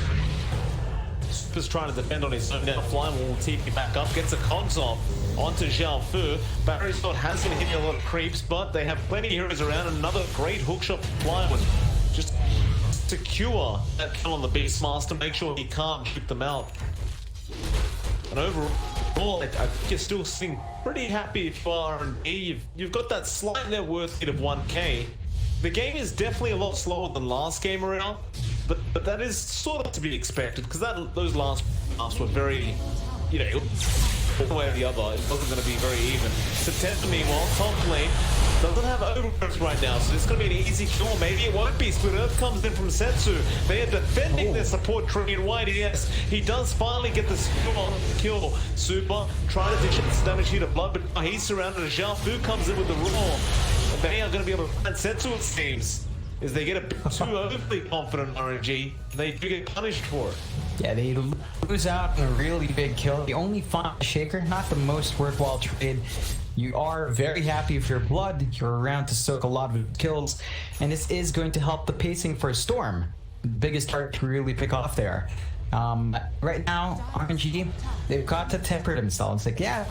Speaker 4: Super's trying to defend on his own now. Flyman will TP back up, gets the cogs off onto Xiaofu. Battery Assault has been hitting a lot of creeps, but they have plenty of heroes around. Another great hookshot for Flyman. Just secure that kill on the Beastmaster, make sure he can't shoot them out. And overall, overall, I think you're still seeing pretty happy if you are RNG. You've got that slight net worth hit of 1k. The game is definitely a lot slower than last game around, but that is sort of to be expected because those last halves were very, you know, one way or the other. It wasn't going to be very even. September, meanwhile, top lane doesn't have overgrowth right now, so it's going to be an easy kill. Maybe it won't be. Split Earth comes in from Setsu. They are defending their support tree in white. Yes, he does finally get the kill. Super trying to dish this damage here to Blood, but he's surrounded. Zhao Fu comes in with the roar. And they are going to be able to find Setsu, it seems. Is they get a bit too overly confident RNG, they do get punished for it.
Speaker 5: Yeah, they lose out on a really big kill. They only find Shaker, not the most worthwhile trade. You are very happy with your Blood. You're around to soak a lot of kills, and this is going to help the pacing for Storm. The biggest target to really pick off there. Right now, RNG, they've got to temper themselves. Like, yeah,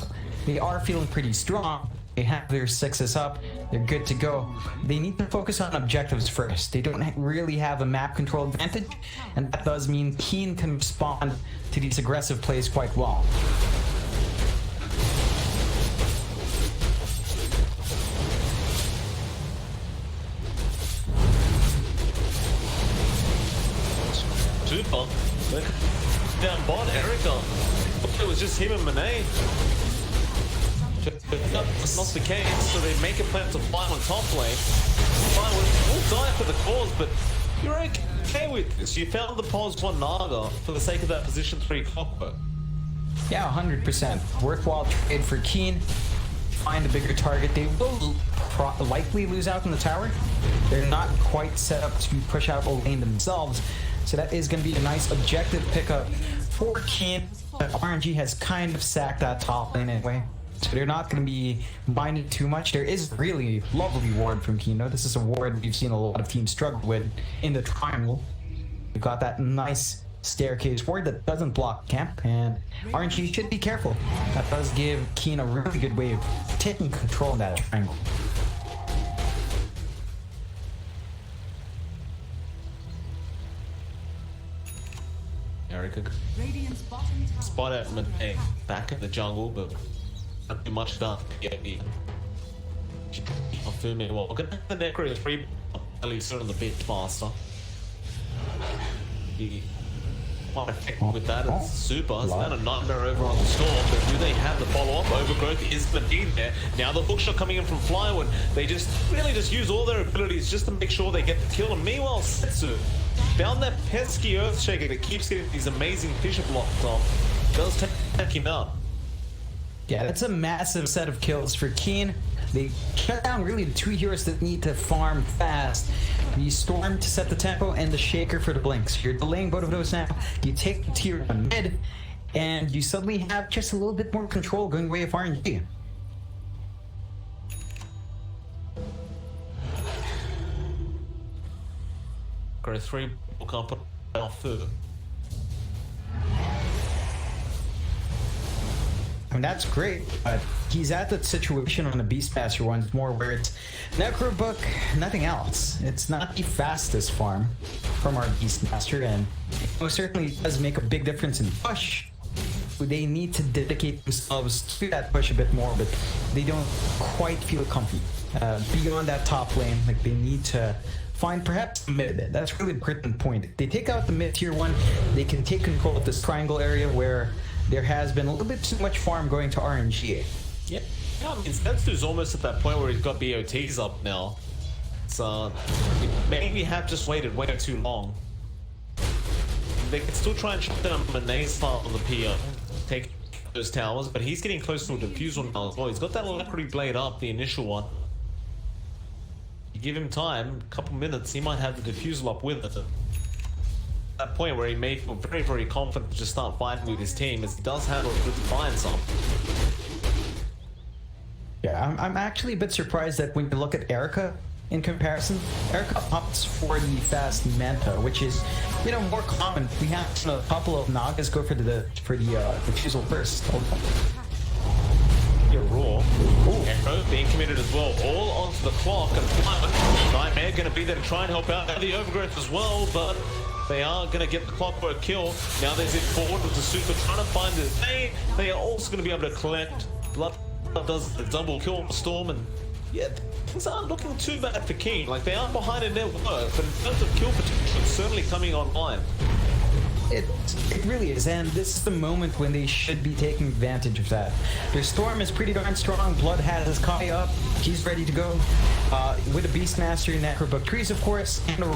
Speaker 5: they are feeling pretty strong. They have their 6s up, they're good to go. They need to focus on objectives first. They don't really have a map control advantage, and that does mean Keen can respond to these aggressive plays quite well.
Speaker 4: Super. Down bot, Erica. It was just him and Monet. It's not the case, so they make a plan to fly on top lane. We'll die for the cause, but you're okay with this. You found the pause 1 Naga for the sake of that position 3 clockwork.
Speaker 5: Yeah, 100%. Worthwhile trade for Keen. Find a bigger target. They will likely lose out in the tower. They're not quite set up to push out a lane themselves, so that is going to be a nice objective pickup for Keen. RNG has kind of sacked that top lane anyway, so they're not going to be minded too much. There is really lovely ward from Kino. This is a ward we've seen a lot of teams struggle with in the triangle. We've got that nice staircase ward that doesn't block camp, and RNG should be careful. That does give Keen a really good way of taking control of that triangle.
Speaker 4: Erica
Speaker 6: Radiant's bottom tower.
Speaker 4: spot at Monet back in the jungle, but not too much done. POV. I'll film it well. We're gonna have the Necro 3 at least on the bit faster. The quite effective with that is super. It's not a nightmare over on the Storm, but do they have the follow-up? Overgrowth is indeed there. Now the hookshot coming in from Flywood. They just really use all their abilities just to make sure they get the kill. And meanwhile, Setsu found that pesky Earthshaker that keeps getting these amazing fissure blocks off. Does take him out.
Speaker 5: Yeah, that's a massive set of kills for Keen. They shut down really the 2 heroes that need to farm fast. The Storm to set the tempo and the Shaker for the blinks. You're delaying both of those now. You take the tier 1 mid, and you suddenly have just a little bit more control going away of RNG.
Speaker 4: Growth 3 will come put off further.
Speaker 5: I mean, that's great, but he's at that situation on the Beastmaster ones more where it's Necro Book, nothing else. It's not the fastest farm from our Beastmaster, and it most certainly does make a big difference in push. They need to dedicate themselves to that push a bit more, but they don't quite feel comfy. Beyond that top lane, like they need to find perhaps the mid. That's really the pertinent point. If they take out the mid tier 1, they can take control of this triangle area where there has been a little bit too much farm going to RNG.
Speaker 4: Yep. Yeah, I mean, Setsu's almost at that point where he's got BOTs up now. So maybe we have just waited way too long. They can still try and shut down Monet's part on the PO, take those towers, but he's getting close to a diffusal now as well. He's got that Liquipedia blade up, the initial one. You give him time, a couple minutes, he might have the diffusal up with it. That point where he may feel very, very confident to just start fighting with his team, as he does have a good defiance up.
Speaker 5: Yeah, I'm actually a bit surprised that when you look at Erica in comparison, Erica opts for the fast Manta, which is, you know, more common. We have a couple of Nagas go for the diffusal first.
Speaker 4: You're raw.
Speaker 5: Ooh.
Speaker 4: Echo being committed as well, all onto the clock, and Nightmare going to be there to try and help out the Overgrowth as well, but they are going to get the clockwork kill. Now there's it forward with the Super trying to find this. They are also going to be able to collect. Blood does the double kill on Storm, and yeah, things aren't looking too bad for Keen. Like, they are behind in their work, but in terms of kill potential, it's certainly coming online.
Speaker 5: It really is, and this is the moment when they should be taking advantage of that. Their Storm is pretty darn strong. Blood has his Kai up. He's ready to go. With a Beastmaster and Necro Bo3, of course, and a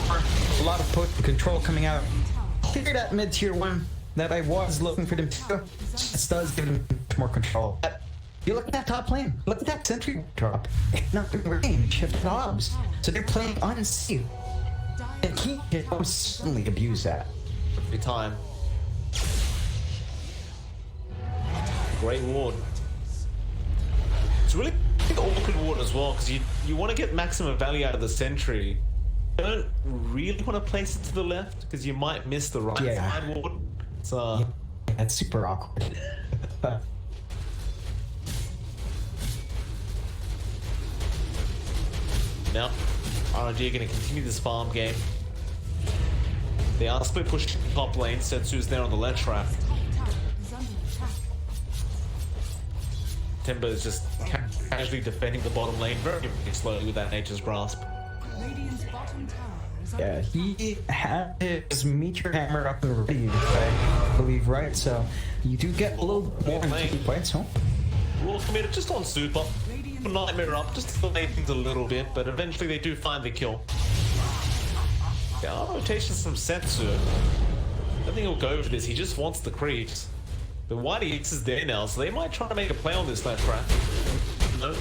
Speaker 5: lot of potent control coming out. Clear that mid-tier 1 that I was looking for them to do. This does give them more control. You look at that top lane. Look at that sentry drop. It's not in range. Shift Hobbs. So they're playing unsafe. And he can most certainly abuse that.
Speaker 4: Every time. Great ward. It's really awkward ward as well, because you want to get maximum value out of the sentry. You don't really want to place it to the left, because you might miss the right side ward. So
Speaker 5: yeah, that's super awkward.
Speaker 4: Now, RNG are going to continue this farm game. They are split pushing top lane. Setsu's there on the left track. Timber is just casually defending the bottom lane very slowly with that Nature's Grasp.
Speaker 5: Yeah, he had his meteor hammer up and ready, I believe, right? So you do get a little more into fights, huh?
Speaker 4: Rule committed just on Super. Nightmare up just to delay things a little bit, but eventually they do find the kill. There are rotations from Setsu. I don't think he'll go for this, he just wants the creeps. The Whitey X is there now, so they might try to make a play on this left track. No,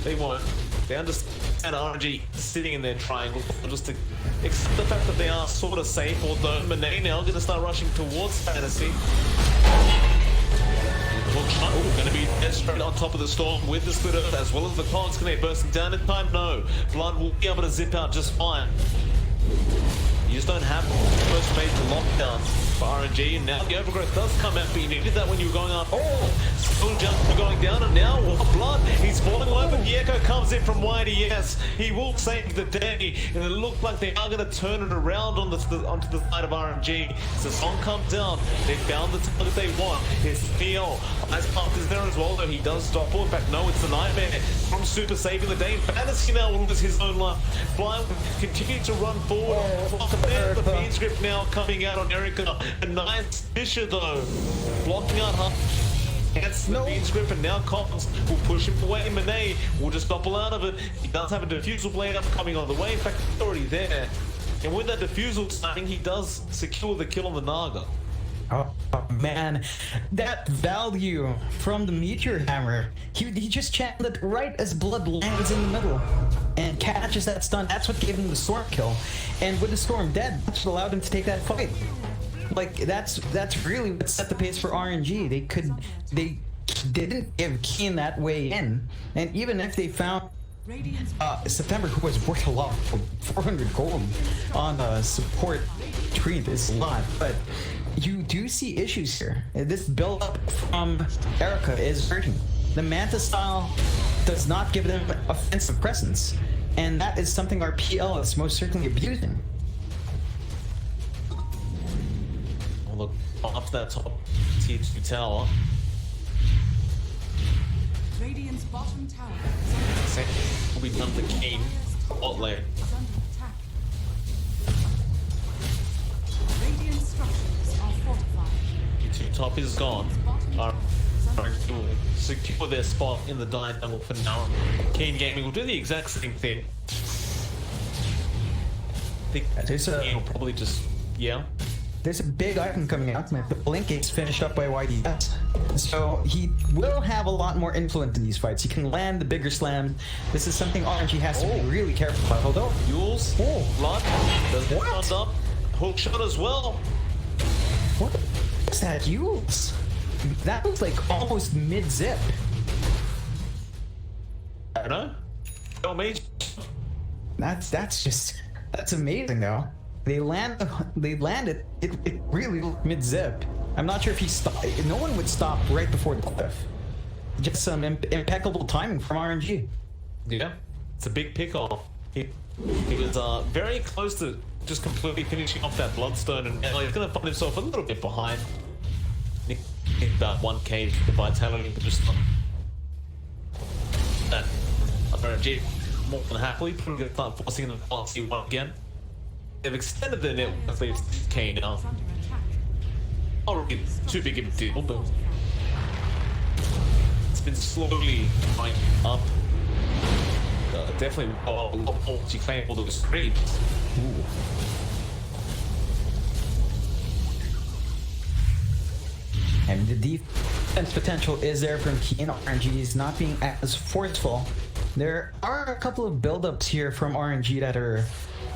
Speaker 4: they won't. They understand RNG sitting in their triangle, just to accept the fact that they are sort of safe, although Monet now going to start rushing towards Fantasy. Going to be dead straight on top of the Storm with the splitter, as well as the clogs. Can they bursting down in time? No. Blood will be able to zip out just fine. You just don't have the first major lockdown for RNG, and now the Overgrowth does come out, but you needed that when you were going up. Oh! Still just going down, and now Blood, he's falling low, but the Echo comes in from Whitey. Yes, he will save the day, and it looked like they are going to turn it around on onto the side of RNG. So Song comes down, they found the target they want. It's Theo. Ice Pump is there as well, though he does stop. In fact, no, it's the Nightmare from Super saving the day. Fantasy now will lose his own life. Blind continue to run forward. There's the feed script now coming out on Erica. A nice Fisher though, blocking out half. Gets the feed script, and now Collins will push him away. Monet will just topple out of it. He does have a diffusal blade up coming on the way. In fact, it's already there. And with that diffusal starting, he does secure the kill on the Naga.
Speaker 5: Oh man, that value from the Meteor Hammer. He just channeled it right as Blood lands in the middle and catches that stun. That's what gave him the Storm kill. And with the Storm dead, that's what allowed him to take that fight. Like, that's really what set the pace for RNG. They didn't give Keen that way in. And even if they found September, who was worth a lot, 400 gold on a support tree, is a lot, but you do see issues here. This build up from Erica is hurting. The Manta style does not give them offensive presence, and that is something our PL is most certainly abusing.
Speaker 4: Well, look, off that top tier 2 tower.
Speaker 6: Radiant's bottom tower
Speaker 4: Will be done for Keen. Bot lane.
Speaker 6: Radiant structures are fortified.
Speaker 4: Your 2 top is gone. Will secure their spot in the Dying Jungle for now. Keen Gaming will do the exact same thing. I think Keen will probably just,
Speaker 5: There's a big item coming out. The Blink is finished up by YDS. So he will have a lot more influence in these fights. He can land the bigger slam. This is something RNG has to be really careful about. Hold on.
Speaker 4: Yules, Blood, does get thumbs up. Hook shot as well.
Speaker 5: What is that, Yules? That was like almost mid-zip.
Speaker 4: I don't know. Tell me.
Speaker 5: That's amazing though. They landed it really looked mid-zip. I'm not sure if he stopped. No one would stop right before the cliff. just some impeccable timing from RNG.
Speaker 4: Yeah, it's a big pick off. He was very close to just completely finishing off that Bloodstone, and now he's going to find himself a little bit behind. About 1k the vitality, but just that RNG more than happily going to start forcing them to C1 again. They've extended their network, I think it's K now. Not really too big of a deal, but it's been slowly going up. Definitely a lot more multi-claim all those streams.
Speaker 5: And the defense potential is there from Keen. RNG is not being as forceful. There are a couple of build-ups here from RNG that are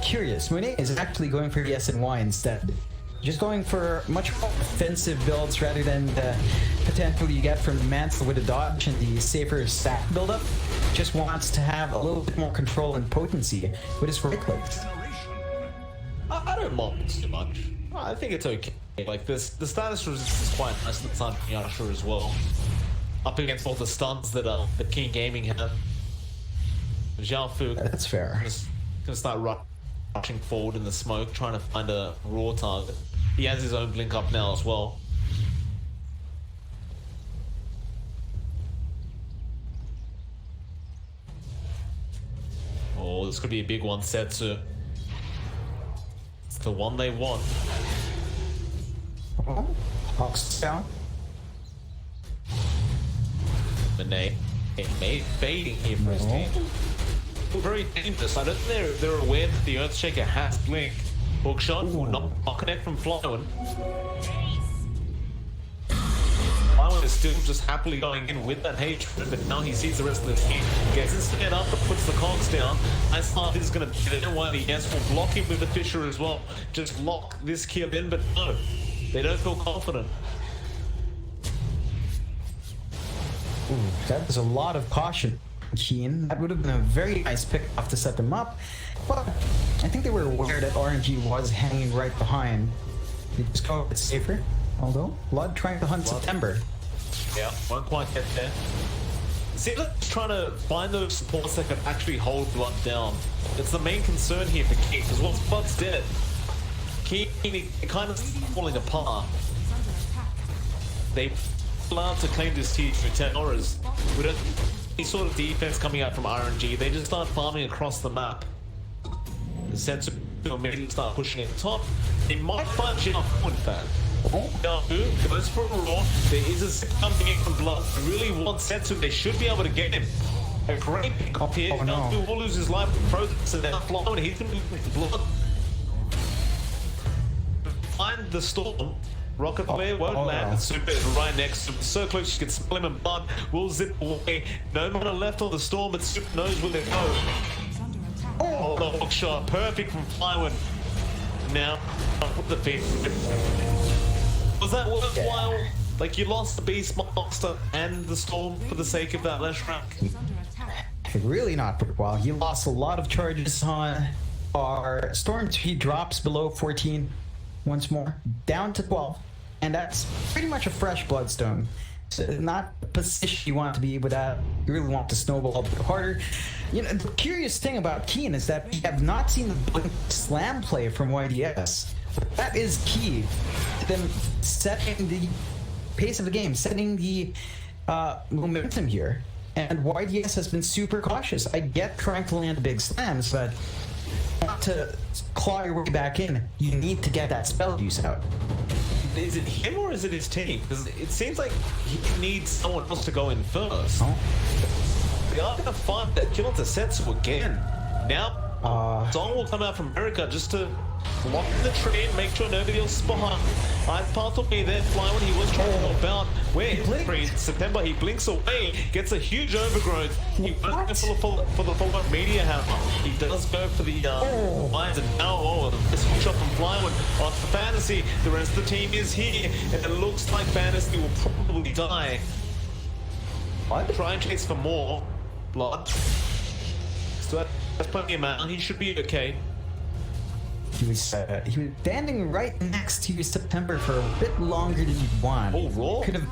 Speaker 5: curious. Monet is actually going for the SNY instead. Just going for much more offensive builds rather than the potential you get from Mansell with the dodge and the safer stack buildup. Just wants to have a little bit more control and potency with his right clicks.
Speaker 4: I don't mind too much. I think it's okay. Like this, the status resistance is quite nice. It's on Yasha as well. Up against all the stuns that the King Gaming have. Zhao Fu.
Speaker 5: That's fair.
Speaker 4: Gonna start rushing forward in the smoke, trying to find a raw target. He has his own blink up now as well. Oh, this could be a big one, Setsu. It's the one they want.
Speaker 5: Oh, Hawks down.
Speaker 4: Monet baiting here for his team. Very dangerous. I don't think they're aware that the Earthshaker has blink. Hookshot will not connect from Flywan. Flywan is still just happily going in with that hatred, but now he sees the rest of the team. Gets his stand up and puts the cogs down. I thought this is going to get it while the S will block him with the Fisher as well. Just lock this kill in, but no. They don't feel confident.
Speaker 5: Ooh, that was a lot of caution, Keen. That would have been a very nice pick off to set them up. But I think they were aware that RNG was hanging right behind. They just go a bit safer. Although, Blood trying to hunt September.
Speaker 4: Yeah, won't quite get there. Seems like he's trying to find those supports that can actually hold Blood down. It's the main concern here for King, because once Blood's dead, King kind of falling apart. They allowed to claim this tier 10 auras with any sort of defense coming out from RNG. They just start farming across the map. The sense of immediately start pushing at the top. They might find Jiafu in fact. Jiafu goes for a raw. There is a zip coming in from Blood. They really want Setsu. They should be able to get him. A great pick up here. Jiafu will lose his life with Frozen. Now Flywan, he's going to be with Blood. Find the storm. Rocket flare won't land. Super is right next to him. So close you can smell him, and Blood will zip away. No mana left on the storm, but Super knows where they go. Oh, the hook shot. Perfect from Flywan. Now, with the feet. Was that worthwhile? Like, you lost the Beast Monster and the Storm for the sake of that last rank?
Speaker 5: Really not worthwhile. He lost a lot of charges on our Storm. He drops below 14 once more, down to 12. And that's pretty much a fresh Bloodstone. So not the position you want to be with that. You really want to snowball a bit harder. You know, the curious thing about Keen is that we have not seen the Blink Slam play from YDS. That is key to them setting the pace of the game, setting the momentum here. And YDS has been super cautious. I get trying to land big slams, but not to claw your way back in, you need to get that spell use out.
Speaker 4: Is it him or is it his team? Because it seems like he needs someone else to go in first. They are going to find that kill into Setsu again. Now, Zong will come out from America just to lock the tree and make sure nobody else is behind. Path will be there. Flywan, he was trying to help out. Where in September, he blinks away, gets a huge overgrowth. He won't go for the full media hammer. He does go for the lines, and now, this hook shot from Flywan on for Fantasy. The rest of the team is here, and it looks like Fantasy will probably die. Try and chase for more Blood. So that's plenty of mana. He should be okay.
Speaker 5: He was standing right next to September for a bit longer than you'd want.
Speaker 4: Oh, raw?
Speaker 5: Could have.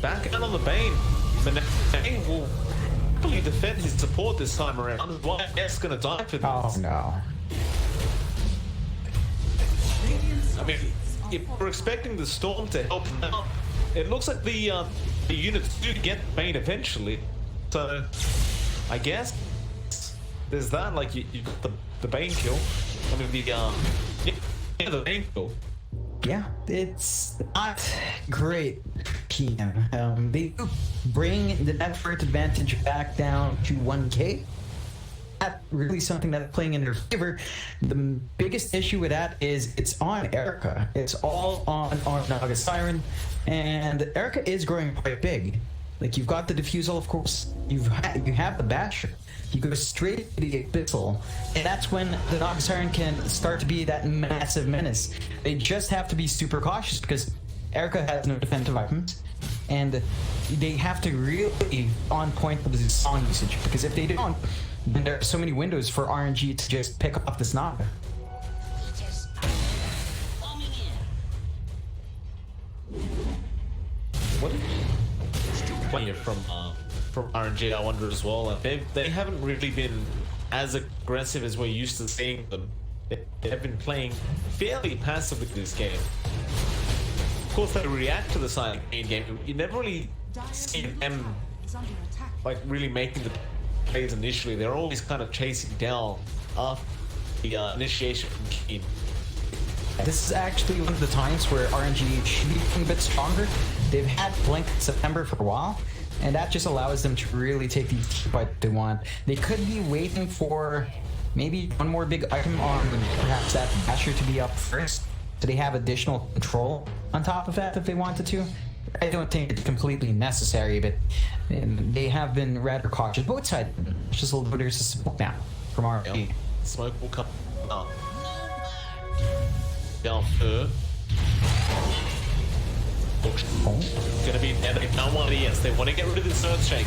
Speaker 4: back out on the Bane. Bane will probably defend his support this time around. Why S gonna die for this?
Speaker 5: Oh no.
Speaker 4: I mean, if we're expecting the Storm to help him out, it looks like the units do get Bane eventually. So, I guess there's that. Like you got the Bane kill. I mean the Bane kill.
Speaker 5: Yeah, it's not great, PM. They do bring the net worth advantage back down to 1K. Not really something that's playing in their favor. The biggest issue with that is it's on Erica. It's all on Naga Siren, and Erica is growing quite big. Like, you've got the Diffusal, of course. You have the Basher. You go straight to the Abyssal, and that's when the Naga Siren can start to be that massive menace. They just have to be super cautious because Erica has no defensive items, and they have to really be on point with the song usage, because if they don't, then there are so many windows for RNG to just pick off this Naga.
Speaker 4: What? Plenty from RNG, I wonder as well. They haven't really been as aggressive as we're used to seeing them. They've been playing fairly passively this game. Of course, they react to the side game. You never really see them like really making the plays initially. They're always kind of chasing down after the initiation from Keen.
Speaker 5: This is actually one of the times where RNG should be a bit stronger. They've had Blink September for a while, and that just allows them to really take these fights they want. They could be waiting for maybe one more big item on perhaps that Basher to be up first, so they have additional control on top of that if they wanted to. I don't think it's completely necessary, but they have been rather cautious. Both sides, it's just a little bit of smoke now from RNG.
Speaker 4: Smoke will come up. Down third. Gonna be there. They don't want it. Yes, they want to get rid of this Earthshake.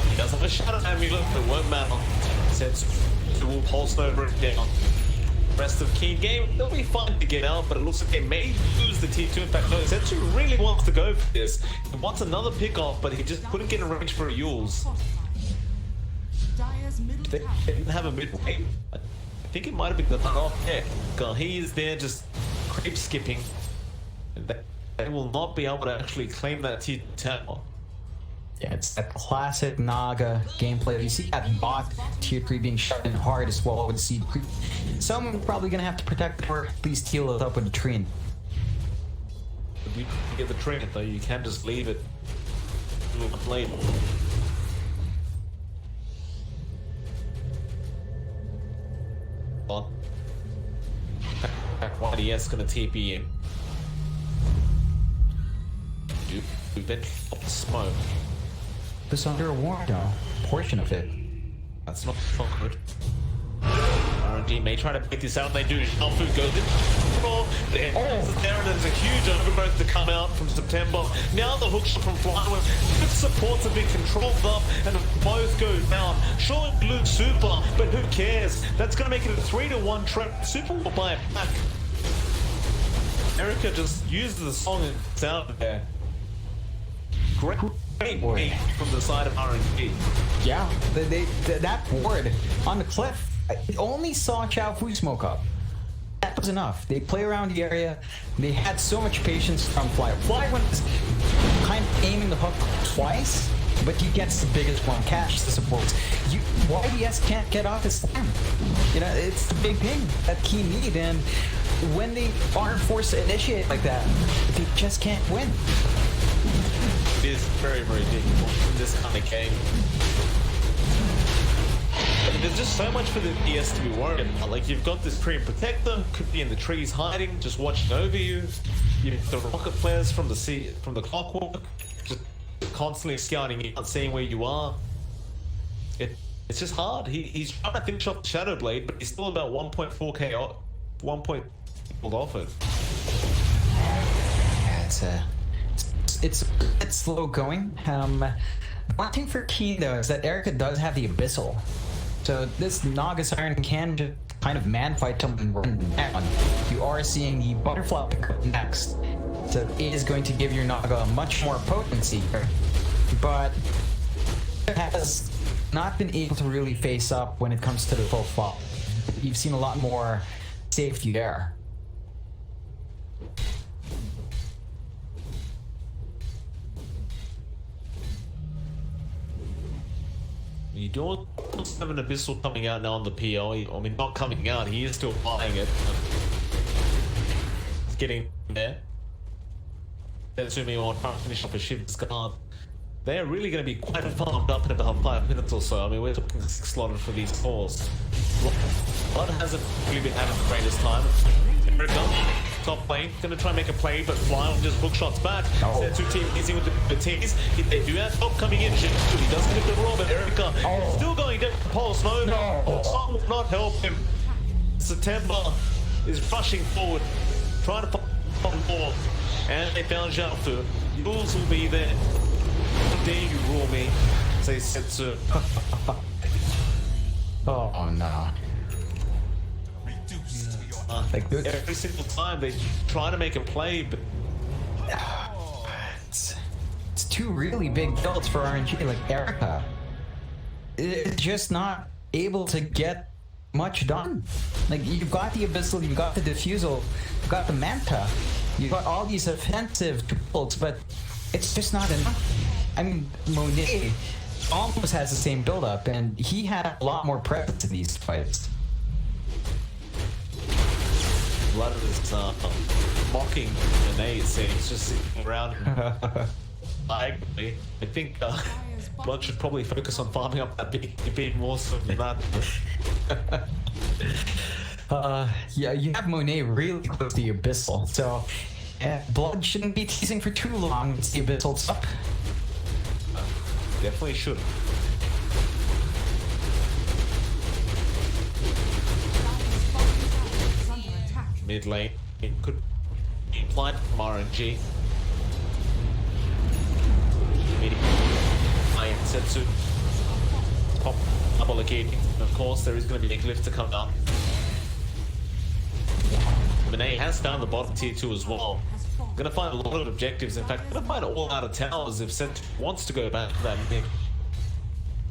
Speaker 4: He does have a shadow amulet, but it won't matter. Sets the will pulse over it down. Rest of Keen game, they'll be fine to get out, but it looks like they may lose the T2. In fact, no, Zetsu really wants to go for this. He wants another pick off, but he just couldn't get in range for a Yules. They didn't have a midway. I think it might have been the off pick. He is there just creep skipping. And they will not be able to actually claim that T tower.
Speaker 5: Yeah, it's that classic Naga gameplay. You see that bot tier 3 being shot in hard as well with seed creep. Someone's probably gonna have to protect or at least heal it up with a Trine.
Speaker 4: If you get the Trine though, you can just leave it a little bit later. On. YDS gonna TP in. We've been up the smoke.
Speaker 5: This under a war though, portion of it.
Speaker 4: That's not good. RNG may try to pick this out, they do. Alpha goes in. There, and there's a huge overgrowth to come out from September. Now the hookshot from Flywood. Good supports have been controlled up, and both go down. Sure, Blue Super, but who cares? That's going to make it a 3-1 trap. Super will buy it back. Erica just uses the song and it's out there. Great wait from the side of RNG.
Speaker 5: Yeah, that ward on the cliff, it only saw Chow Fu smoke up. That was enough. They play around the area. They had so much patience from Fly. Fly was kind of aiming the hook twice, but he gets the biggest one. Catch the supports. YDS can't get off his slam. You know, it's the big thing that Key need, and when they are forced to initiate like that, they just can't win.
Speaker 4: It is very, very difficult in this kind of game. There's just so much for the DS to be worried about. Like, you've got this Supreme Protector, could be in the trees hiding, just watching over you. You've the rocket flares from the Clockwork, just constantly scouting you, not seeing where you are. It's just hard. He's trying to finish off the Shadow Blade, but he's still about 1.4k off, 1 point off it.
Speaker 5: Yeah, it's slow going. One thing for Keen though is that Erica does have the Abyssal, so this Naga Siren can just kind of man fight someone run down. You are seeing the Butterfly pick up next. defensive is going to give your Naga much more potency here. But has not been able to really face up when it comes to the full fall. You've seen a lot more safety there.
Speaker 4: You don't have an Abyssal coming out now on the PL. I mean, not coming out, he is still buying it. He's getting there. Assuming on trying to finish off a Shiv's guard. They're really going to be quite farmed up in about 5 minutes or so. I mean, we're talking 6 slotted for these calls. Blood hasn't really been having the greatest time. Top lane, gonna try and make a play, but Fly just book shots back. Setsu team easy with the teams. They do have top coming in. He does get the roll, but Erica still going down the pulse. No, Song will not help him. September is rushing forward, trying to find more. And they found Xiaofu. Yules will be there. How dare you rule me? Say Setsu.
Speaker 5: Oh no.
Speaker 4: Like every single time they try to make a play, but
Speaker 5: it's two really big builds for RNG. Like Erica is just not able to get much done. Like you've got the Abyssal, you've got the Diffusal, you've got the Manta, you've got all these offensive builds, but it's just not enough. I mean, Monet almost has the same build-up, and he had a lot more prep to these fights.
Speaker 4: Blood is mocking Monet, saying he's just sitting around. I agree. I think Blood should probably focus on farming up that big more so than that.
Speaker 5: Yeah, you have Monet really close to the Abyssal, so Blood shouldn't be teasing for too long. It's the Abyssal's up.
Speaker 4: Definitely should. Mid lane, it could be implied from RNG. Iron Setsu. Pop allocating. Of course, there is going to be a glyph to come down. Monet has found the bottom tier 2 as well. Gonna find a lot of objectives. In fact, gonna find all out of towers if Setsu wants to go back to that mid.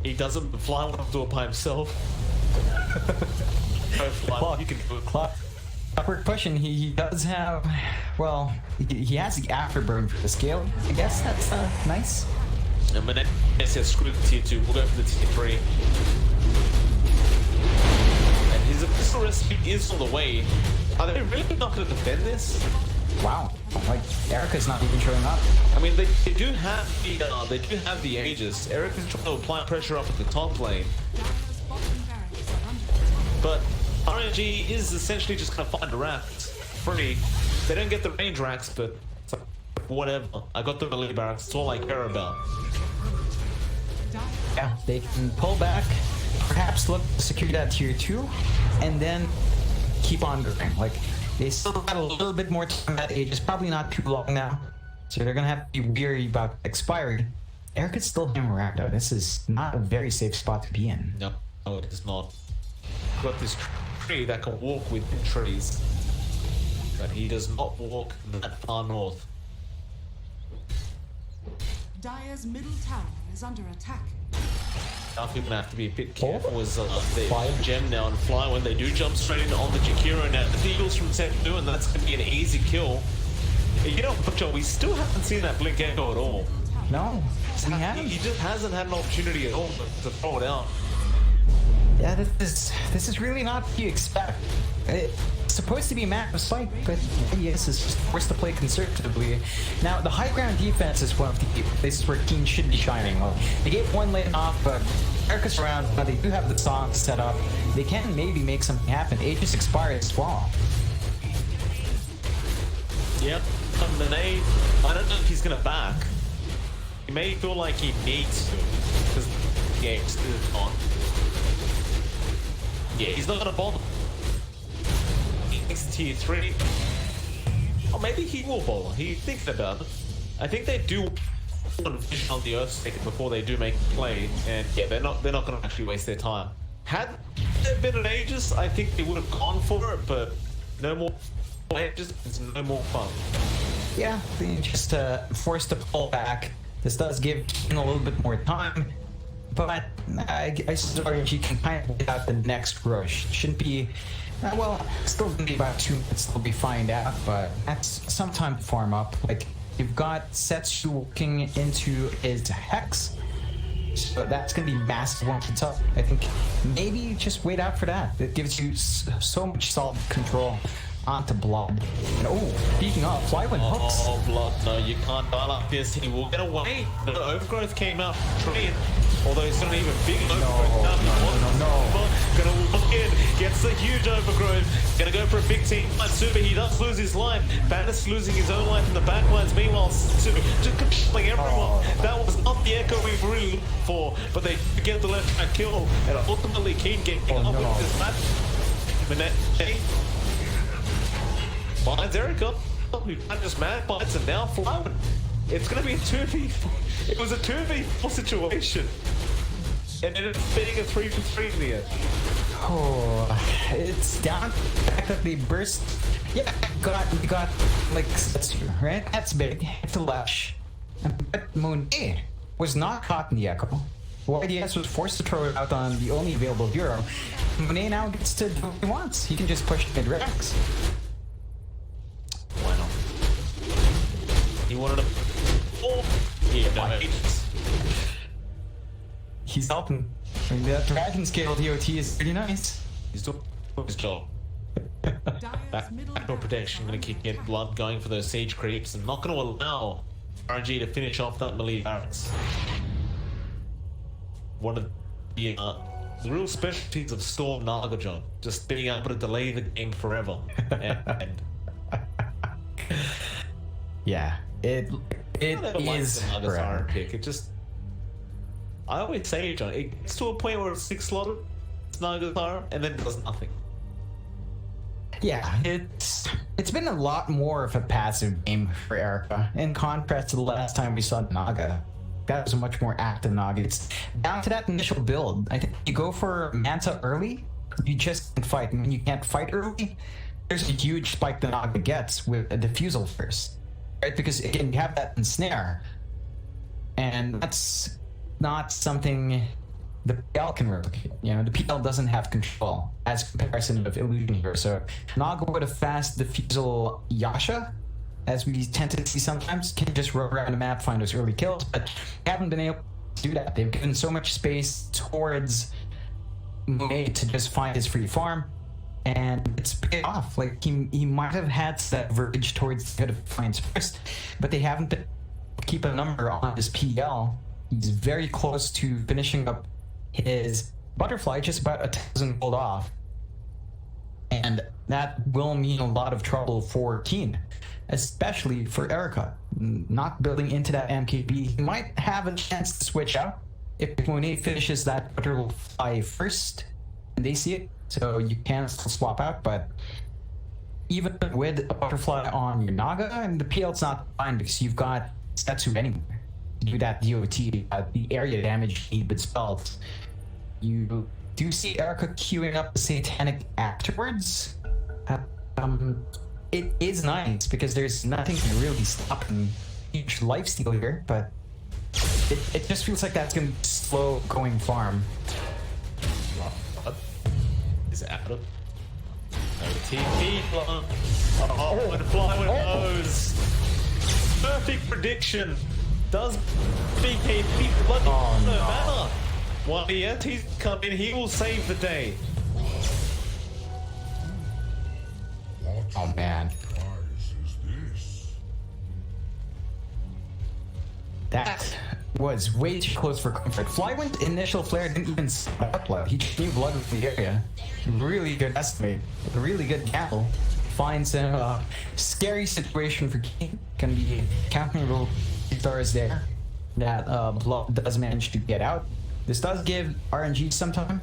Speaker 4: He doesn't, but Fly won't do it by himself. Fly, you can do it.
Speaker 5: Upward pushing, he does have, well, he has the afterburn for the scale. I guess that's nice.
Speaker 4: And Monet says screw the tier 2, we'll go for the tier 3. And his Abyssal recipe is on the way. Are they really not going to defend this?
Speaker 5: Wow, like Erica's not even showing up.
Speaker 4: I mean, they do have the Aegis. Erica's trying to apply pressure up at the top lane. But RNG is essentially just gonna find racks free. They don't get the range racks, but it's like, whatever. I got the melee barracks, it's all I care about.
Speaker 5: Yeah, they can pull back, perhaps look to secure that tier 2, and then keep on going. Like, they still got a little bit more time at Aegis, probably not too long now. So they're gonna have to be weary about expiring. Erica's still hammer though. This is not a very safe spot to be in.
Speaker 4: No, it is not. Got this tree that can walk within trees, but he does not walk that far north.
Speaker 6: Dire's middle tower is under attack.
Speaker 4: Now people have to be a bit careful as they gem now and Fly when they do jump straight in on the Jakiro now. The Eagles from Setsu, and that's going to be an easy kill. You know, Joe, we still haven't seen that Blink Echo at all.
Speaker 5: No, we haven't.
Speaker 4: He just hasn't had an opportunity at all to throw it out.
Speaker 5: Yeah, this is really not what you expect. It's supposed to be map of spike, but yes, it's just forced to play conservatively. Now, the high ground defense is one of the places where teams should be shining. Well, they gave one lane off, but Erica's around, but they do have the songs set up. They can maybe make something happen. Aegis expires as well.
Speaker 4: Yep, Monet, I don't know if he's going to back. He may feel like he needs to, because the game's still on. Yeah, he's not gonna bother. He thinks tier 3. Or maybe he will bother. He's thinking about it. I think they do want to finish on the Earthshaker before they do make a play, and yeah, they're not gonna actually waste their time. Had there been an Aegis, I think they would have gone for it, but no more Aegis, it's no more fun.
Speaker 5: yeah, they just forced to pull back. This does give him a little bit more time, but I suppose RNG can kind of get out the next rush. Shouldn't be, well, still gonna be about 2 minutes till we find out, but that's some time to farm up. Like, you've got Setsu walking into his Hex, so that's gonna be massive once it's up. I think maybe just wait out for that. It gives you so much solid control onto Blood. And speaking of, Flywin hooks.
Speaker 4: Oh, Blood, no, you can't dial up this. He will get away. The overgrowth came out straight. Although it's not even big overgrowth. No. Gonna look in, gets the huge overgrowth. Gonna go for a big team. Super, he does lose his life. Bandit's losing his own life in the backlines. Meanwhile, Super just controlling everyone. That was not the echo we really looked for, but they get the left back kill. And ultimately, Keen getting up with this match. Minette, finds Erica, who just mad bites and now Flywin. It's going to be a 2v4. It was a 2v4 situation. And it ended up being a 3v3 in the end.
Speaker 5: Oh, it's down. The fact that they burst. Yeah, we got like Setsu, right? That's big. It's a lush. But Monet was not caught in the echo. YDS was forced to throw it out on the only available hero. Monet now gets to do what he wants. He can just push mid-Rex.
Speaker 4: Why not? He wanted to. Oh, yeah, no.
Speaker 5: He's helping. I mean, that dragon scale DOT is pretty nice.
Speaker 4: He's doing his job. Backdoor protection gonna kick in. Blood going for those siege creeps and not gonna allow RNG to finish off that melee barracks. One of the real specialties of Storm Naga, John. Just being able to delay the game forever. and
Speaker 5: yeah, it is
Speaker 4: Naga's pick. It just, I always say, John, it gets to a point where it's 6 slotted Naga's Iron and then does nothing.
Speaker 5: Yeah, it's been a lot more of a passive game for Erica in contrast to the last time we saw Naga. That was a much more active Naga. It's down to that initial build. I think you go for Manta early, you just can't fight. And when you can't fight early, there's a huge spike the Naga gets with a defusal first, right? Because again, you have that ensnare, and that's not something the PL can replicate. You know, the PL doesn't have control as comparison of Illusion here. So Naga with a fast defusal Yasha, as we tend to see sometimes, can just roam around the map, find those early kills, but they haven't been able to do that. They've given so much space towards Monet to just find his free farm, and it's paid off. Like, he might have had that verge towards the head of Defiance first, but they haven't been keep a number on his PL. He's very close to finishing up his butterfly, just about 1,000 gold off, and that will mean a lot of trouble for Keen, especially for Erica. Not building into that MKB, he might have a chance to switch out if Monet finishes that butterfly first and they see it, so you can still swap out. But even with a butterfly on your Naga, and the PL's not fine because you've got Setsu anyway to do that DOT, the area damage need with spells. You do see Erica queuing up the Satanic afterwards. It is nice because there's nothing really stopping huge lifesteal here, but it just feels like that's gonna be slow going farm.
Speaker 4: Is it out of TP? Oh, and Flywin knows. Perfect prediction. Does BKB bloody no matter? While the antis come in, he will save the day.
Speaker 5: Oh man. That was way too close for comfort. Flywin's initial flare didn't even stop blood. He just knew blood was in the area. Really good estimate. Really good gamble. Finds a scary situation for King. Can be counting roll stars there. That blood does manage to get out. This does give RNG some time.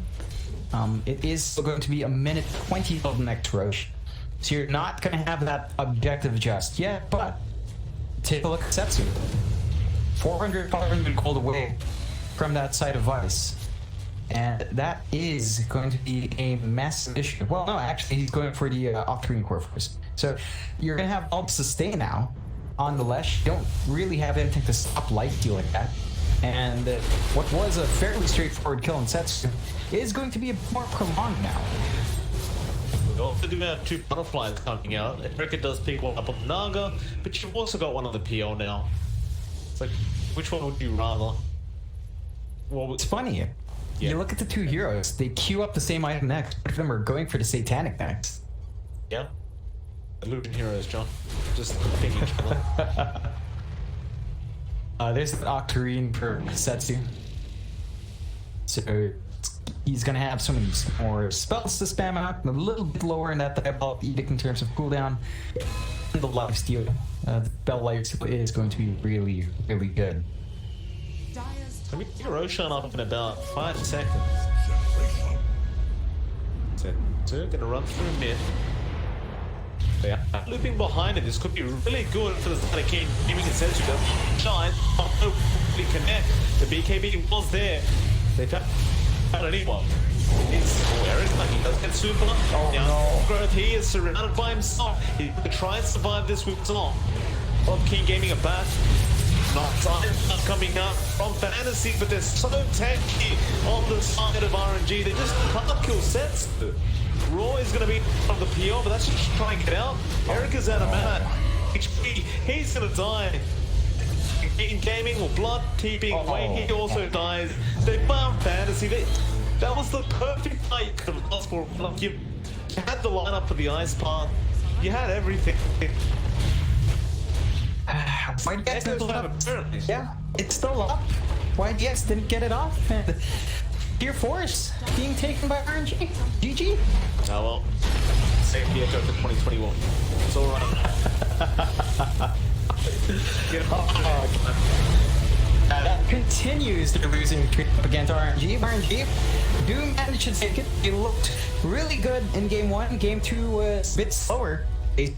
Speaker 5: It is still going to be a minute 20 of the next rush. So you're not going to have that objective just yet, but take a look at Setsu. 400 gold away from that side of Vice. And that is going to be a massive issue. Well, no, actually, he's going for the Octarine Core first. So you're going to have all to sustain now. on the Lesh. Don't really have anything to stop Life Steal like that. And what was a fairly straightforward kill in Setsu is going to be a bit more prolonged now.
Speaker 4: We also do have 2 butterflies coming out. Erica does pick one up on Naga, but you've also got one on the PO now. It's like, which one would you rather? Well,
Speaker 5: It's funny.
Speaker 4: Yeah.
Speaker 5: You look at the 2 heroes, they queue up the same item next. Both of them are going for the Satanic next.
Speaker 4: Yeah. Illusion heroes, John. Just thinking killer.
Speaker 5: There's the Octarine for Setsu. So he's gonna have some more spells to spam out, a little bit lower in that Diabolic Edict in terms of cooldown. And the lifesteal, the Bell lifesteal is going to be really, really good.
Speaker 6: Dire's
Speaker 4: Can we get Roshan up in about 5 seconds? So gonna run through mid. They are looping behind it. This could be really good for the side of King. Gaming and Sensu does shine. Hopefully connect. The BKB was there. They found anyone. It's Eric, like he does get super. Oh, growth. He is surrounded by himself. He could try and survive this with Song. Of King Gaming a bat. Not coming up from Fantasy, but they're so tanky on the side of RNG. They just can't kill sets. Raw is going to be on the PO, but that's just trying to get out. Erica's out of mana. HP, he's going to die. In Gaming or blood keeping away, he also dies. They found Fantasy. That was the perfect fight for the last four. You had the lineup for the ice path. You had everything.
Speaker 5: Yeah, it's still up. YDX didn't get it off. And Tier 4's being taken by RNG. GG.
Speaker 4: Oh well. Safety echo for 2021. It's alright.
Speaker 5: That continues their losing streak up against RNG. RNG do manage to take it. It looked really good in game 1. Game 2 was a bit slower. They